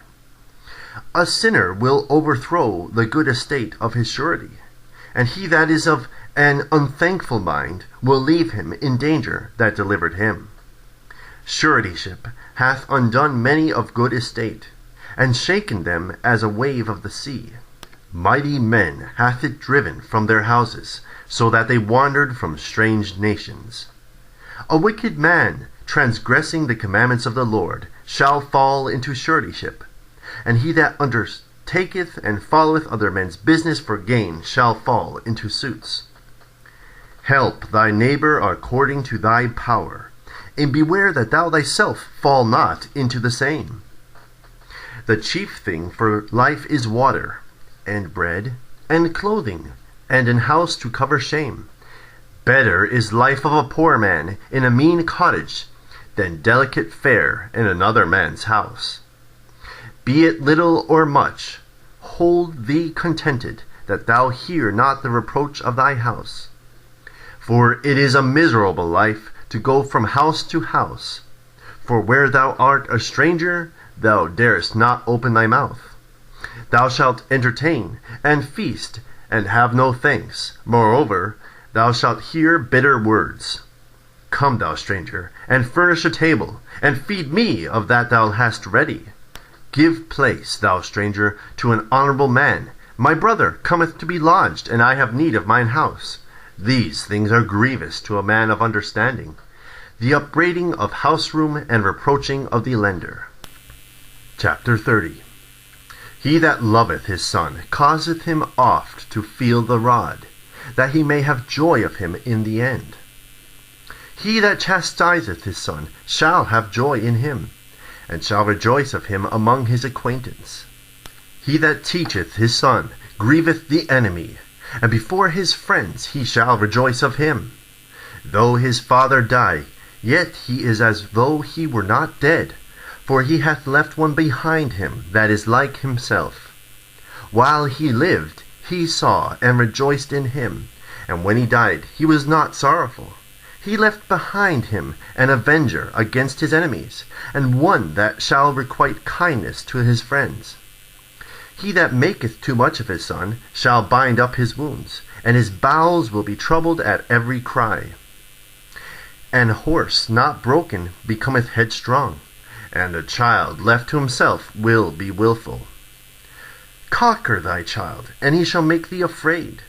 A sinner will overthrow the good estate of his surety, and he that is of an unthankful mind will leave him in danger that delivered him. Suretyship hath undone many of good estate, and shaken them as a wave of the sea. Mighty men hath it driven from their houses, so that they wandered from strange nations. A wicked man, transgressing the commandments of the Lord, shall fall into suretyship, and he that undertaketh and followeth other men's business for gain shall fall into suits. Help thy neighbor according to thy power, and beware that thou thyself fall not into the same. The chief thing for life is water, and bread, and clothing, and an house to cover shame. Better is life of a poor man in a mean cottage than delicate fare in another man's house. Be it little or much, hold thee contented, that thou hear not the reproach of thy house. For it is a miserable life to go from house to house. For where thou art a stranger, thou darest not open thy mouth. Thou shalt entertain, and feast, and have no thanks. Moreover, thou shalt hear bitter words. Come, thou stranger, and furnish a table, and feed me of that thou hast ready. Give place, thou stranger, to an honorable man. My brother cometh to be lodged, and I have need of mine house. These things are grievous to a man of understanding, the upbraiding of houseroom and reproaching of the lender. Chapter 30. He that loveth his son causeth him oft to feel the rod, that he may have joy of him in the end. He that chastiseth his son shall have joy in him, and shall rejoice of him among his acquaintance. He that teacheth his son grieveth the enemy, and before his friends he shall rejoice of him. Though his father die, yet he is as though he were not dead, for he hath left one behind him that is like himself. While he lived, he saw and rejoiced in him, and when he died, he was not sorrowful. He left behind him an avenger against his enemies, and one that shall requite kindness to his friends. He that maketh too much of his son shall bind up his wounds, and his bowels will be troubled at every cry. An horse not broken becometh headstrong, and a child left to himself will be wilful. Conquer thy child, and he shall make thee afraid.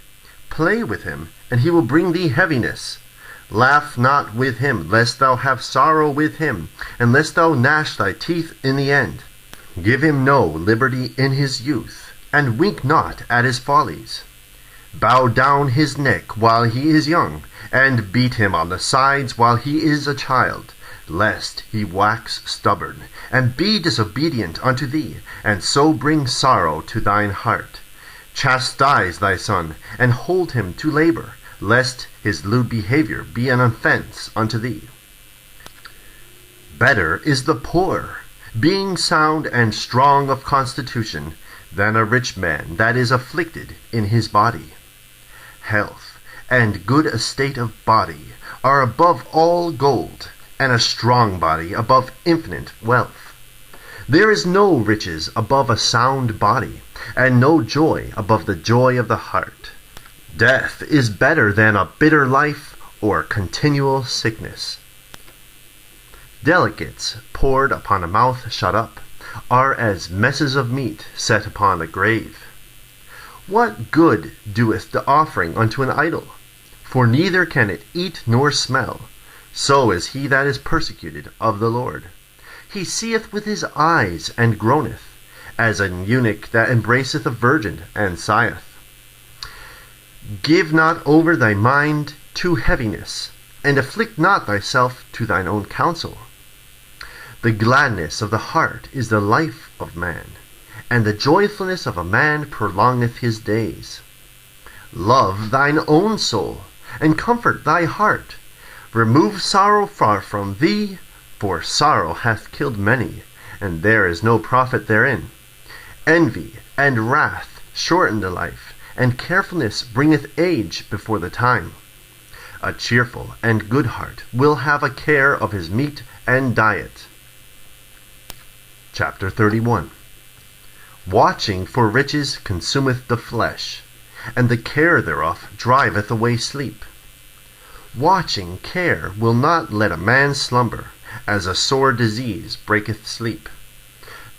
Play with him, and he will bring thee heaviness. Laugh not with him, lest thou have sorrow with him, and lest thou gnash thy teeth in the end. Give him no liberty in his youth, and wink not at his follies. Bow down his neck while he is young, and beat him on the sides while he is a child, lest he wax stubborn, and be disobedient unto thee, and so bring sorrow to thine heart. Chastise thy son, and hold him to labor, lest his lewd behavior be an offense unto thee. Better is the poor, being sound and strong of constitution, than a rich man that is afflicted in his body. Health and good estate of body are above all gold, and a strong body above infinite wealth. There is no riches above a sound body, and no joy above the joy of the heart. Death is better than a bitter life or continual sickness. Delicates poured upon a mouth shut up are as messes of meat set upon a grave. What good doeth the offering unto an idol? For neither can it eat nor smell. So is he that is persecuted of the Lord. He seeth with his eyes, and groaneth, as an eunuch that embraceth a virgin, and sigheth. Give not over thy mind to heaviness, and afflict not thyself to thine own counsel. The gladness of the heart is the life of man, and the joyfulness of a man prolongeth his days. Love thine own soul, and comfort thy heart. Remove sorrow far from thee, for sorrow hath killed many, and there is no profit therein. Envy and wrath shorten the life, and carefulness bringeth age before the time. A cheerful and good heart will have a care of his meat and diet. Chapter 31. Watching for riches consumeth the flesh, and the care thereof driveth away sleep. Watching care will not let a man slumber, as a sore disease breaketh sleep.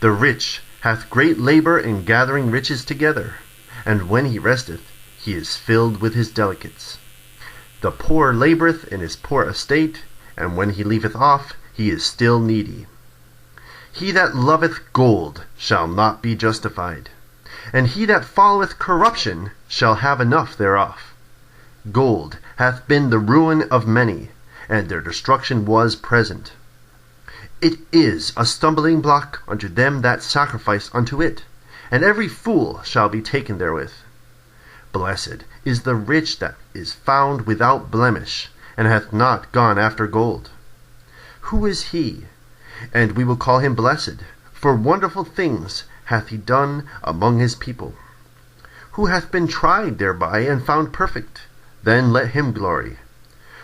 The rich hath great labor in gathering riches together, and when he resteth, he is filled with his delicates. The poor laboureth in his poor estate, and when he leaveth off, he is still needy. He that loveth gold shall not be justified, and he that followeth corruption shall have enough thereof. Gold hath been the ruin of many, and their destruction was present. It is a stumbling block unto them that sacrifice unto it, and every fool shall be taken therewith. Blessed is the rich that is found without blemish, and hath not gone after gold. Who is he? And we will call him blessed, for wonderful things hath he done among his people. Who hath been tried thereby and found perfect? Then let him glory.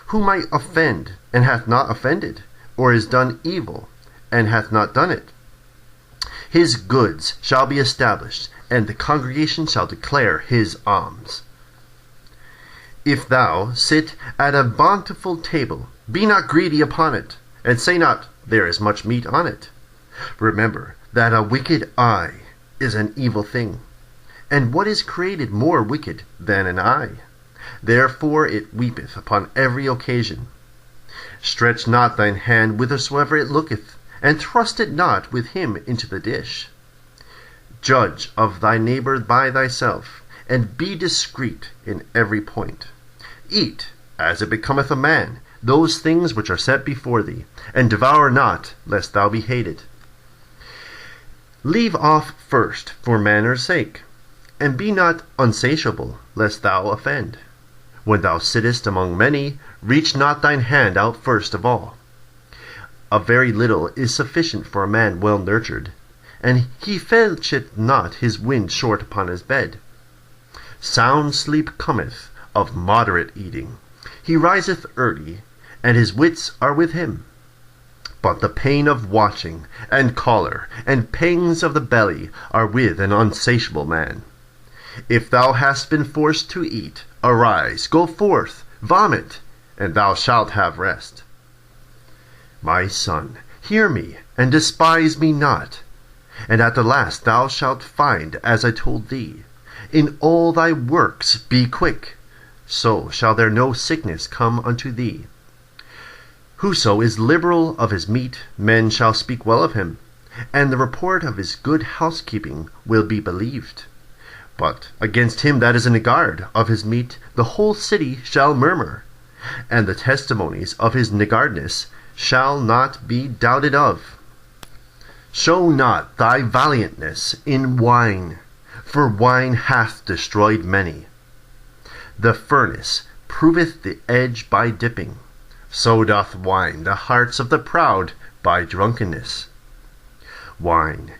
Who might offend, and hath not offended, or is done evil, and hath not done it? His goods shall be established, and the congregation shall declare his alms. If thou sit at a bountiful table, be not greedy upon it, and say not, there is much meat on it. Remember that a wicked eye is an evil thing, and what is created more wicked than an eye? Therefore it weepeth upon every occasion. Stretch not thine hand whithersoever it looketh, and thrust it not with him into the dish. Judge of thy neighbor by thyself, and be discreet in every point. Eat, as it becometh a man, those things which are set before thee, and devour not, lest thou be hated. Leave off first for manners' sake, and be not unsatiable, lest thou offend. When thou sittest among many, reach not thine hand out first of all. A very little is sufficient for a man well nurtured, and he fetcheth not his wind short upon his bed. Sound sleep cometh of moderate eating. He riseth early, and his wits are with him. But the pain of watching, and choler, and pangs of the belly are with an unsatiable man. If thou hast been forced to eat, arise, go forth, vomit, and thou shalt have rest. My son, hear me, and despise me not, and at the last thou shalt find, as I told thee, in all thy works be quick, so shall there no sickness come unto thee. Whoso is liberal of his meat, men shall speak well of him, and the report of his good housekeeping will be believed. But against him that is in the guard of his meat, the whole city shall murmur, and the testimonies of his niggardness shall not be doubted of. Show not thy valiantness in wine, for wine hath destroyed many. The furnace proveth the edge by dipping, so doth wine the hearts of the proud by drunkenness. Wine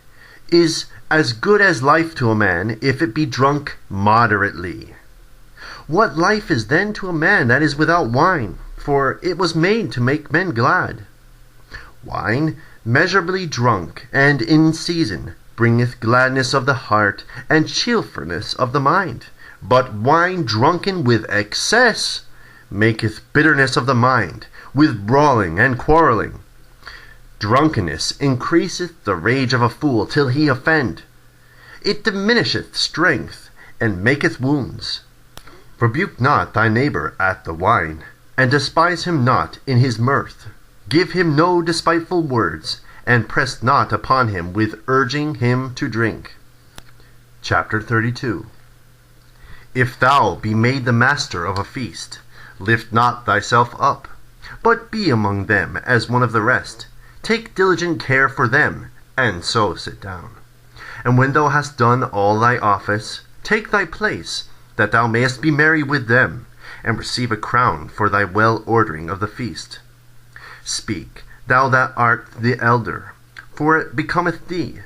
is as good as life to a man if it be drunk moderately. What life is then to a man that is without wine? For it was made to make men glad. Wine, measurably drunk, and in season, bringeth gladness of the heart, and cheerfulness of the mind. But wine drunken with excess maketh bitterness of the mind, with brawling and quarrelling. Drunkenness increaseth the rage of a fool till he offend. It diminisheth strength, and maketh wounds. Rebuke not thy neighbor at the wine, and despise him not in his mirth. Give him no despiteful words, and press not upon him with urging him to drink. Chapter 32. If thou be made the master of a feast, lift not thyself up, but be among them as one of the rest. Take diligent care for them, and so sit down. And when thou hast done all thy office, take thy place, that thou mayest be merry with them, and receive a crown for thy well ordering of the feast. Speak, thou that art the elder, for it becometh thee,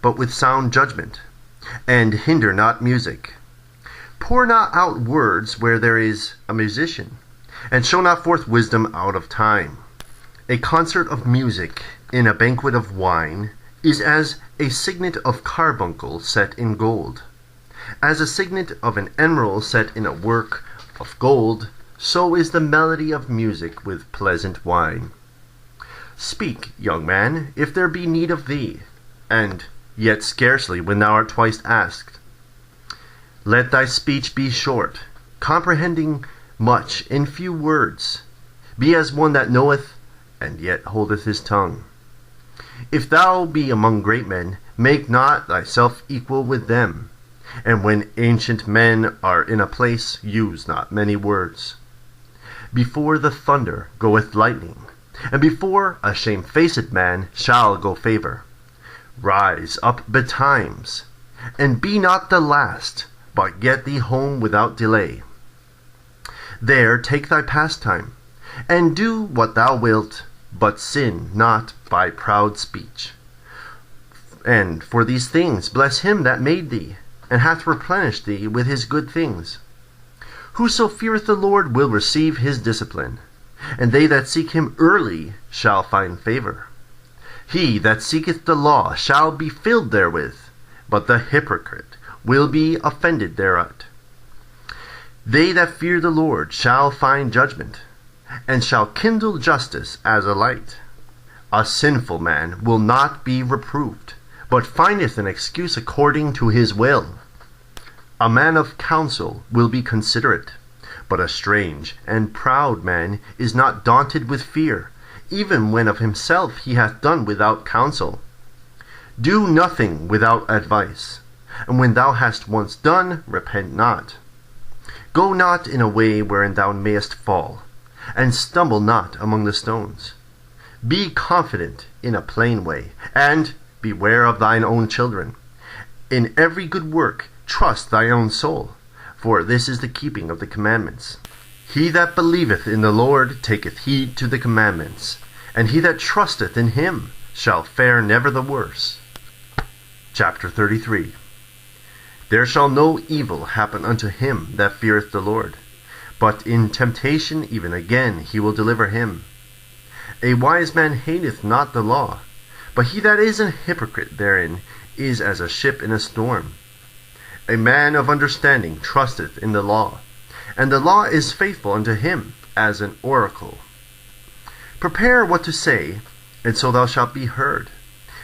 but with sound judgment, and hinder not music. Pour not out words where there is a musician, and show not forth wisdom out of time. A concert of music in a banquet of wine is as a signet of carbuncle set in gold. As a signet of an emerald set in a work of gold, so is the melody of music with pleasant wine. Speak, young man, if there be need of thee, and yet scarcely when thou art twice asked. Let thy speech be short, comprehending much in few words. Be as one that knoweth, and yet holdeth his tongue. If thou be among great men, make not thyself equal with them. And when ancient men are in a place, use not many words. Before the thunder goeth lightning, and before a shamefaced man shall go favor. Rise up betimes, and be not the last, but get thee home without delay. There take thy pastime, and do what thou wilt, but sin not by proud speech. And for these things bless him that made thee, and hath replenished thee with his good things. Whoso feareth the Lord will receive his discipline, and they that seek him early shall find favor. He that seeketh the law shall be filled therewith, but the hypocrite will be offended thereat. They that fear the Lord shall find judgment, and shall kindle justice as a light. A sinful man will not be reproved, but findeth an excuse according to his will. A man of counsel will be considerate, but a strange and proud man is not daunted with fear, even when of himself he hath done without counsel. Do nothing without advice, and when thou hast once done, repent not. Go not in a way wherein thou mayest fall, and stumble not among the stones. Be confident in a plain way, and beware of thine own children. In every good work trust thy own soul, for this is the keeping of the commandments. He that believeth in the Lord taketh heed to the commandments, and he that trusteth in him shall fare never the worse. Chapter 33. There shall no evil happen unto him that feareth the Lord, but in temptation even again he will deliver him. A wise man hateth not the law, but he that is an hypocrite therein is as a ship in a storm. A man of understanding trusteth in the law, and the law is faithful unto him as an oracle. Prepare what to say, and so thou shalt be heard,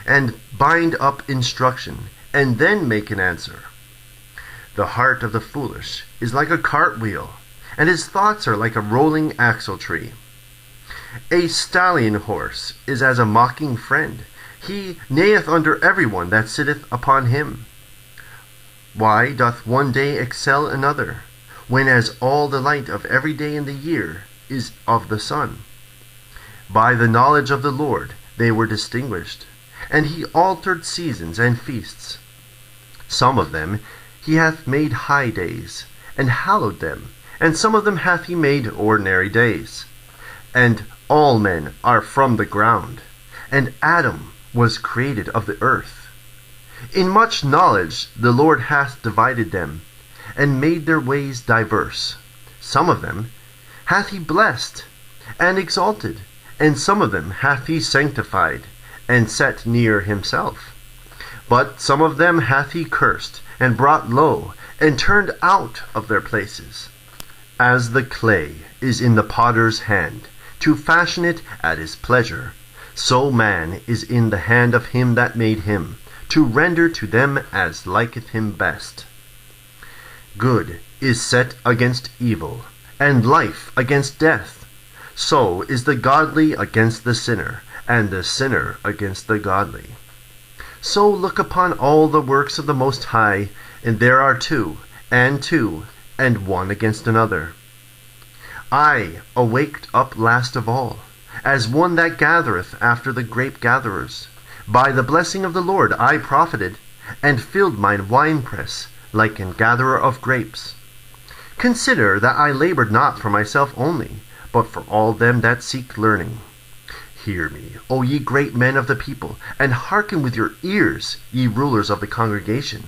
and bind up instruction, and then make an answer. The heart of the foolish is like a cartwheel, and his thoughts are like a rolling axle tree. A stallion horse is as a mocking friend. He neigheth under every one that sitteth upon him. Why doth one day excel another, when as all the light of every day in the year is of the sun? By the knowledge of the Lord they were distinguished, and he altered seasons and feasts. Some of them he hath made high days, and hallowed them, and some of them hath he made ordinary days. And all men are from the ground, and Adam was created of the earth. In much knowledge the Lord hath divided them, and made their ways diverse. Some of them hath he blessed, and exalted, and some of them hath he sanctified, and set near himself. But some of them hath he cursed, and brought low, and turned out of their places. As the clay is in the potter's hand, to fashion it at his pleasure, so man is in the hand of him that made him, to render to them as liketh him best. Good is set against evil, and life against death. So is the godly against the sinner, and the sinner against the godly. So look upon all the works of the Most High, and there are two, and one against another. I awaked up last of all, as one that gathereth after the grape gatherers. By the blessing of the Lord I profited, and filled mine winepress, like an gatherer of grapes. Consider that I labored not for myself only, but for all them that seek learning. Hear me, O ye great men of the people, and hearken with your ears, ye rulers of the congregation.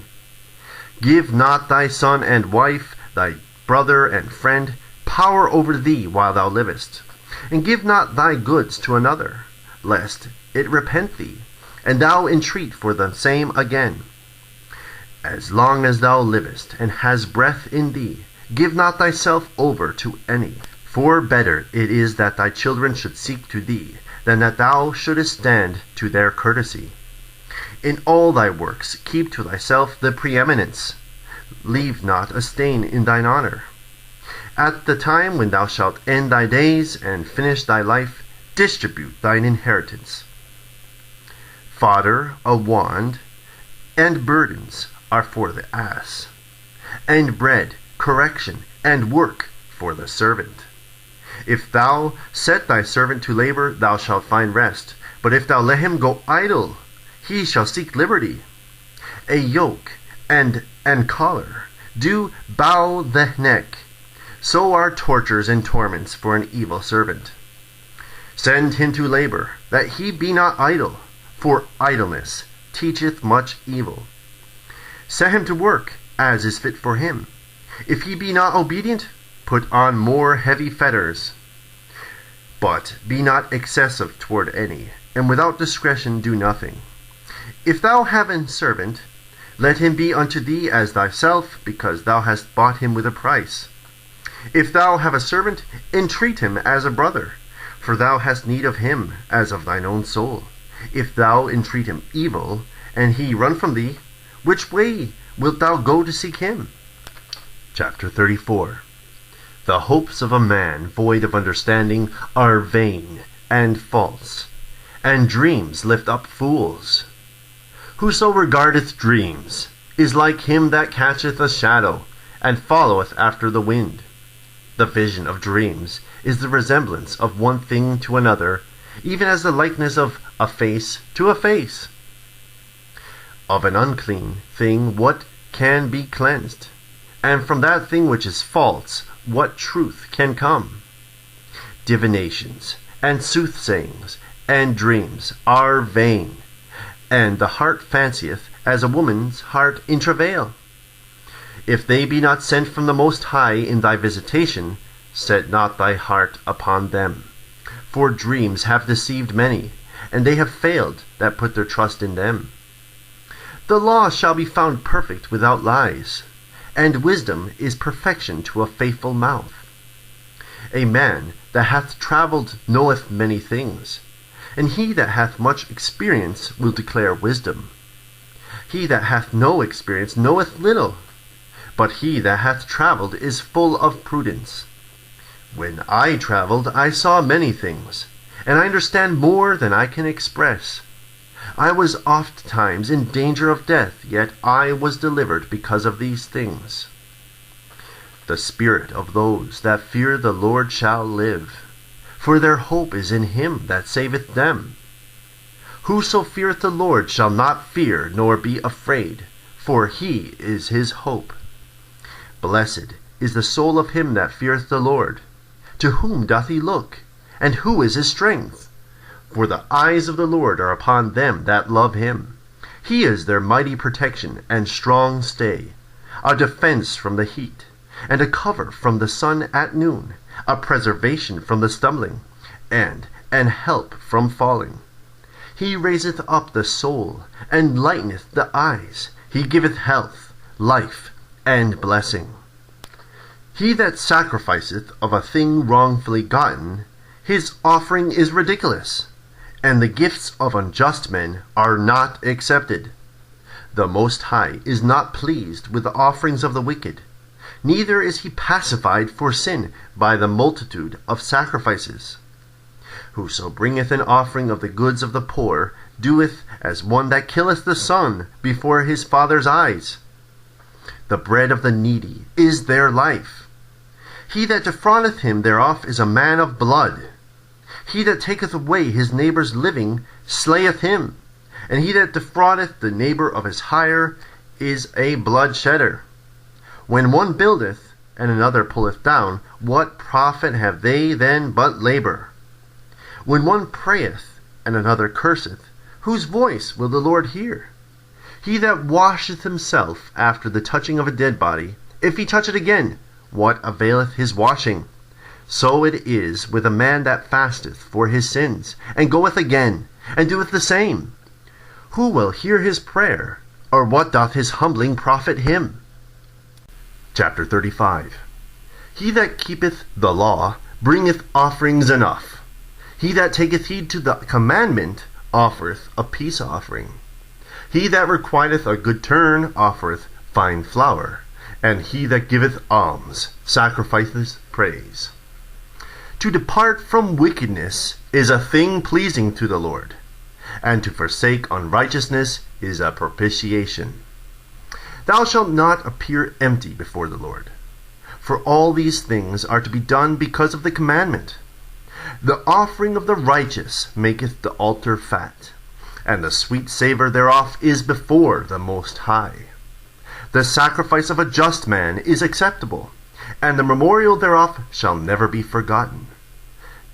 Give not thy son and wife, thy brother and friend, power over thee while thou livest, and give not thy goods to another, lest it repent thee, and thou entreat for the same again. As long as thou livest, and hast breath in thee, give not thyself over to any. For better it is that thy children should seek to thee, than that thou shouldest stand to their courtesy. In all thy works keep to thyself the preeminence. Leave not a stain in thine honor. At the time when thou shalt end thy days and finish thy life, distribute thine inheritance. Fodder, a wand, and burdens are for the ass, and bread, correction, and work for the servant. If thou set thy servant to labor, thou shalt find rest. But if thou let him go idle, he shall seek liberty. A yoke and an collar do bow the neck. So are tortures and torments for an evil servant. Send him to labor, that he be not idle, for idleness teacheth much evil. Set him to work, as is fit for him. If he be not obedient, put on more heavy fetters. But be not excessive toward any, and without discretion do nothing. If thou have a servant, let him be unto thee as thyself, because thou hast bought him with a price. If thou have a servant, entreat him as a brother, for thou hast need of him as of thine own soul. If thou entreat him evil, and he run from thee, which way wilt thou go to seek him? Chapter 34. The hopes of a man void of understanding are vain and false, and dreams lift up fools. Whoso regardeth dreams is like him that catcheth a shadow, and followeth after the wind. The vision of dreams is the resemblance of one thing to another, even as the likeness of a face to a face. Of an unclean thing what can be cleansed? And from that thing which is false, what truth can come? Divinations, and soothsayings, and dreams are vain, and the heart fancieth as a woman's heart in travail. If they be not sent from the Most High in thy visitation, set not thy heart upon them. For dreams have deceived many, and they have failed that put their trust in them. The law shall be found perfect without lies, and wisdom is perfection to a faithful mouth. A man that hath travelled knoweth many things, and he that hath much experience will declare wisdom. He that hath no experience knoweth little, but he that hath travelled is full of prudence. When I travelled, I saw many things, and I understand more than I can express. I was oft times in danger of death, yet I was delivered because of these things. The spirit of those that fear the Lord shall live, for their hope is in him that saveth them. Whoso feareth the Lord shall not fear nor be afraid, for he is his hope. Blessed is the soul of him that feareth the Lord. To whom doth he look? And who is his strength? For the eyes of the Lord are upon them that love him. He is their mighty protection and strong stay, a defense from the heat, and a cover from the sun at noon, a preservation from the stumbling, and an help from falling. He raiseth up the soul, and lighteneth the eyes. He giveth health, life, and blessing. He that sacrificeth of a thing wrongfully gotten, his offering is ridiculous, and the gifts of unjust men are not accepted. The Most High is not pleased with the offerings of the wicked, neither is he pacified for sin by the multitude of sacrifices. Whoso bringeth an offering of the goods of the poor doeth as one that killeth the sun before his father's eyes. The bread of the needy is their life. He that defraudeth him thereof is a man of blood. He that taketh away his neighbour's living slayeth him, and he that defraudeth the neighbour of his hire is a bloodshedder. When one buildeth, and another pulleth down, what profit have they then but labour? When one prayeth, and another curseth, whose voice will the Lord hear? He that washeth himself after the touching of a dead body, if he touch it again, what availeth his washing? So it is with a man that fasteth for his sins, and goeth again, and doeth the same. Who will hear his prayer, or what doth his humbling profit him? Chapter 35. He that keepeth the law bringeth offerings enough. He that taketh heed to the commandment offereth a peace offering. He that requiteth a good turn offereth fine flour, and he that giveth alms sacrificeth praise. To depart from wickedness is a thing pleasing to the Lord, and to forsake unrighteousness is a propitiation. Thou shalt not appear empty before the Lord, for all these things are to be done because of the commandment. The offering of the righteous maketh the altar fat, and the sweet savour thereof is before the Most High. The sacrifice of a just man is acceptable, and the memorial thereof shall never be forgotten.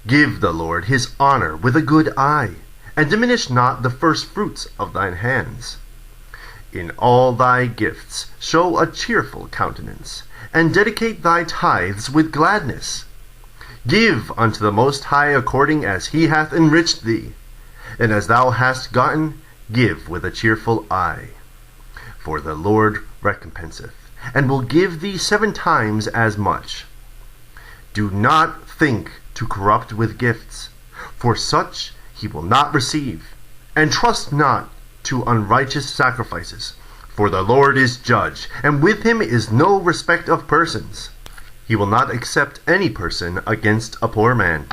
Give the Lord his honour with a good eye, and diminish not the first fruits of thine hands. In all thy gifts show a cheerful countenance, and dedicate thy tithes with gladness. Give unto the Most High according as he hath enriched thee, and as thou hast gotten, give with a cheerful eye. For the Lord recompenseth, and will give thee 7 times as much. Do not think to corrupt with gifts, for such he will not receive, and trust not to unrighteous sacrifices, for the Lord is judge, and with him is no respect of persons. He will not accept any person against a poor man,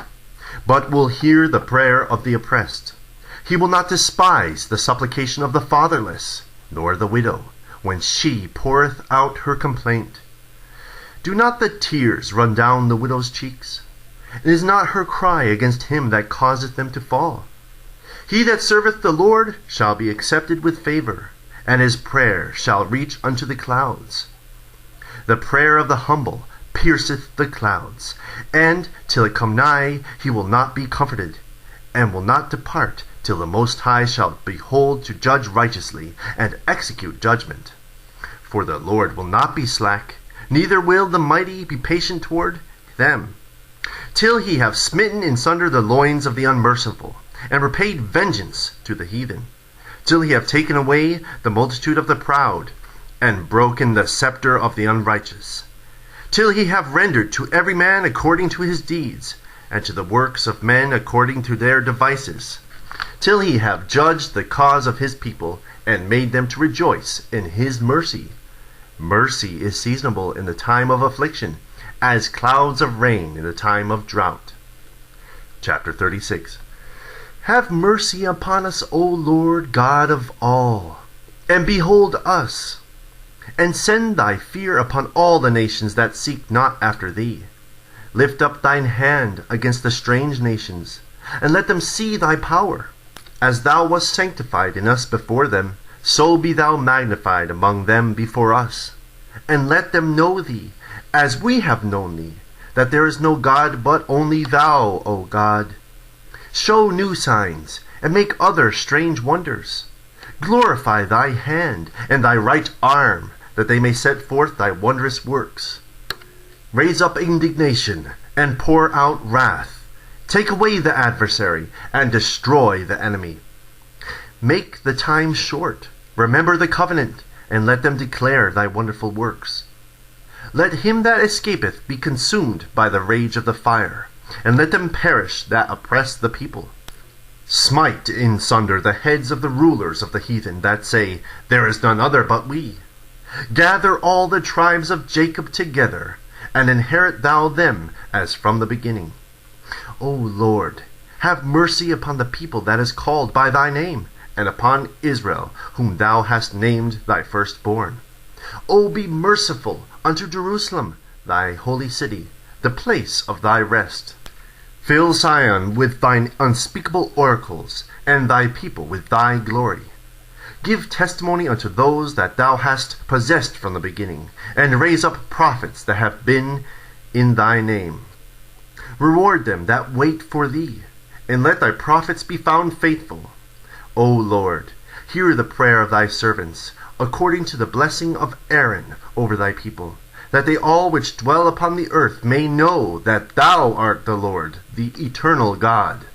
but will hear the prayer of the oppressed. He will not despise the supplication of the fatherless, nor the widow, when she poureth out her complaint. Do not the tears run down the widow's cheeks? And is not her cry against him that causeth them to fall? He that serveth the Lord shall be accepted with favour, and his prayer shall reach unto the clouds. The prayer of the humble pierceth the clouds, and till it come nigh he will not be comforted, and will not depart till the Most High shall behold to judge righteously, and execute judgment. For the Lord will not be slack, neither will the mighty be patient toward them, till he have smitten in sunder the loins of the unmerciful, and repaid vengeance to the heathen, till he have taken away the multitude of the proud, and broken the scepter of the unrighteous, till he have rendered to every man according to his deeds, and to the works of men according to their devices, till he have judged the cause of his people, and made them to rejoice in his mercy. Mercy is seasonable in the time of affliction, as clouds of rain in the time of drought. Chapter 36. Have mercy upon us, O Lord God of all, and behold us, and send thy fear upon all the nations that seek not after thee. Lift up thine hand against the strange nations, and let them see thy power. As thou wast sanctified in us before them, so be thou magnified among them before us. And let them know thee, as we have known thee, that there is no God but only thou, O God. Show new signs, and make other strange wonders. Glorify thy hand and thy right arm, that they may set forth thy wondrous works. Raise up indignation, and pour out wrath. Take away the adversary, and destroy the enemy. Make the time short. Remember the covenant, and let them declare thy wonderful works. Let him that escapeth be consumed by the rage of the fire, and let them perish that oppress the people. Smite in sunder the heads of the rulers of the heathen that say, There is none other but we. Gather all the tribes of Jacob together, and inherit thou them as from the beginning. O Lord, Have mercy upon the people that is called by thy name, and upon Israel, whom thou hast named thy firstborn. O be merciful unto Jerusalem, thy holy city, the place of thy rest. Fill Sion with thine unspeakable oracles, and thy people with thy glory. Give testimony unto those that thou hast possessed from the beginning, and raise up prophets that have been in thy name. Reward them that wait for thee, and let thy prophets be found faithful. O Lord, hear the prayer of thy servants, according to the blessing of Aaron over thy people, that they all which dwell upon the earth may know that thou art the Lord, the eternal God.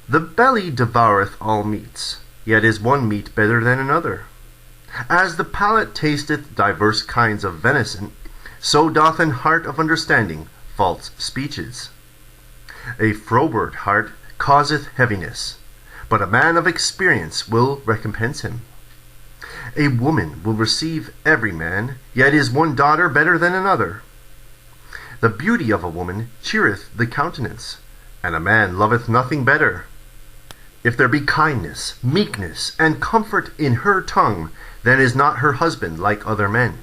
The belly devoureth all meats, yet is one meat better than another. As the palate tasteth divers kinds of venison, so doth an heart of understanding false speeches. A froward heart causeth heaviness, but a man of experience will recompense him. A woman will receive every man, yet is one daughter better than another. The beauty of a woman cheereth the countenance, and a man loveth nothing better. If there be kindness, meekness, and comfort in her tongue, then is not her husband like other men.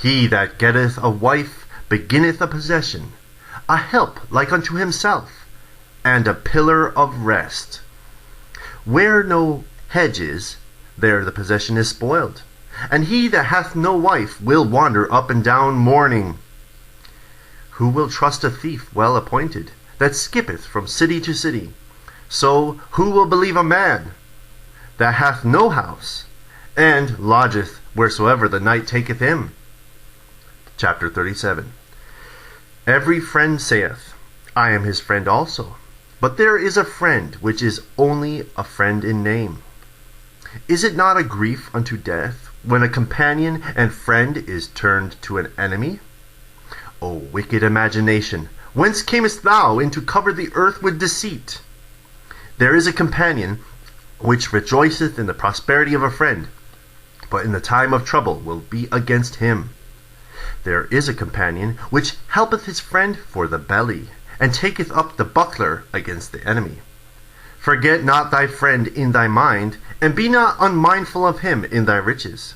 He that getteth a wife beginneth a possession, a help like unto himself, and a pillar of rest. Where no hedge is, there the possession is spoiled, and he that hath no wife will wander up and down mourning. Who will trust a thief well appointed, that skippeth from city to city? So who will believe a man that hath no house, and lodgeth wheresoever the night taketh him? Chapter 37. Every friend saith, I am his friend also. But there is a friend which is only a friend in name. Is it not a grief unto death, when a companion and friend is turned to an enemy? O wicked imagination, whence camest thou into cover the earth with deceit? There is a companion which rejoiceth in the prosperity of a friend, but in the time of trouble will be against him. There is a companion which helpeth his friend for the belly, and taketh up the buckler against the enemy. Forget not thy friend in thy mind, and be not unmindful of him in thy riches.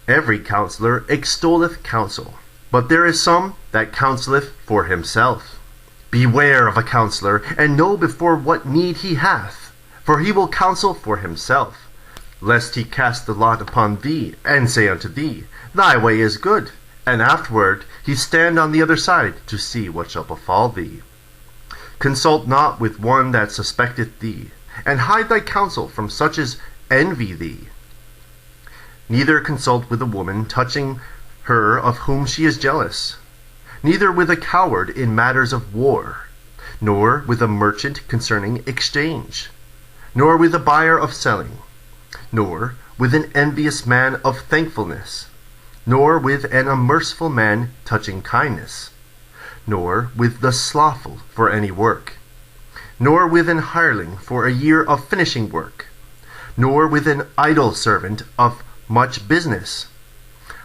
Every counselor extolleth counsel, but there is some that counseleth for himself. Beware of a counselor, and know before what need he hath, for he will counsel for himself, lest he cast the lot upon thee, and say unto thee, Thy way is good, and afterward he stand on the other side to see what shall befall thee. Consult not with one that suspecteth thee, and hide thy counsel from such as envy thee. Neither consult with a woman touching her of whom she is jealous, neither with a coward in matters of war, nor with a merchant concerning exchange, nor with a buyer of selling, nor with an envious man of thankfulness, nor with an unmerciful man touching kindness, nor with the slothful for any work, nor with an hireling for a year of finishing work, nor with an idle servant of much business.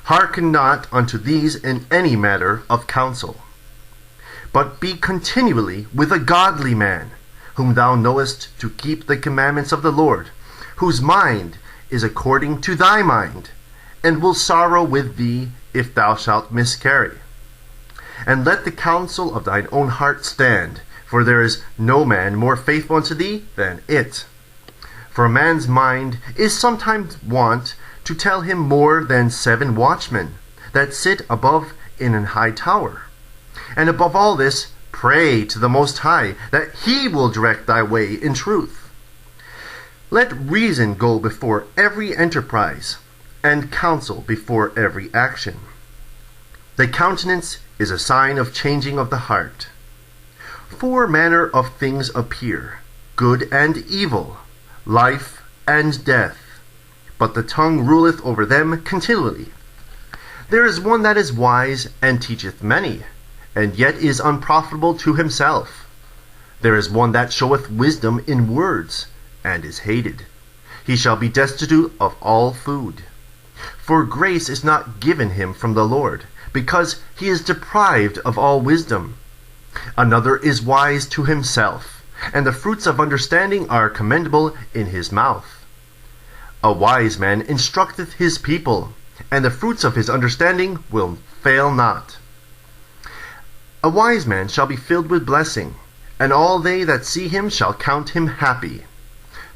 Hearken not unto these in any matter of counsel, but be continually with a godly man, whom thou knowest to keep the commandments of the Lord, whose mind is according to thy mind, and will sorrow with thee if thou shalt miscarry. And let the counsel of thine own heart stand, for there is no man more faithful unto thee than it. For a man's mind is sometimes wont to tell him more than 7 watchmen that sit above in an high tower. And above all this, pray to the Most High, that he will direct thy way in truth. Let reason go before every enterprise, and counsel before every action. The countenance is a sign of changing of the heart. 4 manner of things appear, good and evil, life and death, but the tongue ruleth over them continually. There is one that is wise and teacheth many, and yet is unprofitable to himself. There is one that showeth wisdom in words, and is hated. He shall be destitute of all food. For grace is not given him from the Lord, because he is deprived of all wisdom. Another is wise to himself, and the fruits of understanding are commendable in his mouth. A wise man instructeth his people, and the fruits of his understanding will fail not. A wise man shall be filled with blessing, and all they that see him shall count him happy.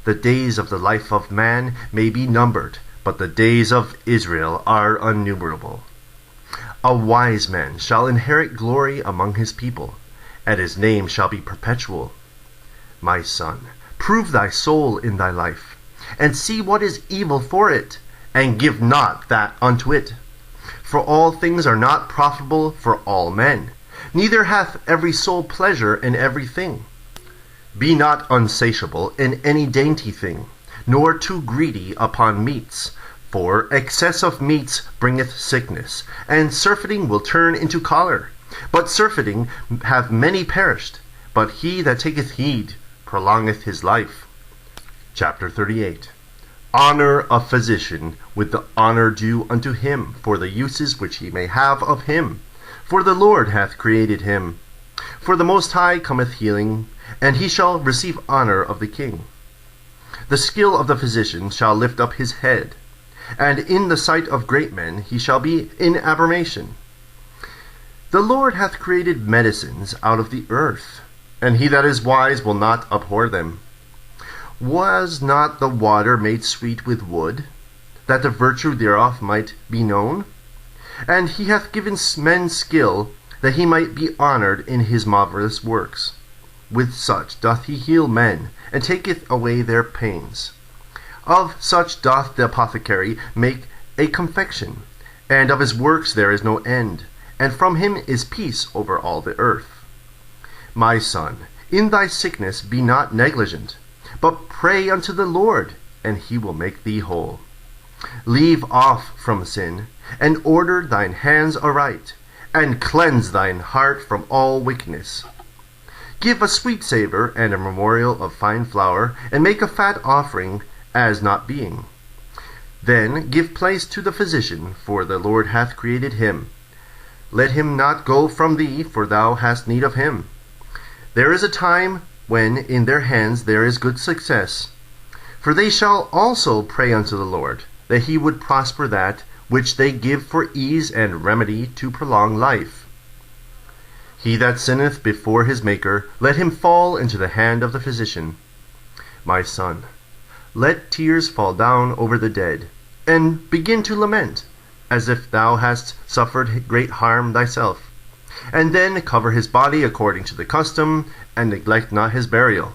The days of the life of man may be numbered, but the days of Israel are innumerable. A wise man shall inherit glory among his people, and his name shall be perpetual. My son, prove thy soul in thy life, and see what is evil for it, and give not that unto it. For all things are not profitable for all men, neither hath every soul pleasure in everything. Be not unsatiable in any dainty thing, nor too greedy upon meats, for excess of meats bringeth sickness, and surfeiting will turn into choler. But surfeiting have many perished, but he that taketh heed prolongeth his life. Chapter 38. Honor a physician with the honor due unto him for the uses which he may have of him, for the Lord hath created him. For the Most High cometh healing, and he shall receive honor of the king. The skill of the physician shall lift up his head, and in the sight of great men he shall be in admiration. The Lord hath created medicines out of the earth, and he that is wise will not abhor them. Was not the water made sweet with wood, that the virtue thereof might be known? And he hath given men skill, that he might be honored in his marvelous works. With such doth he heal men, and taketh away their pains. Of such doth the apothecary make a confection, and of his works there is no end, and from him is peace over all the earth. My son, in thy sickness be not negligent, but pray unto the Lord, and he will make thee whole. Leave off from sin, and order thine hands aright, and cleanse thine heart from all wickedness. Give a sweet savour and a memorial of fine flour, and make a fat offering as not being. Then give place to the physician, for the Lord hath created him. Let him not go from thee, for thou hast need of him. There is a time when in their hands there is good success. For they shall also pray unto the Lord, that he would prosper that which they give for ease and remedy to prolong life. He that sinneth before his Maker, let him fall into the hand of the physician. My son, let tears fall down over the dead, and begin to lament, as if thou hadst suffered great harm thyself. And then cover his body according to the custom, and neglect not his burial.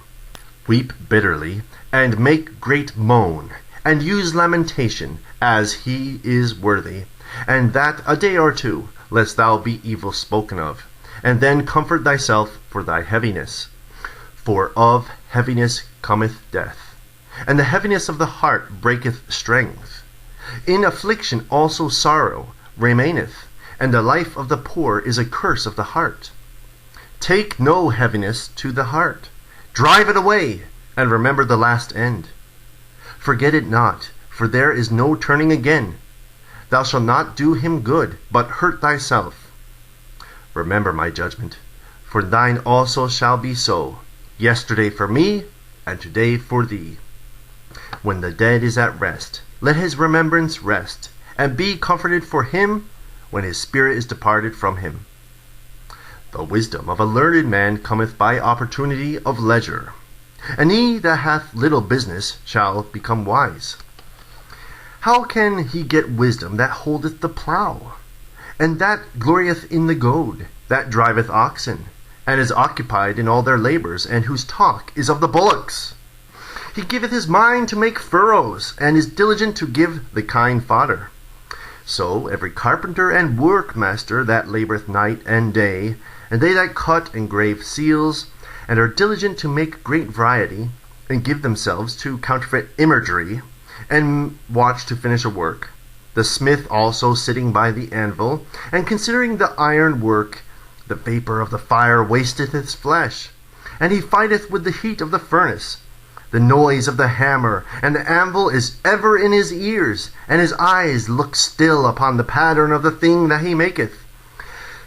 Weep bitterly, and make great moan, and use lamentation, as he is worthy, and that a day or two, lest thou be evil spoken of. And then comfort thyself for thy heaviness. For of heaviness cometh death, and the heaviness of the heart breaketh strength. In affliction also sorrow remaineth, and the life of the poor is a curse of the heart. Take no heaviness to the heart. Drive it away, and remember the last end. Forget it not, for there is no turning again. Thou shalt not do him good, but hurt thyself. Remember my judgment, for thine also shall be so, yesterday for me, and today for thee. When the dead is at rest, let his remembrance rest, and be comforted for him when his spirit is departed from him. The wisdom of a learned man cometh by opportunity of leisure, and he that hath little business shall become wise. How can he get wisdom that holdeth the plough, and that glorieth in the goad, that driveth oxen, and is occupied in all their labours, and whose talk is of the bullocks? He giveth his mind to make furrows, and is diligent to give the kine fodder. So every carpenter and workmaster that laboureth night and day, and they that cut and grave seals, and are diligent to make great variety, and give themselves to counterfeit imagery, and watch to finish a work. The smith also sitting by the anvil, and considering the iron work, the vapour of the fire wasteth his flesh, and he fighteth with the heat of the furnace. The noise of the hammer and the anvil is ever in his ears, and his eyes look still upon the pattern of the thing that he maketh.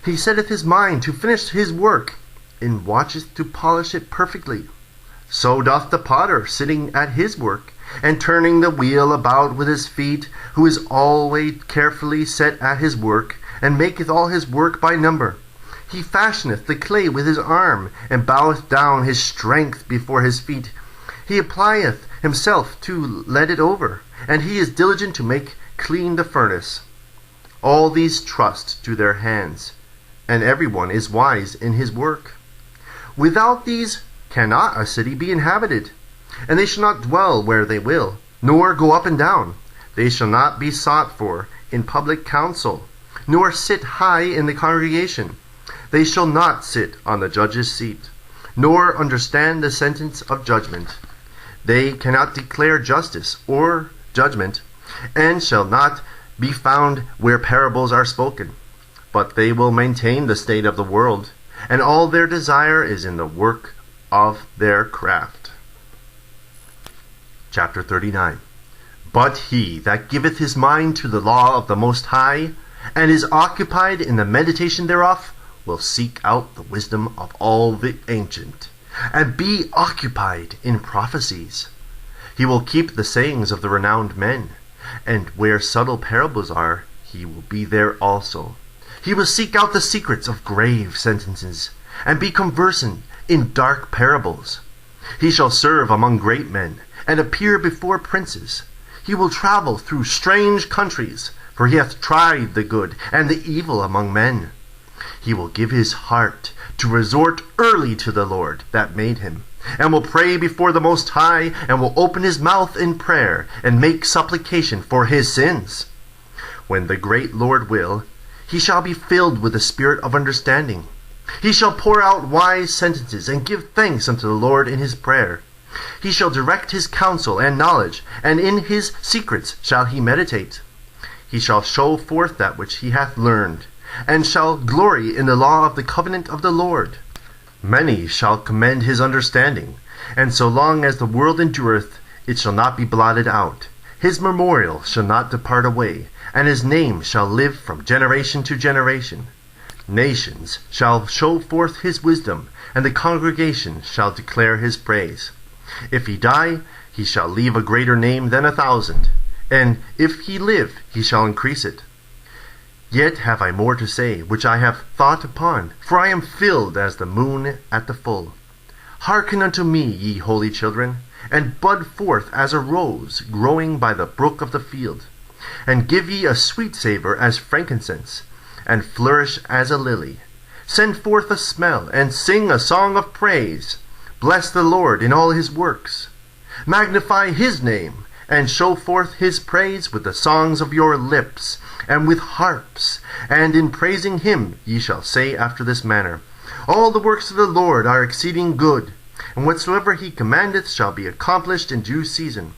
He setteth his mind to finish his work, and watcheth to polish it perfectly. So doth the potter, sitting at his work, and turning the wheel about with his feet, who is always carefully set at his work, and maketh all his work by number. He fashioneth the clay with his arm, and boweth down his strength before his feet. He applieth himself to let it over, and he is diligent to make clean the furnace. All these trust to their hands, and every one is wise in his work. Without these cannot a city be inhabited, and they shall not dwell where they will, nor go up and down. They shall not be sought for in public council, nor sit high in the congregation. They shall not sit on the judge's seat, nor understand the sentence of judgment. They cannot declare justice or judgment, and shall not be found where parables are spoken. But they will maintain the state of the world, and all their desire is in the work of their craft. Chapter 39. But he that giveth his mind to the law of the Most High, and is occupied in the meditation thereof, will seek out the wisdom of all the ancient, and be occupied in prophecies. He will keep the sayings of the renowned men, and where subtle parables are, he will be there also. He will seek out the secrets of grave sentences, and be conversant in dark parables. He shall serve among great men, and appear before princes. He will travel through strange countries, for he hath tried the good and the evil among men. He will give his heart to resort early to the Lord that made him, and will pray before the Most High, and will open his mouth in prayer, and make supplication for his sins. When the great Lord will, he shall be filled with the spirit of understanding. He shall pour out wise sentences, and give thanks unto the Lord in his prayer. He shall direct his counsel and knowledge, and in his secrets shall he meditate. He shall show forth that which he hath learned, and shall glory in the law of the covenant of the Lord. Many shall commend his understanding, and so long as the world endureth, it shall not be blotted out. His memorial shall not depart away, and his name shall live from generation to generation. Nations shall show forth his wisdom, and the congregation shall declare his praise. If he die, he shall leave a greater name than 1,000, and if he live, he shall increase it. Yet have I more to say, which I have thought upon, for I am filled as the moon at the full. Hearken unto me, ye holy children, and bud forth as a rose growing by the brook of the field, and give ye a sweet savour as frankincense, and flourish as a lily. Send forth a smell, and sing a song of praise. Bless the Lord in all his works. Magnify his name, and show forth his praise with the songs of your lips, and with harps. And in praising him ye shall say after this manner, All the works of the Lord are exceeding good, and whatsoever he commandeth shall be accomplished in due season.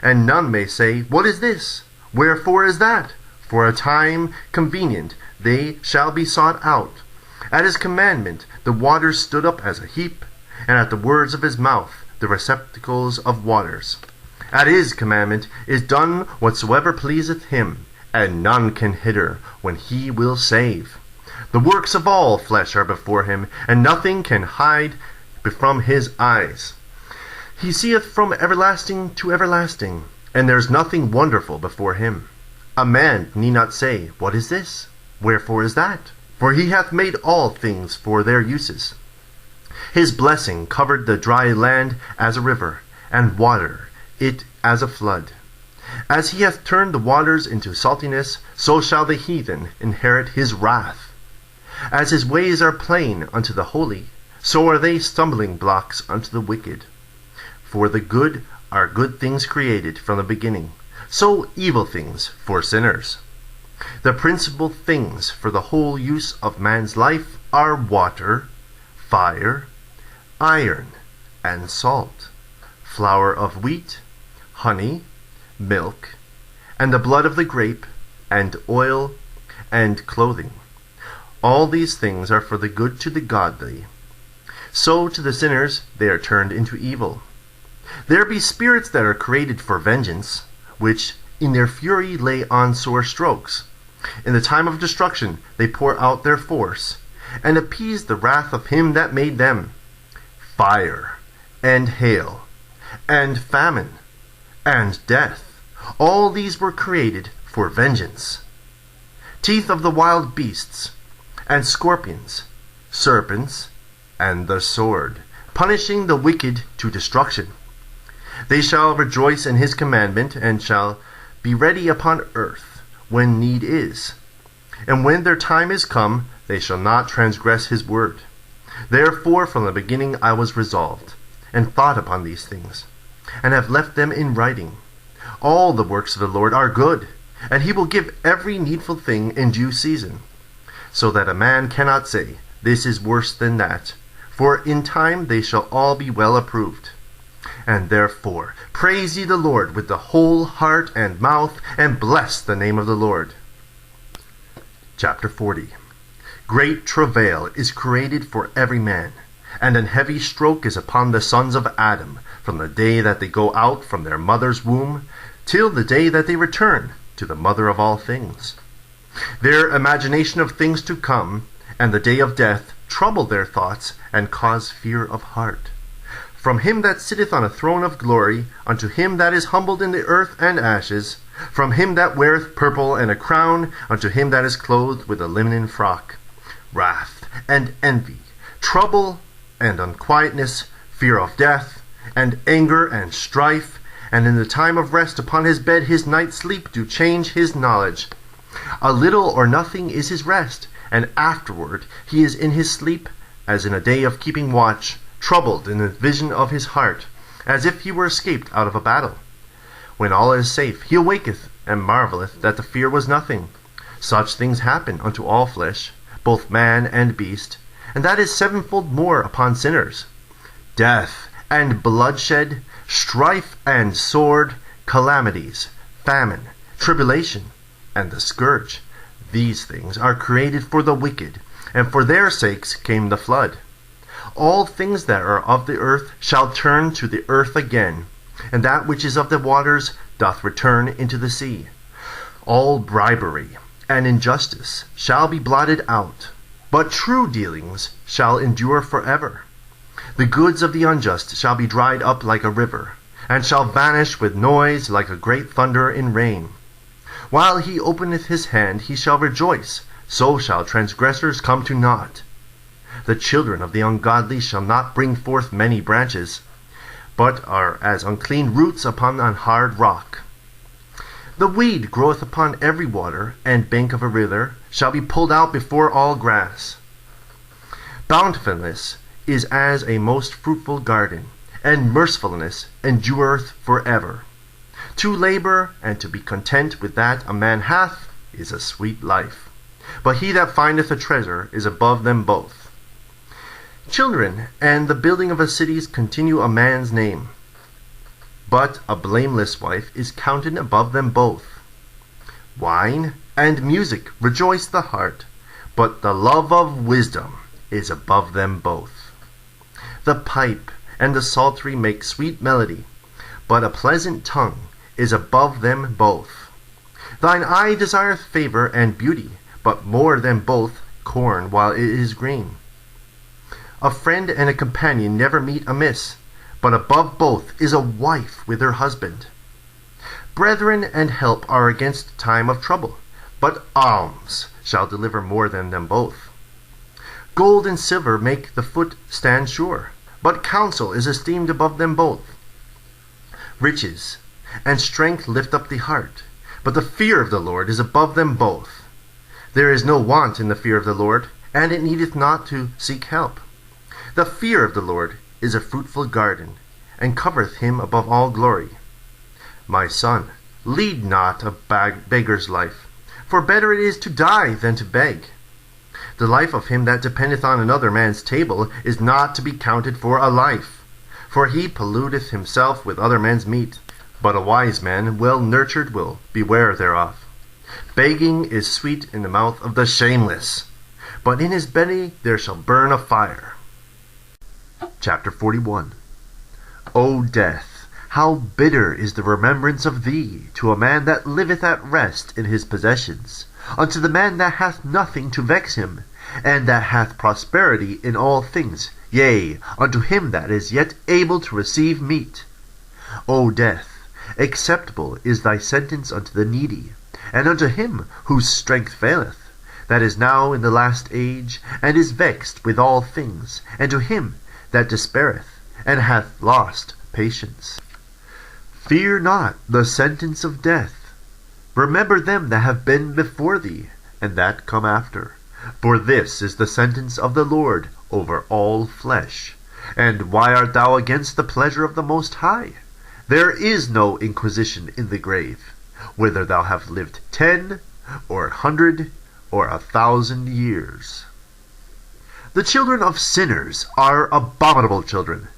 And none may say, What is this? Wherefore is that? For a time convenient they shall be sought out. At his commandment the waters stood up as a heap, and at the words of his mouth the receptacles of waters. At his commandment is done whatsoever pleaseth him, and none can hinder when he will save. The works of all flesh are before him, and nothing can hide from his eyes. He seeth from everlasting to everlasting, and there is nothing wonderful before him. A man need not say, What is this? Wherefore is that? For he hath made all things for their uses. His blessing covered the dry land as a river, and water it as a flood. As he hath turned the waters into saltiness, so shall the heathen inherit his wrath. As his ways are plain unto the holy, so are they stumbling blocks unto the wicked. For the good are good things created from the beginning, so evil things for sinners. The principal things for the whole use of man's life are water, fire, iron, and salt, flour of wheat, honey, milk, and the blood of the grape, and oil, and clothing. All these things are for the good to the godly. So to the sinners they are turned into evil. There be spirits that are created for vengeance, which in their fury lay on sore strokes. In the time of destruction they pour out their force, and appease the wrath of him that made them. Fire, and hail, and famine, and death, all these were created for vengeance. Teeth of the wild beasts, and scorpions, serpents, and the sword, punishing the wicked to destruction. They shall rejoice in his commandment, and shall be ready upon earth when need is. And when their time is come, they shall not transgress his word. Therefore from the beginning I was resolved, and thought upon these things, and have left them in writing. All the works of the Lord are good, and he will give every needful thing in due season, so that a man cannot say, This is worse than that, for in time they shall all be well approved. And therefore praise ye the Lord with the whole heart and mouth, and bless the name of the Lord. Chapter 40. Great travail is created for every man, and an heavy stroke is upon the sons of Adam, from the day that they go out from their mother's womb, till the day that they return to the mother of all things. Their imagination of things to come, and the day of death, trouble their thoughts, and cause fear of heart. From him that sitteth on a throne of glory, unto him that is humbled in the earth and ashes, from him that weareth purple and a crown, unto him that is clothed with a linen frock, wrath and envy, trouble and unquietness, fear of death, and anger and strife, and in the time of rest upon his bed his night sleep do change his knowledge. A little or nothing is his rest, and afterward he is in his sleep, as in a day of keeping watch, troubled in the vision of his heart, as if he were escaped out of a battle. When all is safe, he awaketh, and marvelleth that the fear was nothing. Such things happen unto all flesh, both man and beast, and that is sevenfold more upon sinners. Death and bloodshed, strife and sword, calamities, famine, tribulation, and the scourge, these things are created for the wicked, and for their sakes came the flood. All things that are of the earth shall turn to the earth again, and that which is of the waters doth return into the sea. All bribery and injustice shall be blotted out, but true dealings shall endure forever. The goods of the unjust shall be dried up like a river, and shall vanish with noise like a great thunder in rain. While he openeth his hand he shall rejoice, so shall transgressors come to naught. The children of the ungodly shall not bring forth many branches, but are as unclean roots upon an hard rock. The weed groweth upon every water, and bank of a river shall be pulled out before all grass. Bountifulness is as a most fruitful garden, and mercifulness endureth forever. To labor and to be content with that a man hath is a sweet life, but he that findeth a treasure is above them both. Children and the building of a city continue a man's name, but a blameless wife is counted above them both. Wine and music rejoice the heart, but the love of wisdom is above them both. The pipe and the psaltery make sweet melody, but a pleasant tongue is above them both. Thine eye desireth favor and beauty, but more than both corn while it is green. A friend and a companion never meet amiss, but above both is a wife with her husband. Brethren and help are against time of trouble, but alms shall deliver more than them both. Gold and silver make the foot stand sure, but counsel is esteemed above them both. Riches and strength lift up the heart, but the fear of the Lord is above them both. There is no want in the fear of the Lord, and it needeth not to seek help. The fear of the Lord is a fruitful garden, and covereth him above all glory. My son, lead not a beggar's life, for better it is to die than to beg. The life of him that dependeth on another man's table is not to be counted for a life, for he polluteth himself with other men's meat. But a wise man, well nurtured, will beware thereof. Begging is sweet in the mouth of the shameless, but in his belly there shall burn a fire. Chapter 41. O death, how bitter is the remembrance of thee to a man that liveth at rest in his possessions, unto the man that hath nothing to vex him, and that hath prosperity in all things, yea, unto him that is yet able to receive meat. O death, acceptable is thy sentence unto the needy, and unto him whose strength faileth, that is now in the last age, and is vexed with all things, and to him that despaireth, and hath lost patience. Fear not the sentence of death. Remember them that have been before thee, and that come after. For this is the sentence of the Lord over all flesh. And why art thou against the pleasure of the Most High? There is no inquisition in the grave, whether thou have lived 10, or 100, or 1,000 years. The children of sinners are abominable children,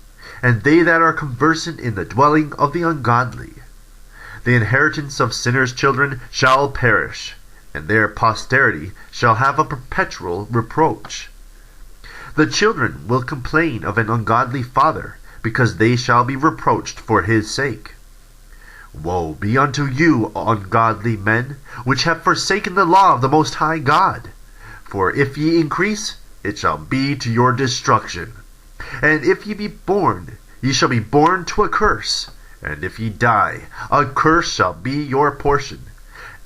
and they that are conversant in the dwelling of the ungodly. The inheritance of sinners' children shall perish, and their posterity shall have a perpetual reproach. The children will complain of an ungodly father, because they shall be reproached for his sake. Woe be unto you, ungodly men, which have forsaken the law of the Most High God! For if ye increase, it shall be to your destruction. And if ye be born, ye shall be born to a curse. And if ye die, a curse shall be your portion.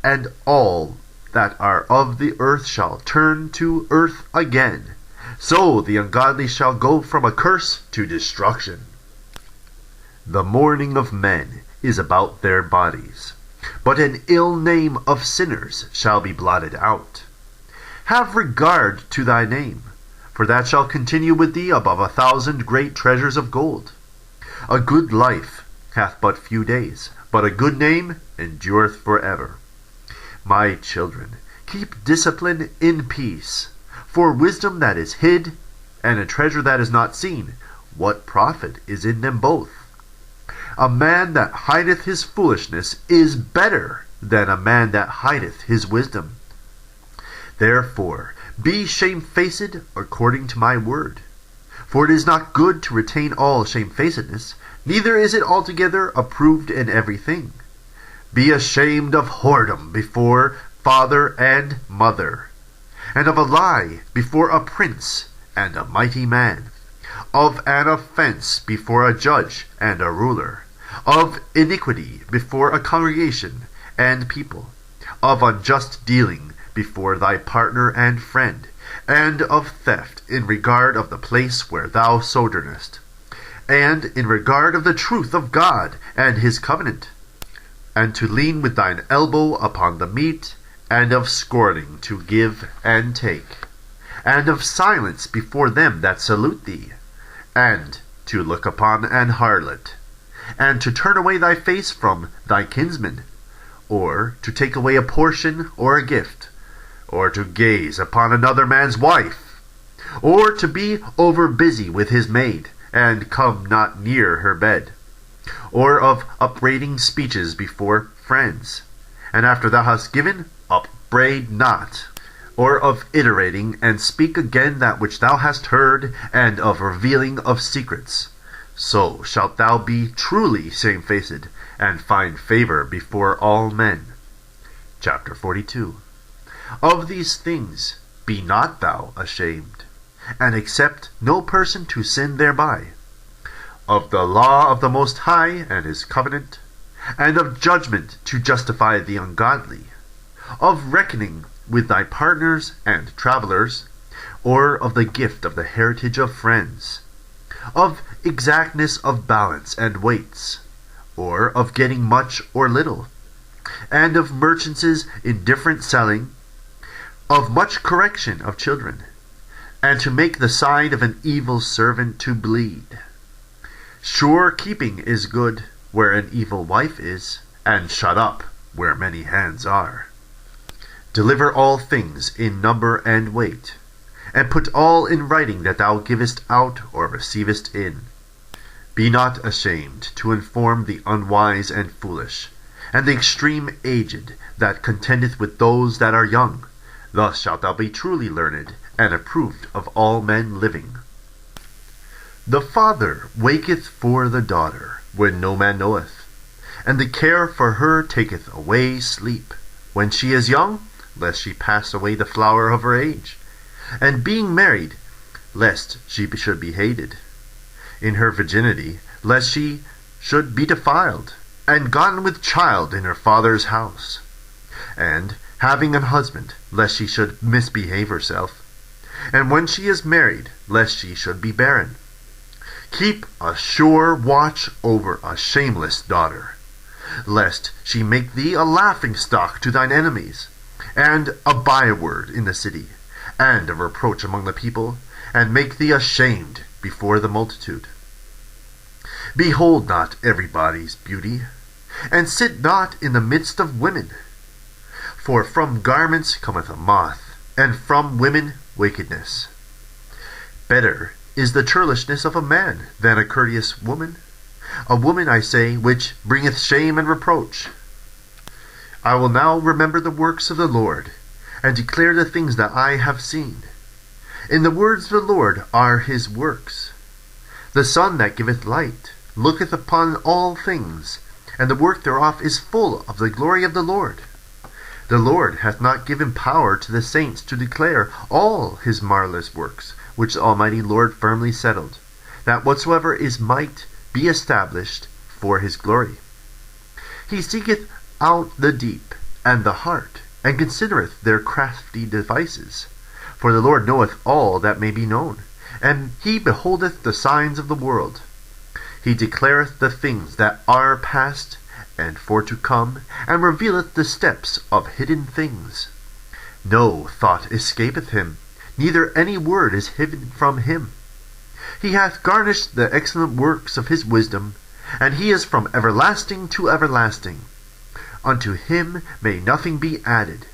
And all that are of the earth shall turn to earth again. So the ungodly shall go from a curse to destruction. The mourning of men is about their bodies, but an ill name of sinners shall be blotted out. Have regard to thy name, for that shall continue with thee above 1,000 great treasures of gold. A good life hath but few days, but a good name endureth forever. My children, keep discipline in peace. For wisdom that is hid, and a treasure that is not seen, what profit is in them both? A man that hideth his foolishness is better than a man that hideth his wisdom. Therefore, be shamefaced according to my word. For it is not good to retain all shamefacedness, neither is it altogether approved in everything. Be ashamed of whoredom before father and mother, and of a lie before a prince and a mighty man, of an offense before a judge and a ruler, of iniquity before a congregation and people, of unjust dealing before thy partner and friend, and of theft in regard of the place where thou sojournest, and in regard of the truth of God and his covenant, and to lean with thine elbow upon the meat, and of scorning to give and take, and of silence before them that salute thee, and to look upon an harlot, and to turn away thy face from thy kinsman, or to take away a portion or a gift, or to gaze upon another man's wife, or to be over busy with his maid, and come not near her bed, or of upbraiding speeches before friends, and after thou hast given, upbraid not, or of iterating and speak again that which thou hast heard, and of revealing of secrets. So shalt thou be truly shamefaced, and find favor before all men. Chapter 42. Of these things be not thou ashamed, and accept no person to sin thereby. Of the law of the Most High and his covenant, and of judgment to justify the ungodly, of reckoning with thy partners and travelers, or of the gift of the heritage of friends, of exactness of balance and weights, or of getting much or little, and of merchants' indifferent selling, of much correction of children, and to make the side of an evil servant to bleed. Sure keeping is good where an evil wife is, and shut up where many hands are. Deliver all things in number and weight, and put all in writing that thou givest out or receivest in. Be not ashamed to inform the unwise and foolish, and the extreme aged that contendeth with those that are young. Thus shalt thou be truly learned, and approved of all men living. The father waketh for the daughter, when no man knoweth, and the care for her taketh away sleep, when she is young, lest she pass away the flower of her age. and being married, lest she should be hated. In her virginity, lest she should be defiled, and gotten with child in her father's house. And having an husband, lest she should misbehave herself. And when she is married, lest she should be barren. Keep a sure watch over a shameless daughter, lest she make thee a laughingstock to thine enemies, and a byword in the city, and a reproach among the people, and make thee ashamed before the multitude. Behold not everybody's beauty, and sit not in the midst of women. For from garments cometh a moth, and from women wickedness. Better is the churlishness of a man than a courteous woman, a woman, I say, which bringeth shame and reproach. I will now remember the works of the Lord, and declare the things that I have seen. In the words of the Lord are his works. The sun that giveth light looketh upon all things, and the work thereof is full of the glory of the Lord. The Lord hath not given power to the saints to declare all his marvelous works, which the Almighty Lord firmly settled, that whatsoever is might be established for his glory. He seeketh out the deep and the heart, and considereth their crafty devices. For the Lord knoweth all that may be known, and he beholdeth the signs of the world. He declareth the things that are past and for to come, and revealeth the steps of hidden things. No thought escapeth him, neither any word is hidden from him. He hath garnished the excellent works of his wisdom, and he is from everlasting to everlasting. Unto him may nothing be added,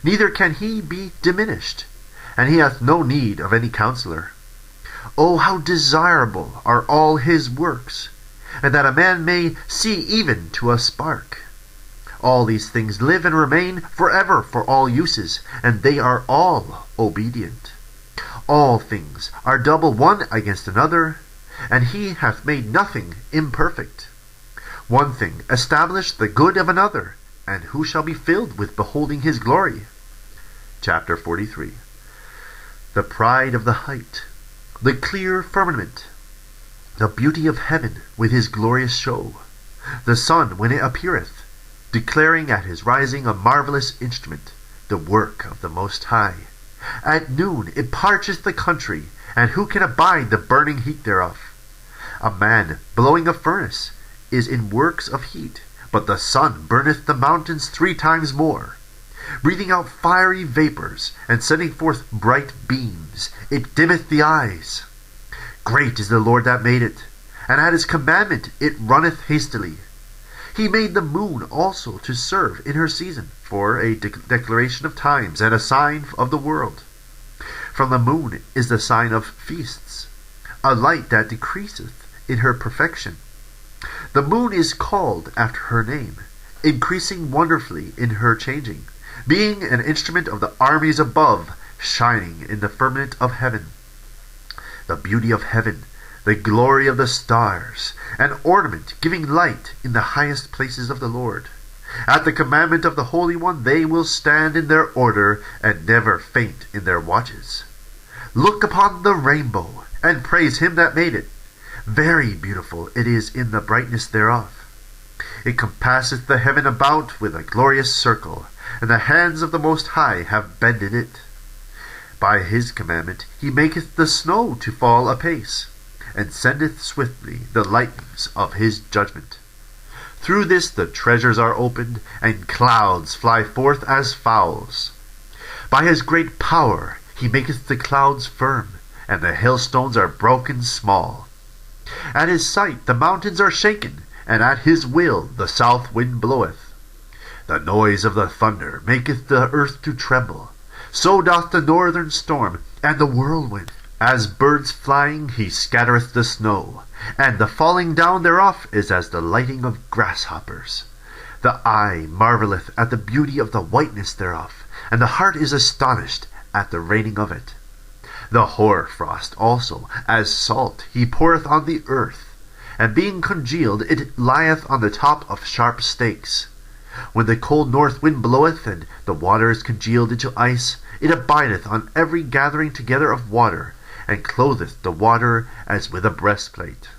neither can he be diminished, and he hath no need of any counselor. O how desirable are all his works, and that a man may see even to a spark. All these things live and remain forever for all uses, and they are all obedient. All things are double one against another, and he hath made nothing imperfect. One thing established the good of another, and who shall be filled with beholding his glory? Chapter 43. The pride of the height, the clear firmament, the beauty of heaven with his glorious show, the sun when it appeareth, declaring at his rising a marvelous instrument, the work of the Most High. At noon it parcheth the country, and who can abide the burning heat thereof? A man blowing a furnace is in works of heat, but the sun burneth the mountains 3 times more. Breathing out fiery vapors, and sending forth bright beams, it dimmeth the eyes. Great is the Lord that made it, and at his commandment it runneth hastily. He made the moon also to serve in her season, for a declaration of times, and a sign of the world. From the moon is the sign of feasts, a light that decreaseth in her perfection. The moon is called after her name, increasing wonderfully in her changing, being an instrument of the armies above, shining in the firmament of heaven. The beauty of heaven, the glory of the stars, an ornament giving light in the highest places of the Lord. At the commandment of the Holy One they will stand in their order, and never faint in their watches. Look upon the rainbow, and praise him that made it. Very beautiful it is in the brightness thereof. It compasseth the heaven about with a glorious circle, and the hands of the Most High have bended it. By his commandment he maketh the snow to fall apace, and sendeth swiftly the lightnings of his judgment. Through this the treasures are opened, and clouds fly forth as fowls. By his great power he maketh the clouds firm, and the hailstones are broken small. At his sight the mountains are shaken, and at his will the south wind bloweth. The noise of the thunder maketh the earth to tremble. So doth the northern storm, and the whirlwind. As birds flying he scattereth the snow, and the falling down thereof is as the lighting of grasshoppers. The eye marvelleth at the beauty of the whiteness thereof, and the heart is astonished at the raining of it. The hoarfrost also, as salt, he poureth on the earth, and being congealed it lieth on the top of sharp stakes. When the cold north wind bloweth, and the water is congealed into ice, it abideth on every gathering together of water, and clotheth the water as with a breastplate.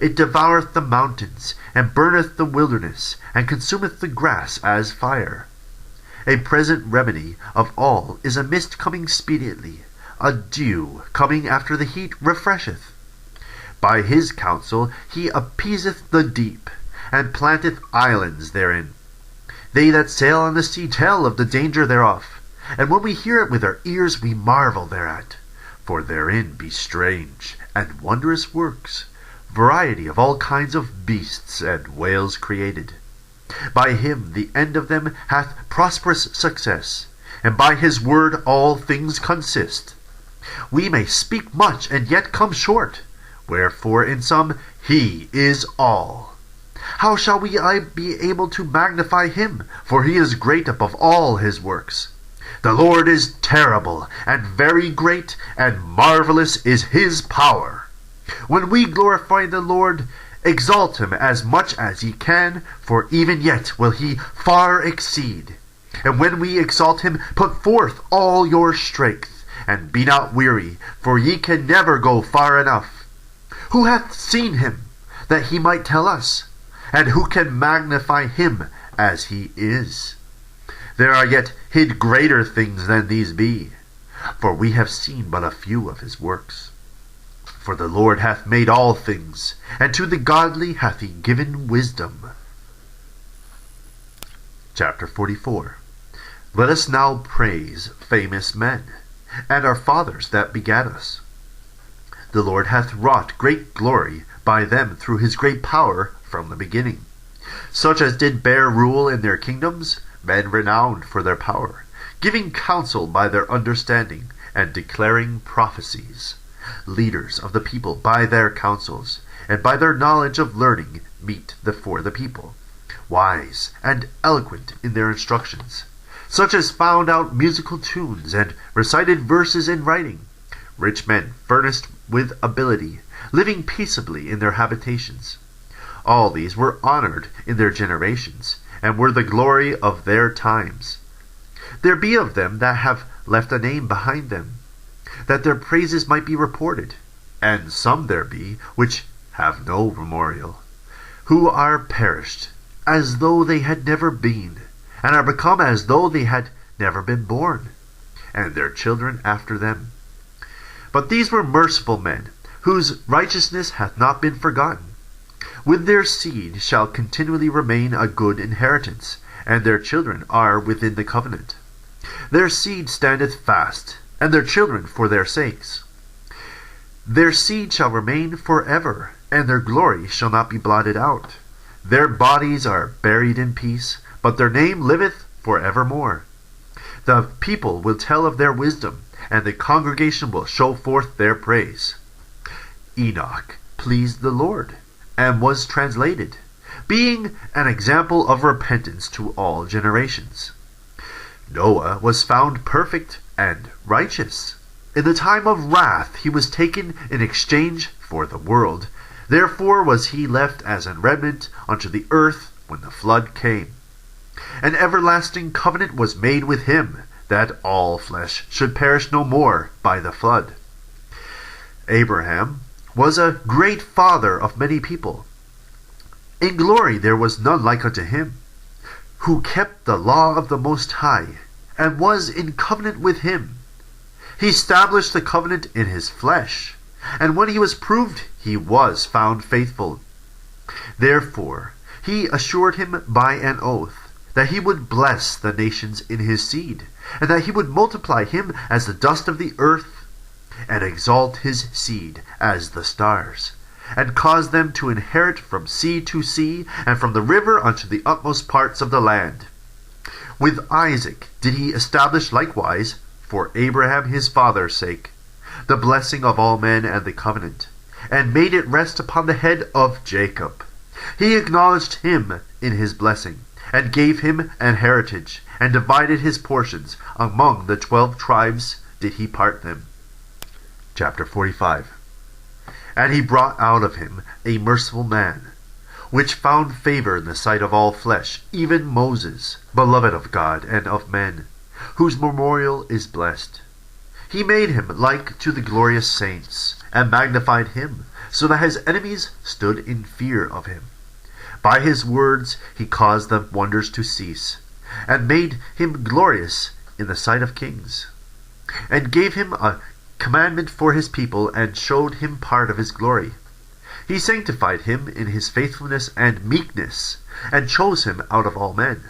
It devoureth the mountains, and burneth the wilderness, and consumeth the grass as fire. A present remedy of all is a mist coming speedily, a dew coming after the heat refresheth. By his counsel he appeaseth the deep, and planteth islands therein. They that sail on the sea tell of the danger thereof, and when we hear it with our ears we marvel thereat. For therein be strange and wondrous works, variety of all kinds of beasts and whales created. By him the end of them hath prosperous success, and by his word all things consist. We may speak much and yet come short, wherefore in sum he is all. How shall we be able to magnify him? For he is great above all his works. The Lord is terrible, and very great, and marvelous is his power. When we glorify the Lord, exalt him as much as ye can, for even yet will he far exceed. And when we exalt him, put forth all your strength, and be not weary, for ye can never go far enough. Who hath seen him, that he might tell us? And who can magnify him as he is? There are yet hid greater things than these be, for we have seen but a few of his works. For the Lord hath made all things, and to the godly hath he given wisdom. Chapter 44. Let us now praise famous men, and our fathers that begat us. The Lord hath wrought great glory by them through his great power from the beginning. Such as did bear rule in their kingdoms, men renowned for their power, giving counsel by their understanding, and declaring prophecies. Leaders of the people by their counsels, and by their knowledge of learning meet before the people, wise and eloquent in their instructions, such as found out musical tunes and recited verses in writing. Rich men furnished with ability, living peaceably in their habitations. All these were honored in their generations, and were the glory of their times. There be of them that have left a name behind them, that their praises might be reported, and some there be which have no memorial, who are perished as though they had never been, and are become as though they had never been born, and their children after them. But these were merciful men, whose righteousness hath not been forgotten. With their seed shall continually remain a good inheritance, and their children are within the covenant. Their seed standeth fast, and their children for their sakes. Their seed shall remain forever, and their glory shall not be blotted out. Their bodies are buried in peace, but their name liveth for evermore. The people will tell of their wisdom, and the congregation will show forth their praise. Enoch pleased the Lord, and was translated, being an example of repentance to all generations. Noah was found perfect and righteous. In the time of wrath he was taken in exchange for the world. Therefore was he left as a remnant unto the earth when the flood came. An everlasting covenant was made with him, that all flesh should perish no more by the flood. Abraham was a great father of many people. In glory there was none like unto him, who kept the law of the Most High, and was in covenant with him. He established the covenant in his flesh, and when he was proved, he was found faithful. Therefore he assured him by an oath, that he would bless the nations in his seed, and that he would multiply him as the dust of the earth, and exalt his seed as the stars, and cause them to inherit from sea to sea, and from the river unto the utmost parts of the land. With Isaac did he establish likewise, for Abraham his father's sake, the blessing of all men and the covenant, and made it rest upon the head of Jacob. He acknowledged him in his blessing, and gave him an heritage, and divided his portions. Among the 12 tribes did he part them. Chapter 45. And he brought out of him a merciful man, which found favor in the sight of all flesh, even Moses, beloved of God and of men, whose memorial is blessed. He made him like to the glorious saints, and magnified him, so that his enemies stood in fear of him. By his words he caused the wonders to cease, and made him glorious in the sight of kings, and gave him a commandment for his people, and showed him part of his glory. He sanctified him in his faithfulness and meekness, and chose him out of all men.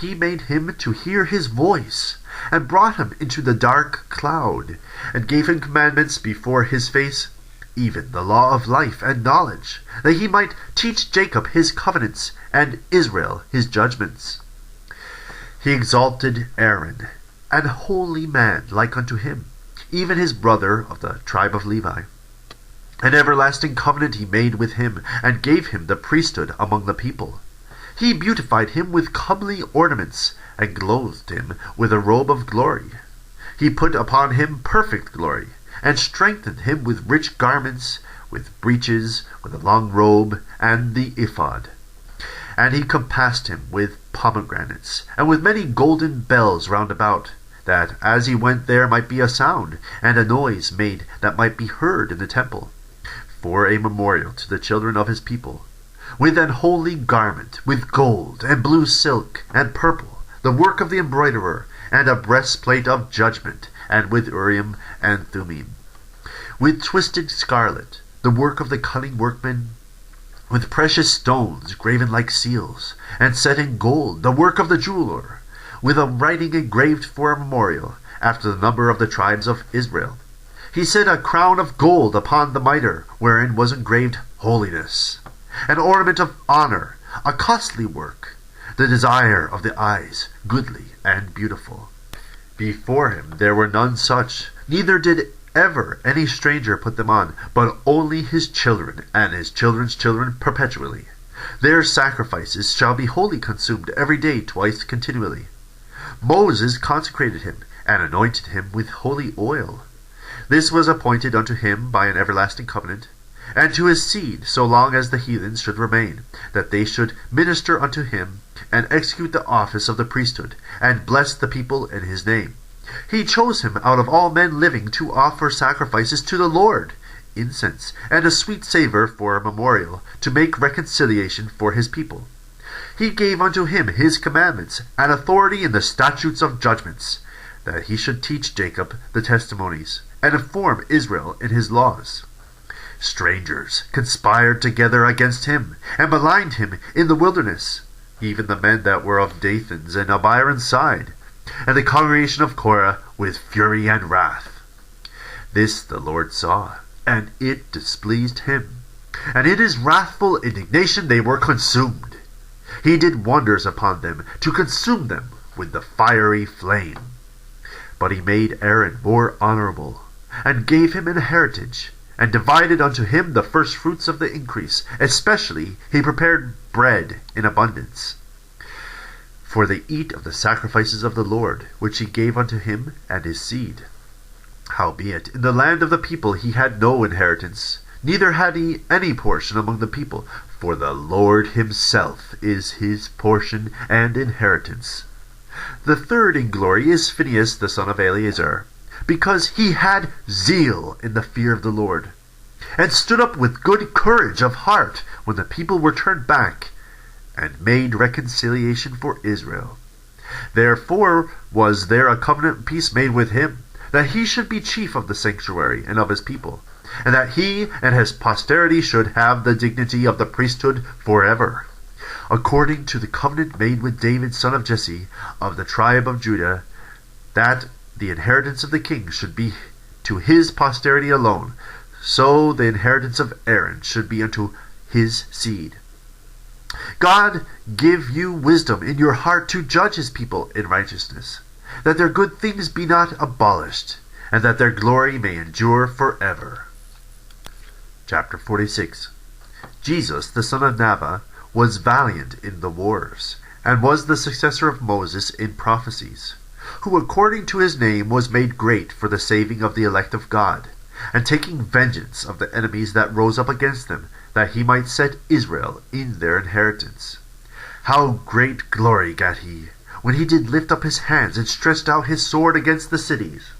He made him to hear his voice, and brought him into the dark cloud, and gave him commandments before his face, even the law of life and knowledge, that he might teach Jacob his covenants, and Israel his judgments. He exalted Aaron, an holy man like unto him, even his brother of the tribe of Levi. An everlasting covenant he made with him, and gave him the priesthood among the people. He beautified him with comely ornaments, and clothed him with a robe of glory. He put upon him perfect glory, and strengthened him with rich garments, with breeches, with a long robe, and the ephod. And he compassed him with pomegranates, and with many golden bells round about, that as he went there might be a sound, and a noise made that might be heard in the temple, for a memorial to the children of his people, with an holy garment, with gold, and blue silk, and purple, the work of the embroiderer, and a breastplate of judgment, and with Urim and Thummim, with twisted scarlet, the work of the cunning workman, with precious stones graven like seals, and set in gold, the work of the jeweler, with a writing engraved for a memorial, after the number of the tribes of Israel. He set a crown of gold upon the mitre, wherein was engraved holiness, an ornament of honor, a costly work, the desire of the eyes, goodly and beautiful. Before him there were none such, neither did ever any stranger put them on, but only his children, and his children's children perpetually. Their sacrifices shall be wholly consumed every day twice continually. Moses consecrated him, and anointed him with holy oil. This was appointed unto him by an everlasting covenant, and to his seed so long as the heathens should remain, that they should minister unto him, and execute the office of the priesthood, and bless the people in his name. He chose him out of all men living to offer sacrifices to the Lord, incense, and a sweet savour for a memorial, to make reconciliation for his people. He gave unto him his commandments, and authority in the statutes of judgments, that he should teach Jacob the testimonies, and inform Israel in his laws. Strangers conspired together against him, and maligned him in the wilderness, even the men that were of Dathan's and Abiram's side, and the congregation of Korah with fury and wrath. This the Lord saw, and it displeased him, and in his wrathful indignation they were consumed. He did wonders upon them, to consume them with the fiery flame. But he made Aaron more honorable, and gave him an heritage, and divided unto him the firstfruits of the increase. Especially he prepared bread in abundance, for they eat of the sacrifices of the Lord, which he gave unto him and his seed. Howbeit in the land of the people he had no inheritance, neither had he any portion among the people, for the Lord himself is his portion and inheritance. The third in glory is Phinehas the son of Eleazar, because he had zeal in the fear of the Lord, and stood up with good courage of heart when the people were turned back, and made reconciliation for Israel. Therefore was there a covenant peace made with him, that he should be chief of the sanctuary and of his people, and that he and his posterity should have the dignity of the priesthood forever, according to the covenant made with David son of Jesse of the tribe of Judah, that the inheritance of the king should be to his posterity alone, so the inheritance of Aaron should be unto his seed. God give you wisdom in your heart to judge his people in righteousness, that their good things be not abolished, and that their glory may endure forever. Chapter 46. Jesus the son of Nabba was valiant in the wars, and was the successor of Moses in prophecies, who according to his name was made great for the saving of the elect of God, and taking vengeance of the enemies that rose up against them, that he might set Israel in their inheritance. How great glory gat he, when he did lift up his hands, and stretched out his sword against the cities!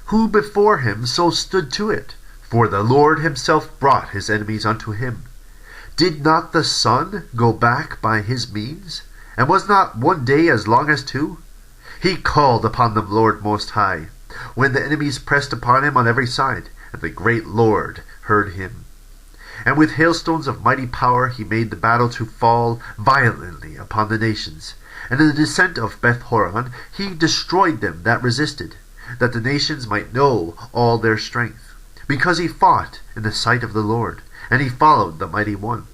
Who before him so stood to it? For the Lord himself brought his enemies unto him. Did not the sun go back by his means? And was not one day as long as two? He called upon the Lord Most High, when the enemies pressed upon him on every side, and the great Lord heard him. And with hailstones of mighty power he made the battle to fall violently upon the nations. And in the descent of Beth-horon he destroyed them that resisted, that the nations might know all their strength, because he fought in the sight of the Lord, and he followed the mighty one.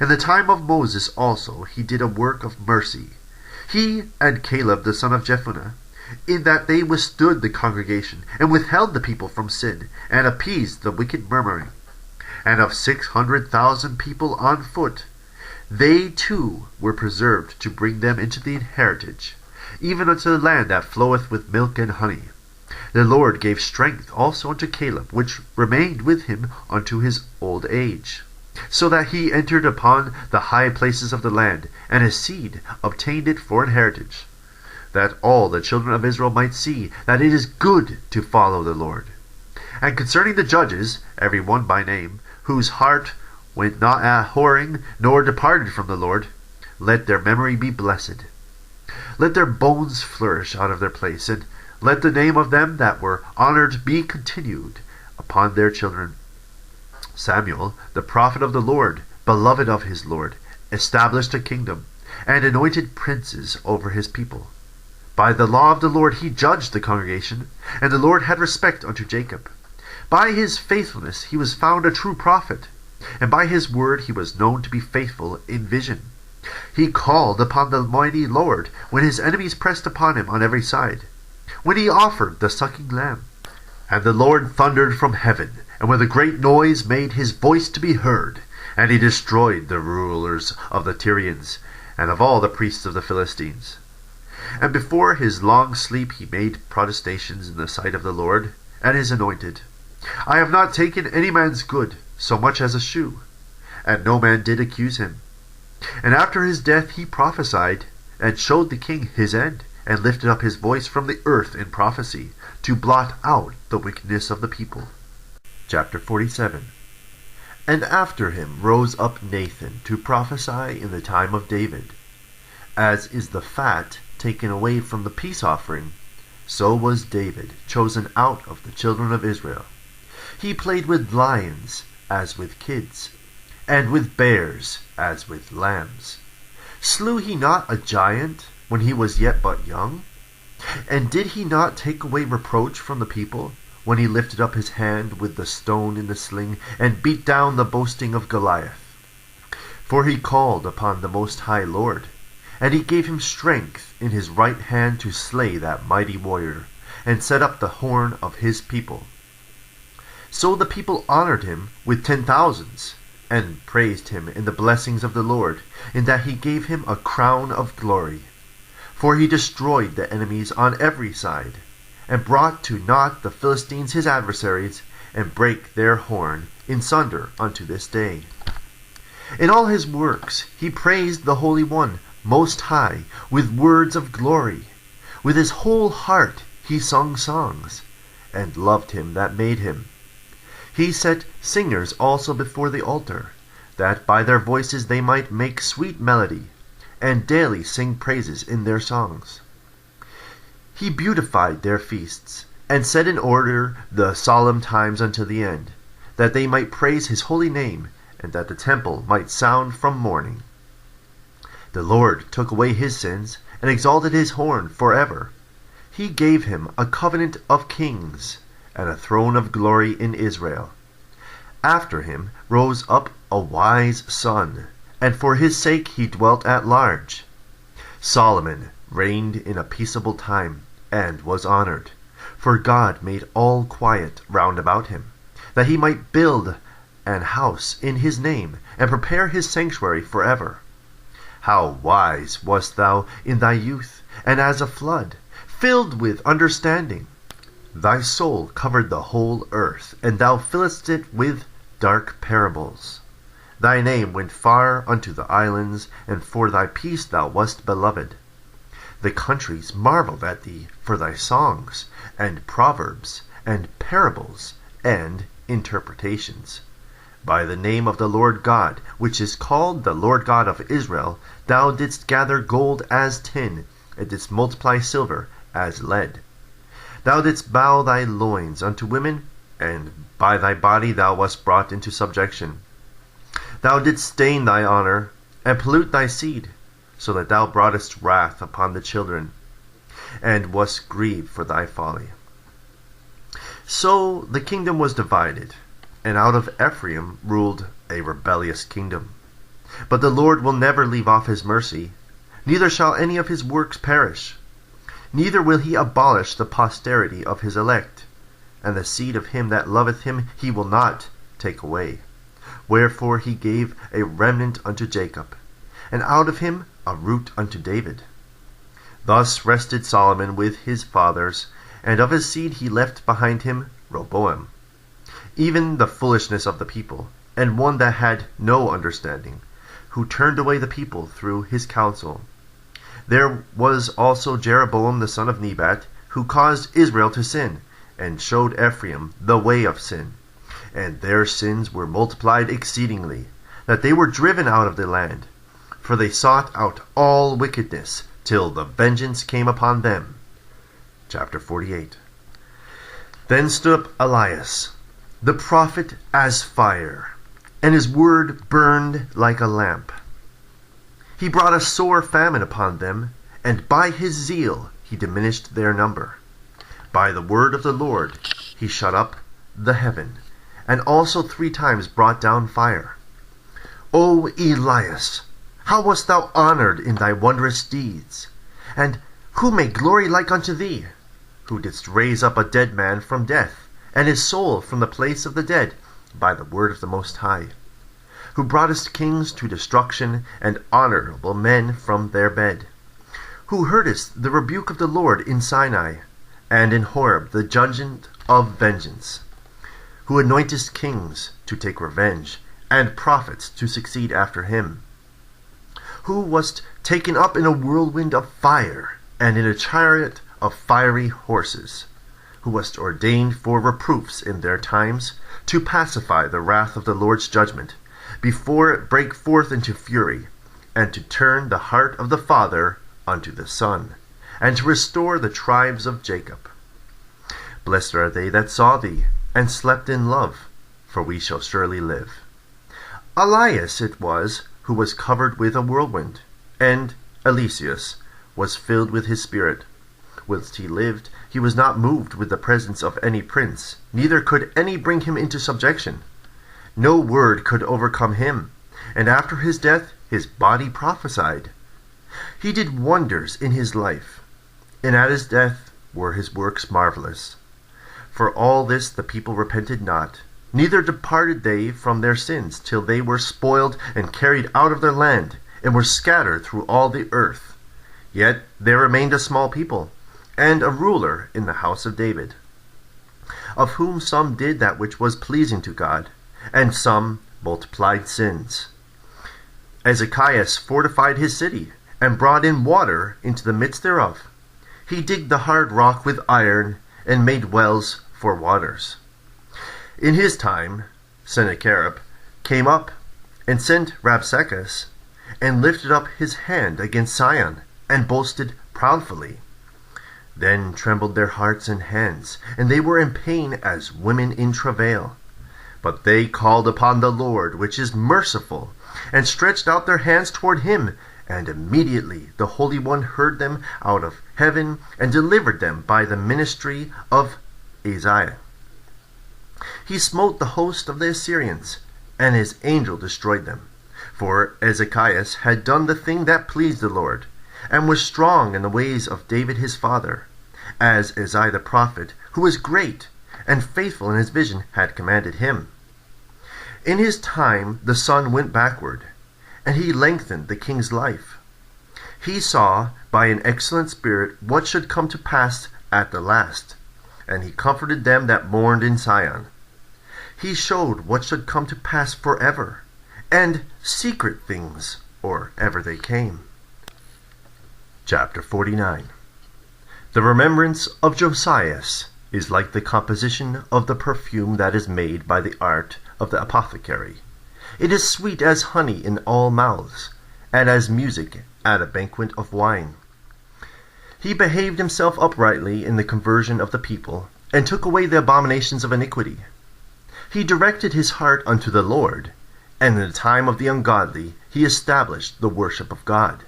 In the time of Moses also he did a work of mercy, he and Caleb the son of Jephunneh, in that they withstood the congregation, and withheld the people from sin, and appeased the wicked murmuring. And of 600,000 people on foot, they too were preserved to bring them into the inheritance, even unto the land that floweth with milk and honey. The Lord gave strength also unto Caleb, which remained with him unto his old age, so that he entered upon the high places of the land, and his seed obtained it for inheritance, that all the children of Israel might see that it is good to follow the Lord. And concerning the judges, every one by name, whose heart went not a whoring, nor departed from the Lord, let their memory be blessed. Let their bones flourish out of their place, and let the name of them that were honored be continued upon their children. Samuel, the prophet of the Lord, beloved of his Lord, established a kingdom, and anointed princes over his people. By the law of the Lord he judged the congregation, and the Lord had respect unto Jacob. By his faithfulness he was found a true prophet, and by his word he was known to be faithful in vision. He called upon the mighty Lord when his enemies pressed upon him on every side, when he offered the sucking lamb. And the Lord thundered from heaven, and with a great noise made his voice to be heard, and he destroyed the rulers of the Tyrians, and of all the priests of the Philistines. And before his long sleep he made protestations in the sight of the Lord and his anointed. I have not taken any man's good, so much as a shoe. And no man did accuse him. And after his death he prophesied, and showed the king his end, and lifted up his voice from the earth in prophecy, to blot out the wickedness of the people. Chapter 47. And after him rose up Nathan to prophesy in the time of David. As is the fat taken away from the peace offering, so was David chosen out of the children of Israel. He played with lions as with kids, and with bears as with lambs. Slew he not a giant when he was yet but young? And did he not take away reproach from the people, when he lifted up his hand with the stone in the sling, and beat down the boasting of Goliath? For he called upon the Most High Lord, and he gave him strength in his right hand to slay that mighty warrior, and set up the horn of his people. So the people honored him with 10,000s, and praised him in the blessings of the Lord, in that he gave him a crown of glory. For he destroyed the enemies on every side, and brought to naught the Philistines his adversaries, and brake their horn in sunder unto this day. In all his works he praised the Holy One Most High with words of glory. With his whole heart he sung songs, and loved him that made him. He set singers also before the altar, that by their voices they might make sweet melody, and daily sing praises in their songs. He beautified their feasts, and set in order the solemn times unto the end, that they might praise his holy name, and that the temple might sound from morning. The Lord took away his sins, and exalted his horn forever. He gave him a covenant of kings, and a throne of glory in Israel. After him rose up a wise son, and for his sake he dwelt at large. Solomon reigned in a peaceable time, and was honored, for God made all quiet round about him, that he might build an house in his name, and prepare his sanctuary forever. How wise wast thou in thy youth, and as a flood, filled with understanding! Thy soul covered the whole earth, and thou fillest it with dark parables. Thy name went far unto the islands, and for thy peace thou wast beloved. The countries marveled at thee for thy songs, and proverbs, and parables, and interpretations. By the name of the Lord God, which is called the Lord God of Israel, thou didst gather gold as tin, and didst multiply silver as lead. Thou didst bow thy loins unto women, and by thy body thou wast brought into subjection. Thou didst stain thy honor, and pollute thy seed, so that thou broughtest wrath upon the children, and wast grieved for thy folly. So the kingdom was divided, and out of Ephraim ruled a rebellious kingdom. But the Lord will never leave off his mercy, neither shall any of his works perish. Neither will he abolish the posterity of his elect, and the seed of him that loveth him he will not take away. Wherefore he gave a remnant unto Jacob, and out of him a root unto David. Thus rested Solomon with his fathers, and of his seed he left behind him Rehoboam, even the foolishness of the people, and one that had no understanding, who turned away the people through his counsel. There was also Jeroboam the son of Nebat, who caused Israel to sin, and showed Ephraim the way of sin. And their sins were multiplied exceedingly, that they were driven out of the land. For they sought out all wickedness, till the vengeance came upon them. Chapter 48. Then stood up Elias, the prophet, as fire, and his word burned like a lamp. He brought a sore famine upon them, and by his zeal he diminished their number. By the word of the Lord he shut up the heaven, and also 3 times brought down fire. O Elias, how wast thou honored in thy wondrous deeds? And who may glory like unto thee, who didst raise up a dead man from death, and his soul from the place of the dead, by the word of the Most High? Who broughtest kings to destruction, and honorable men from their bed? Who heardest the rebuke of the Lord in Sinai, and in Horeb the judgment of vengeance? Who anointest kings to take revenge, and prophets to succeed after him? Who wast taken up in a whirlwind of fire, and in a chariot of fiery horses? Who wast ordained for reproofs in their times, to pacify the wrath of the Lord's judgment, before it break forth into fury, and to turn the heart of the father unto the son, and to restore the tribes of Jacob. Blessed are they that saw thee, and slept in love, for we shall surely live. Elias it was who was covered with a whirlwind, and Eliseus was filled with his spirit. Whilst he lived, he was not moved with the presence of any prince, neither could any bring him into subjection. No word could overcome him, and after his death his body prophesied. He did wonders in his life, and at his death were his works marvelous. For all this the people repented not, neither departed they from their sins, till they were spoiled and carried out of their land, and were scattered through all the earth. Yet there remained a small people, and a ruler in the house of David, of whom some did that which was pleasing to God, and some multiplied sins. Ezekias fortified his city, and brought in water into the midst thereof. He digged the hard rock with iron, and made wells for waters. In his time Sennacherib came up, and sent Rabshakeh, and lifted up his hand against Sion, and boasted proudly. Then trembled their hearts and hands, and they were in pain as women in travail. But they called upon the Lord, which is merciful, and stretched out their hands toward him, and immediately the Holy One heard them out of heaven, and delivered them by the ministry of Isaiah. He smote the host of the Assyrians, and his angel destroyed them. For Ezekias had done the thing that pleased the Lord, and was strong in the ways of David his father, as Isaiah the prophet, who was great and faithful in his vision, had commanded him. In his time the sun went backward, and he lengthened the king's life. He saw by an excellent spirit what should come to pass at the last, and he comforted them that mourned in Sion. He showed what should come to pass forever, and secret things, or ever they came. Chapter 49. The remembrance of Josias is like the composition of the perfume that is made by the art of the apothecary. It is sweet as honey in all mouths, and as music at a banquet of wine. He behaved himself uprightly in the conversion of the people, and took away the abominations of iniquity. He directed his heart unto the Lord, and in the time of the ungodly he established the worship of God.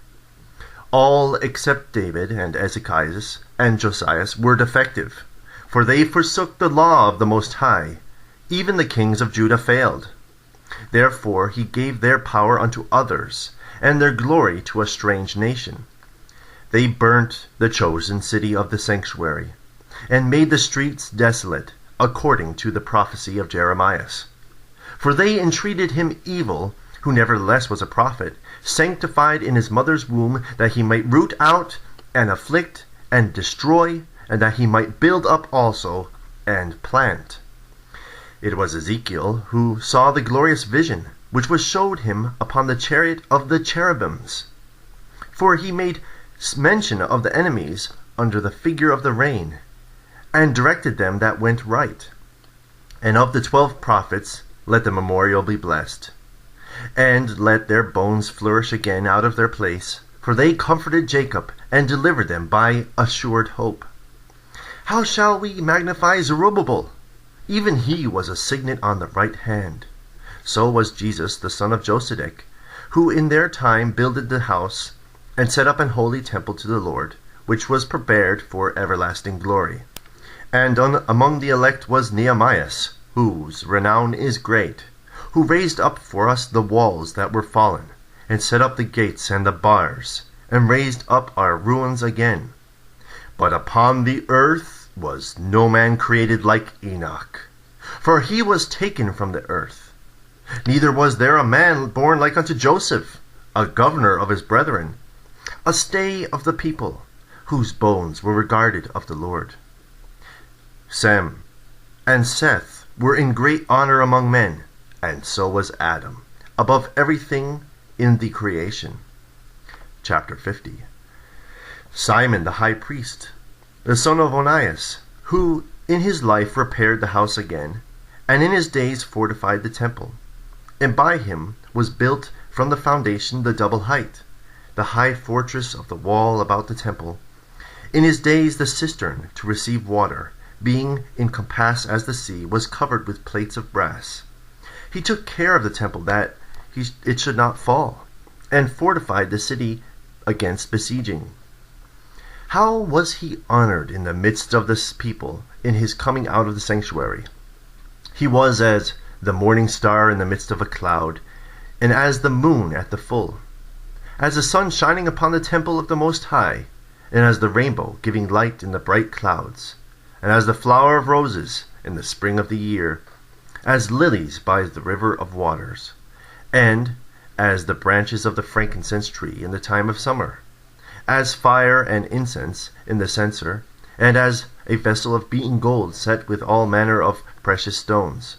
All except David and Ezekias and Josias were defective, for they forsook the law of the Most High. Even the kings of Judah failed. Therefore he gave their power unto others, and their glory to a strange nation. They burnt the chosen city of the sanctuary, and made the streets desolate, according to the prophecy of Jeremiah. For they entreated him evil, who nevertheless was a prophet, sanctified in his mother's womb, that he might root out, and afflict, and destroy, and that he might build up also, and plant. It was Ezekiel who saw the glorious vision, which was showed him upon the chariot of the cherubims. For he made mention of the enemies under the figure of the rain, and directed them that went right. And of the 12 prophets let the memorial be blessed, and let their bones flourish again out of their place, for they comforted Jacob, and delivered them by assured hope. How shall we magnify Zerubbabel? Even he was a signet on the right hand. So was Jesus the son of Josedech, who in their time builded the house, and set up an holy temple to the Lord, which was prepared for everlasting glory. And among the elect was Nehemiah, whose renown is great, who raised up for us the walls that were fallen, and set up the gates and the bars, and raised up our ruins again. But upon the earth was no man created like Enoch, for he was taken from the earth. Neither was there a man born like unto Joseph, a governor of his brethren, a stay of the people, whose bones were regarded of the Lord. Sem and Seth were in great honor among men, and so was Adam, above everything in the creation. Chapter 50. Simon the high priest, the son of Onias, who in his life repaired the house again, and in his days fortified the temple. And by him was built from the foundation the double height, the high fortress of the wall about the temple. In his days the cistern to receive water, being in compass as the sea, was covered with plates of brass. He took care of the temple that it should not fall, and fortified the city against besieging. How was he honored in the midst of this people in his coming out of the sanctuary? He was as the morning star in the midst of a cloud, and as the moon at the full, as the sun shining upon the temple of the Most High, and as the rainbow giving light in the bright clouds, and as the flower of roses in the spring of the year, as lilies by the river of waters, and as the branches of the frankincense tree in the time of summer, as fire and incense in the censer, and as a vessel of beaten gold set with all manner of precious stones,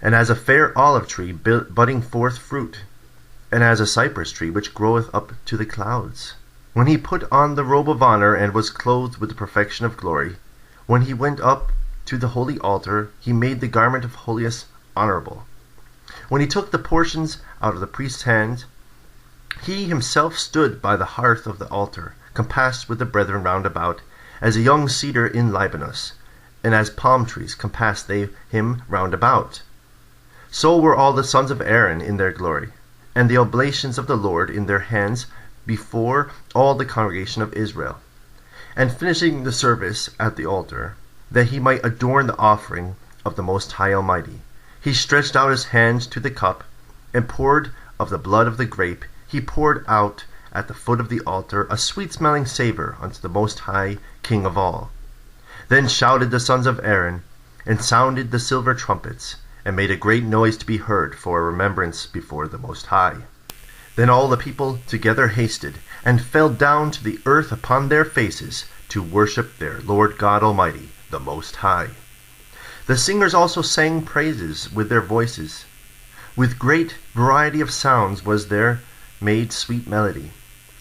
and as a fair olive tree budding forth fruit, and as a cypress tree which groweth up to the clouds. When he put on the robe of honor, and was clothed with the perfection of glory, when he went up to the holy altar, he made the garment of holiest honorable. When he took the portions out of the priest's hand, he himself stood by the hearth of the altar, compassed with the brethren round about, as a young cedar in Libanus, and as palm trees compassed they him round about. So were all the sons of Aaron in their glory, and the oblations of the Lord in their hands before all the congregation of Israel. And finishing the service at the altar, that he might adorn the offering of the Most High Almighty, he stretched out his hand to the cup, and poured of the blood of the grape. He poured out at the foot of the altar a sweet-smelling savour unto the Most High King of all. Then shouted the sons of Aaron, and sounded the silver trumpets, and made a great noise to be heard for a remembrance before the Most High. Then all the people together hasted, and fell down to the earth upon their faces, to worship their Lord God Almighty, the Most High. The singers also sang praises with their voices. With great variety of sounds was there made sweet melody.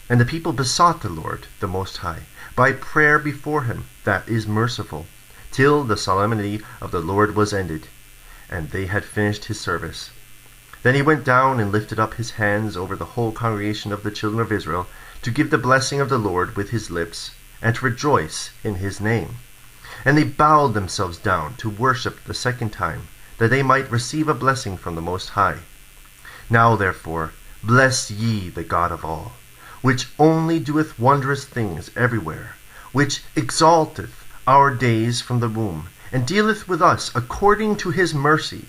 And the people besought the Lord, the Most High, by prayer before him that is merciful, till the solemnity of the Lord was ended, and they had finished his service. Then he went down and lifted up his hands over the whole congregation of the children of Israel, to give the blessing of the Lord with his lips, and to rejoice in his name. And they bowed themselves down to worship the second time, that they might receive a blessing from the Most High. Now therefore bless ye the God of all, which only doeth wondrous things everywhere, which exalteth our days from the womb, and dealeth with us according to his mercy.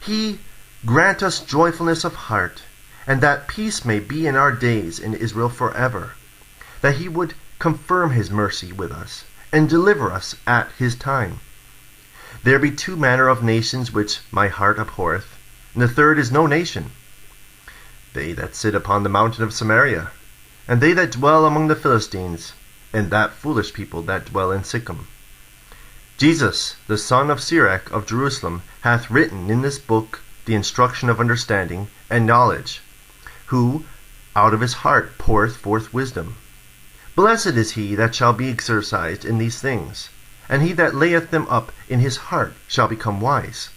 He grant us joyfulness of heart, and that peace may be in our days in Israel forever, that he would confirm his mercy with us, and deliver us at his time. There be two manner of nations which my heart abhorreth, and the third is no nation. They that sit upon the mountain of Samaria, and they that dwell among the Philistines, and that foolish people that dwell in Sichem. Jesus, the son of Sirach of Jerusalem, hath written in this book the instruction of understanding and knowledge, who out of his heart poureth forth wisdom. Blessed is he that shall be exercised in these things, and he that layeth them up in his heart shall become wise.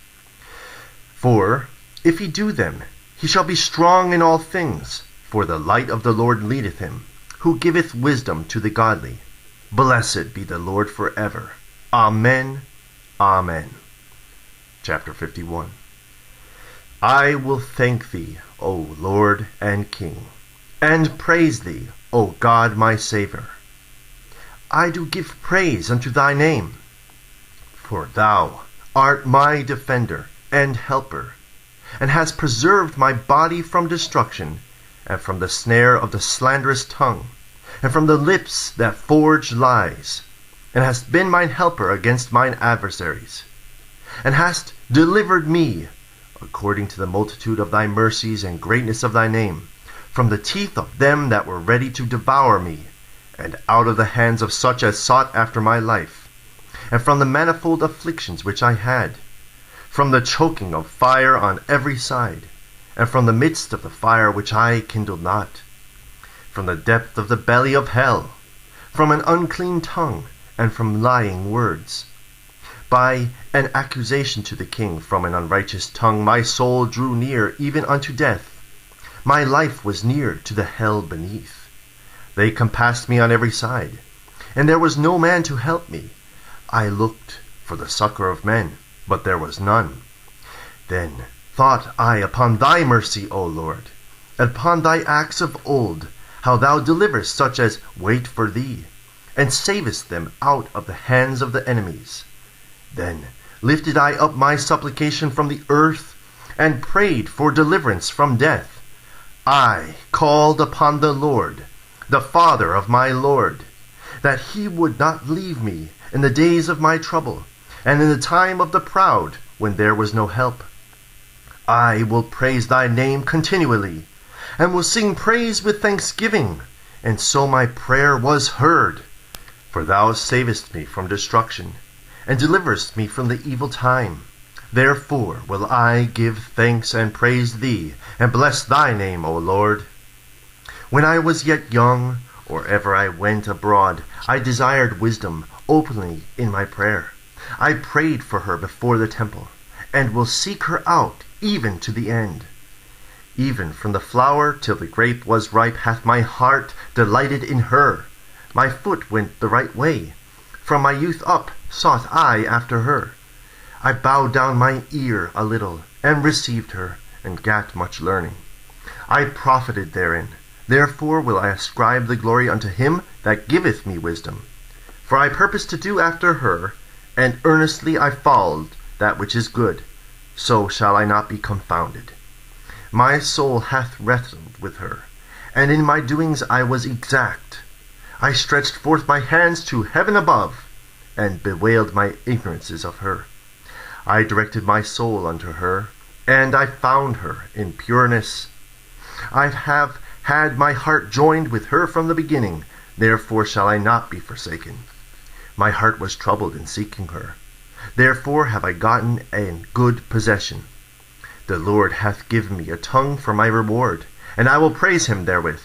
For if he do them, he shall be strong in all things, for the light of the Lord leadeth him, who giveth wisdom to the godly. Blessed be the Lord forever. Amen. Amen. Chapter 51. I will thank thee, O Lord and King, and praise thee, O God my Saviour. I do give praise unto thy name, for thou art my defender and helper, and hast preserved my body from destruction, and from the snare of the slanderous tongue, and from the lips that forge lies, and hast been mine helper against mine adversaries, and hast delivered me, according to the multitude of thy mercies and greatness of thy name, from the teeth of them that were ready to devour me, and out of the hands of such as sought after my life, and from the manifold afflictions which I had, from the choking of fire on every side, and from the midst of the fire which I kindled not, from the depth of the belly of hell, from an unclean tongue, and from lying words. By an accusation to the king from an unrighteous tongue my soul drew near even unto death. My life was near to the hell beneath. They compassed me on every side, and there was no man to help me. I looked for the succor of men, but there was none. Then thought I upon thy mercy, O Lord, and upon thy acts of old, how thou deliverest such as wait for thee, and savest them out of the hands of the enemies. Then lifted I up my supplication from the earth, and prayed for deliverance from death. I called upon the Lord, the Father of my Lord, that he would not leave me in the days of my trouble, and in the time of the proud, when there was no help. I will praise thy name continually, and will sing praise with thanksgiving, and so my prayer was heard. For thou savest me from destruction, and deliverest me from the evil time. Therefore will I give thanks and praise thee, and bless thy name, O Lord. When I was yet young, or ever I went abroad, I desired wisdom openly in my prayer. I prayed for her before the temple, and will seek her out even to the end. Even from the flower till the grape was ripe hath my heart delighted in her. My foot went the right way. From my youth up sought I after her. I bowed down my ear a little, and received her, and gat much learning. I profited therein. Therefore will I ascribe the glory unto him that giveth me wisdom. For I purpose to do after her, and earnestly I followed that which is good. So shall I not be confounded. My soul hath wrestled with her, and in my doings I was exact. I stretched forth my hands to heaven above, and bewailed my ignorances of her. I directed my soul unto her, and I found her in pureness. I have had my heart joined with her from the beginning, therefore shall I not be forsaken. My heart was troubled in seeking her, therefore have I gotten a good possession. The Lord hath given me a tongue for my reward, and I will praise him therewith.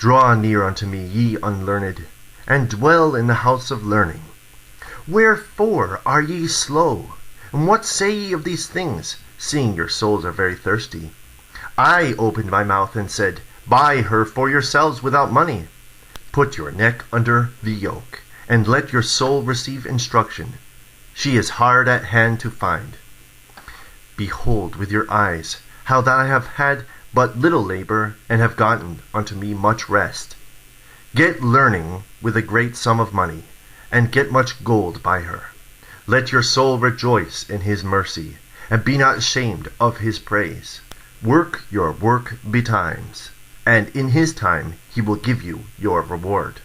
Draw near unto me, ye unlearned, and dwell in the house of learning. Wherefore are ye slow? And what say ye of these things, seeing your souls are very thirsty? I opened my mouth and said, Buy her for yourselves without money. Put your neck under the yoke, and let your soul receive instruction. She is hard at hand to find. Behold with your eyes how that I have had but little labor, and have gotten unto me much rest. Get learning with a great sum of money, and get much gold by her. Let your soul rejoice in his mercy, and be not ashamed of his praise. Work your work betimes, and in his time he will give you your reward.